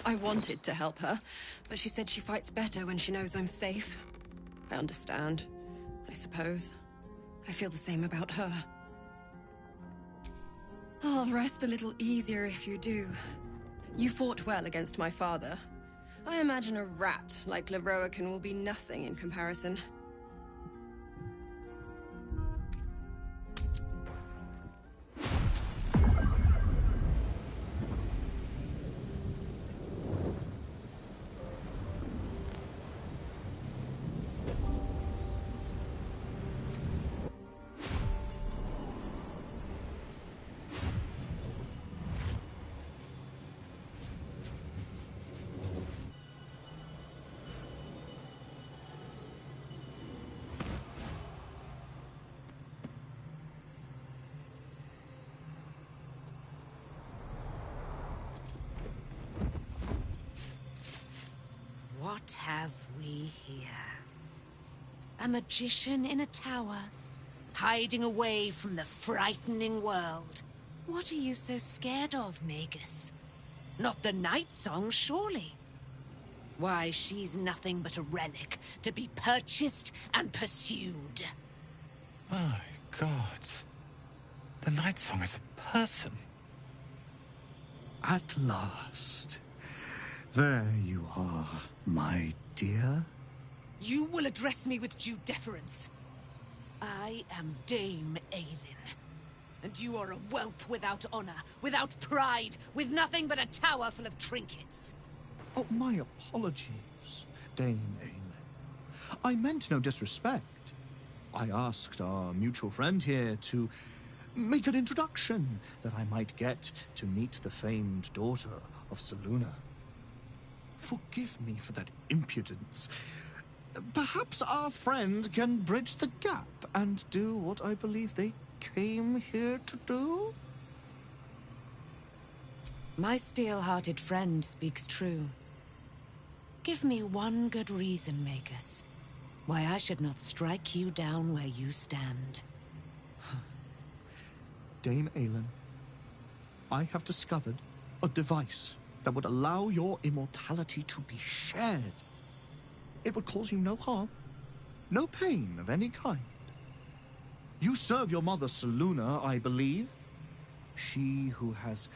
I wanted to help her, but she said she fights better when she knows I'm safe. I understand, I suppose. I feel the same about her. I'll rest a little easier if you do. You fought well against my father. I imagine a rat like Leroican will be nothing in comparison. What have we here? A magician in a tower, hiding away from the frightening world. What are you so scared of, Magus? Not the Night Song, surely? Why, she's nothing but a relic to be purchased and pursued. My God. The Night Song is a person. At last. There you are, my dear. You will address me with due deference. I am Dame Aelin. And you are a whelp without honor, without pride, with nothing but a tower full of trinkets. Oh, my apologies, Dame Aelin. I meant no disrespect. I asked our mutual friend here to make an introduction that I might get to meet the famed daughter of Selûne. Forgive me for that impudence. Perhaps our friend can bridge the gap and do what I believe they came here to do? My steel-hearted friend speaks true. Give me one good reason, Magus, why I should not strike you down where you stand. Dame Aelin, I have discovered a device that would allow your immortality to be shared. It would cause you no harm, no pain of any kind. You serve your mother Selûne, I believe. She who has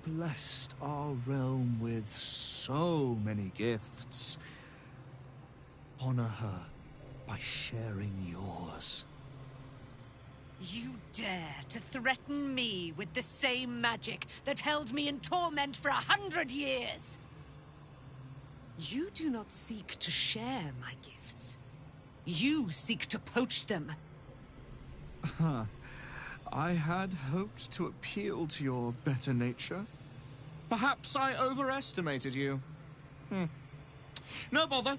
blessed our realm with so many gifts. Honor her by sharing yours. You dare to threaten me with the same magic that held me in torment for 100 years? You do not seek to share my gifts. You seek to poach them. I had hoped to appeal to your better nature. Perhaps I overestimated you. No bother.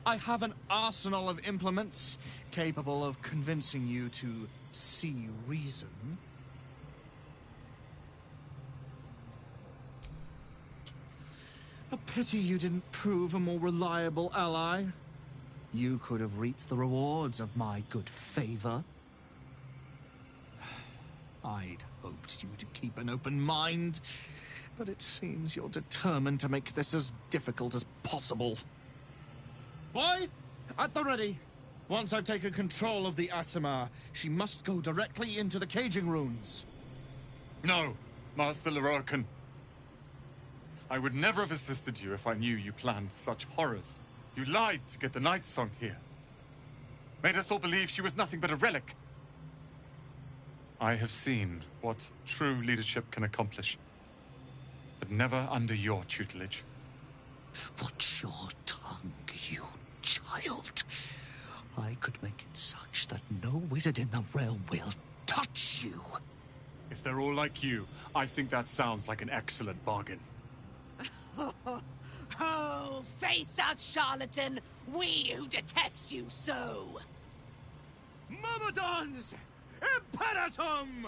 I have an arsenal of implements capable of convincing you to see reason. A pity you didn't prove a more reliable ally. You could have reaped the rewards of my good favor. I'd hoped you to keep an open mind, but it seems you're determined to make this as difficult as possible. Boy, at the ready. Once I've taken control of the Aasimar, she must go directly into the caging runes. No, Master Lorroakan. I would never have assisted you if I knew you planned such horrors. You lied to get the Night Song here. Made us all believe she was nothing but a relic. I have seen what true leadership can accomplish, but never under your tutelage. Watch your tongue, you child. I could make it such that no wizard in the realm will touch you. If they're all like you, I think that sounds like an excellent bargain. Oh, face us, charlatan! We who detest you so! Myrmidons! Imperatum!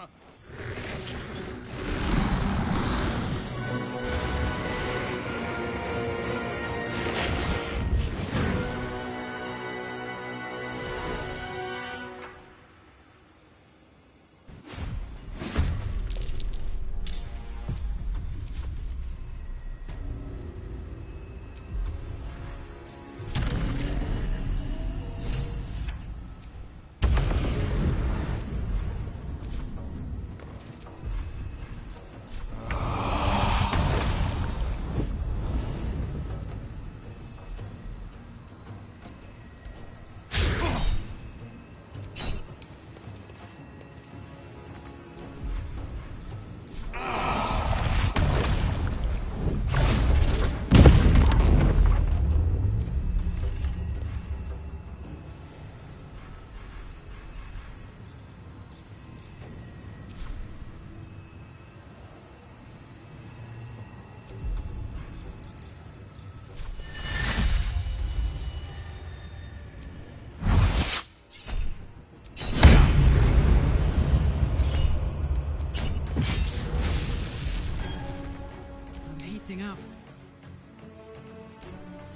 Up.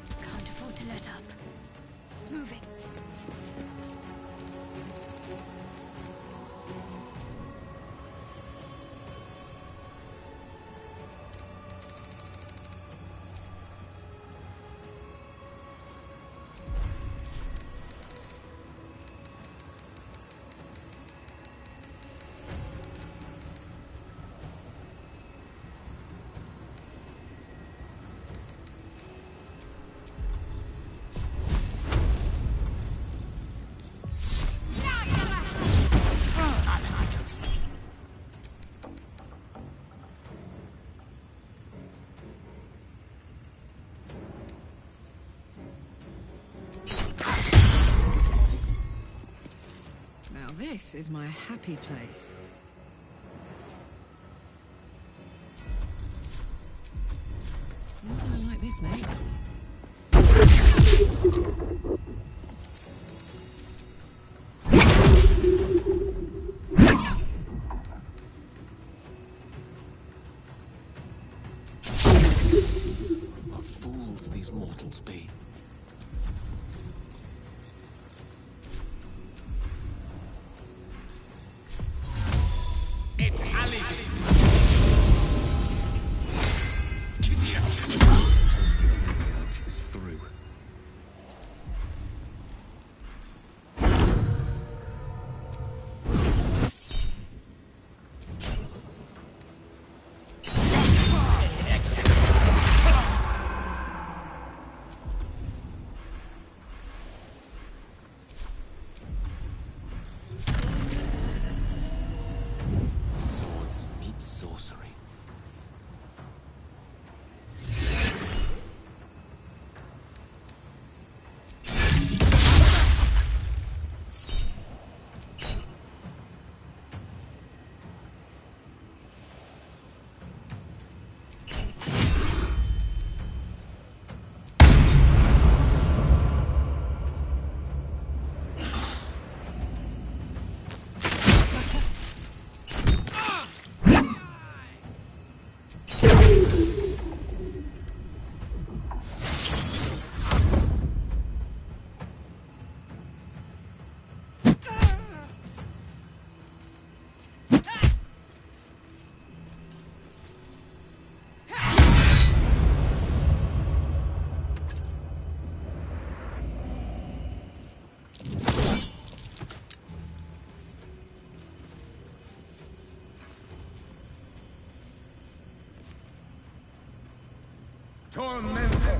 Can't afford to let this is my happy place. You're not gonna like this, mate. What fools these mortals be. It's Ali. Is through. Swords meet sorcery. Tormented.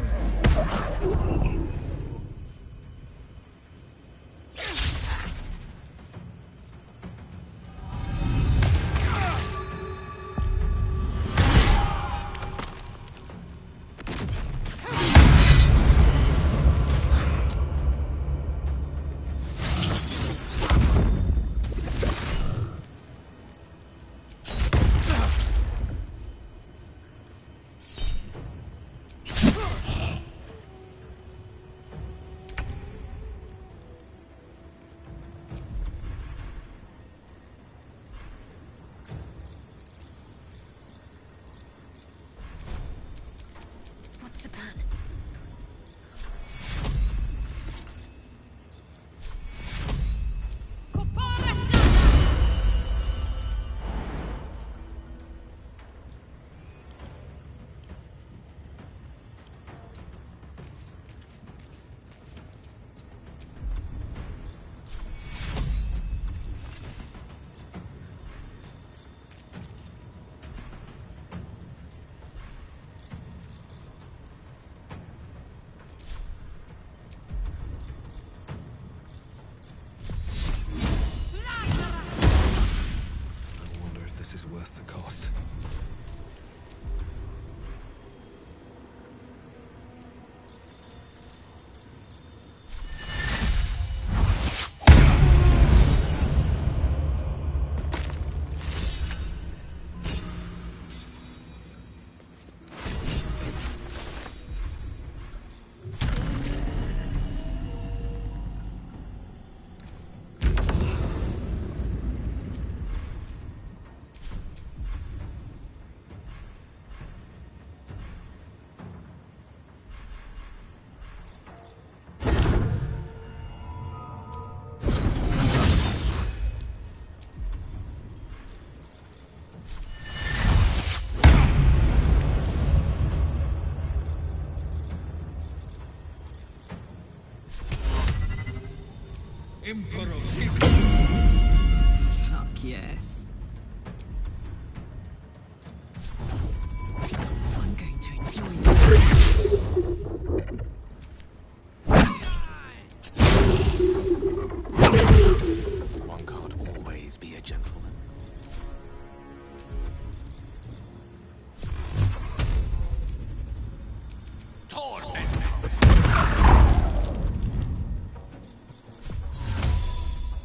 What's the plan? I wonder if this is worth the cost. Fuck yes. I'm going to enjoy this. One can't always be a gentleman.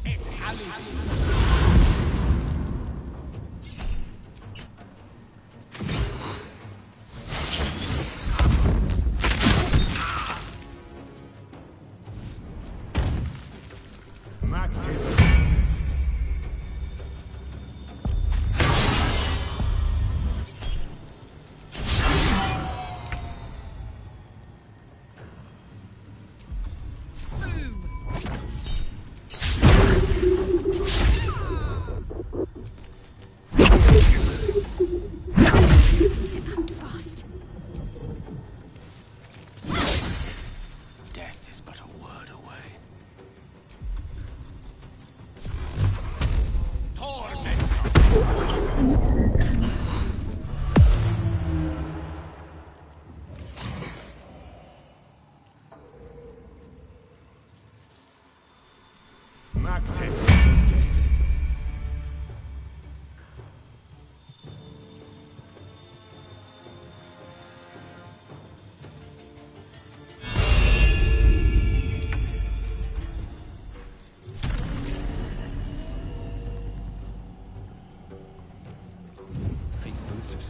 It's Ali.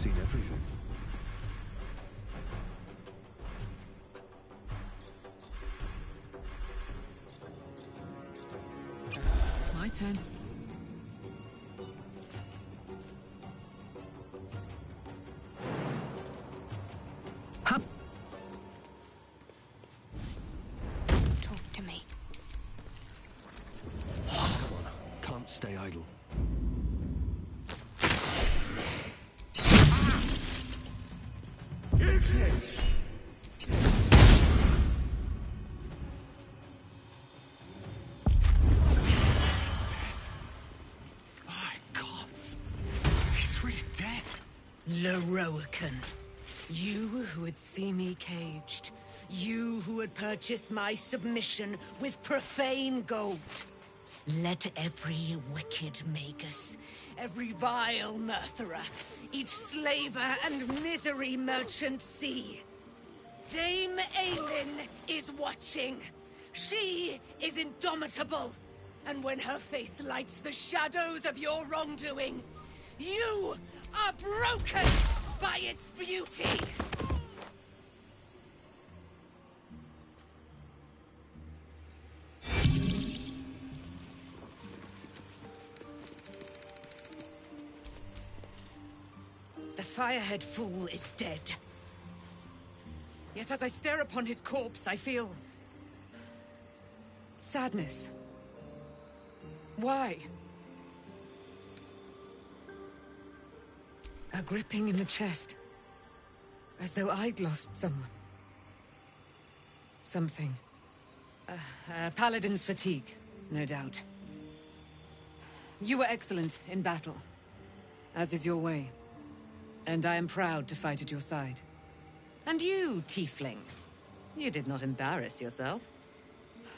seen everything. My turn. Hup. Talk to me. Come on, can't stay idle. Loroakan, you who would see me caged, you who would purchase my submission with profane gold. Let every wicked magus, every vile murtherer, each slaver and misery merchant see. Dame Aelin is watching. She is indomitable. And when her face lights the shadows of your wrongdoing, you are broken by its beauty! The Firehead Fool is dead. Yet as I stare upon his corpse, I feel sadness. Why? A gripping in the chest. As though I'd lost someone. Something. Paladin's fatigue, no doubt. You were excellent in battle. As is your way. And I am proud to fight at your side. And you, tiefling. You did not embarrass yourself.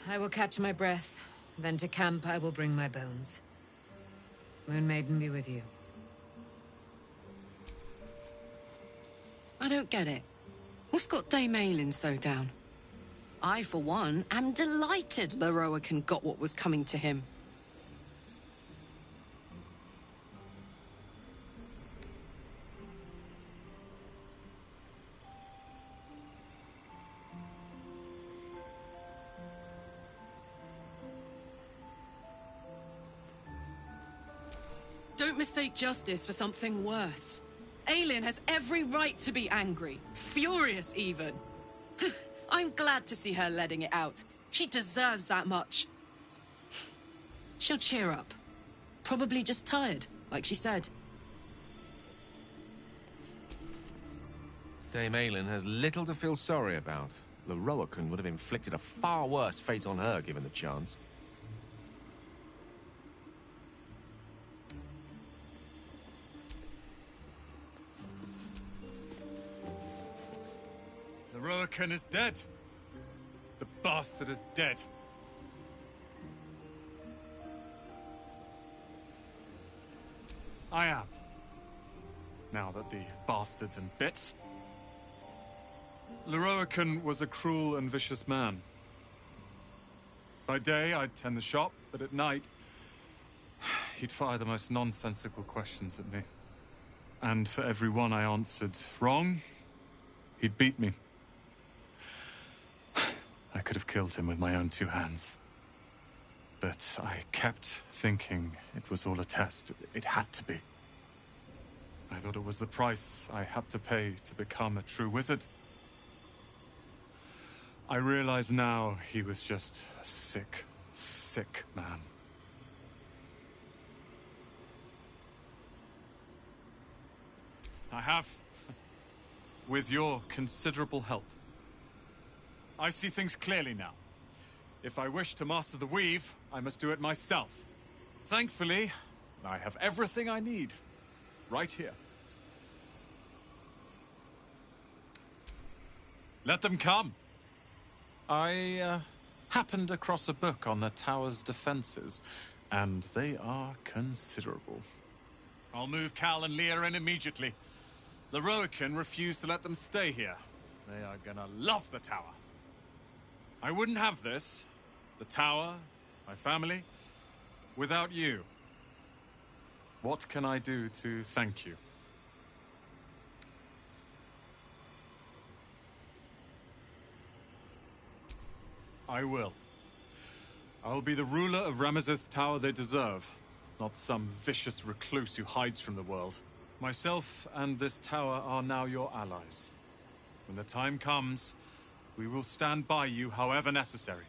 I will catch my breath. Then to camp I will bring my bones. Moon Maiden be with you. I don't get it. What's got Dame Aelin so down? I, for one, am delighted Loroakan got what was coming to him. Don't mistake justice for something worse. Aelin has every right to be angry, furious even. I'm glad to see her letting it out. She deserves that much. She'll cheer up. Probably just tired, like she said. Dame Aelin has little to feel sorry about. Loroakan would have inflicted a far worse fate on her given the chance. Loroakan is dead. The bastard is dead. I am. Now that the bastard's in bits. Loroakan was a cruel and vicious man. By day, I'd tend the shop, but at night, he'd fire the most nonsensical questions at me. And for every one I answered wrong, he'd beat me. I could have killed him with my own two hands. But I kept thinking it was all a test. It had to be. I thought it was the price I had to pay to become a true wizard. I realize now he was just a sick, sick man. I have, with your considerable help. I see things clearly now. If I wish to master the weave, I must do it myself. Thankfully, I have everything I need, right here. Let them come. I happened across a book on the tower's defenses, and they are considerable. I'll move Cal and Leah in immediately. Loroakan refused to let them stay here. They are gonna love the tower. I wouldn't have this, the tower, my family, without you. What can I do to thank you? I will. I'll be the ruler of Ramazeth's tower they deserve, not some vicious recluse who hides from the world. Myself and this tower are now your allies. When the time comes, we will stand by you however necessary.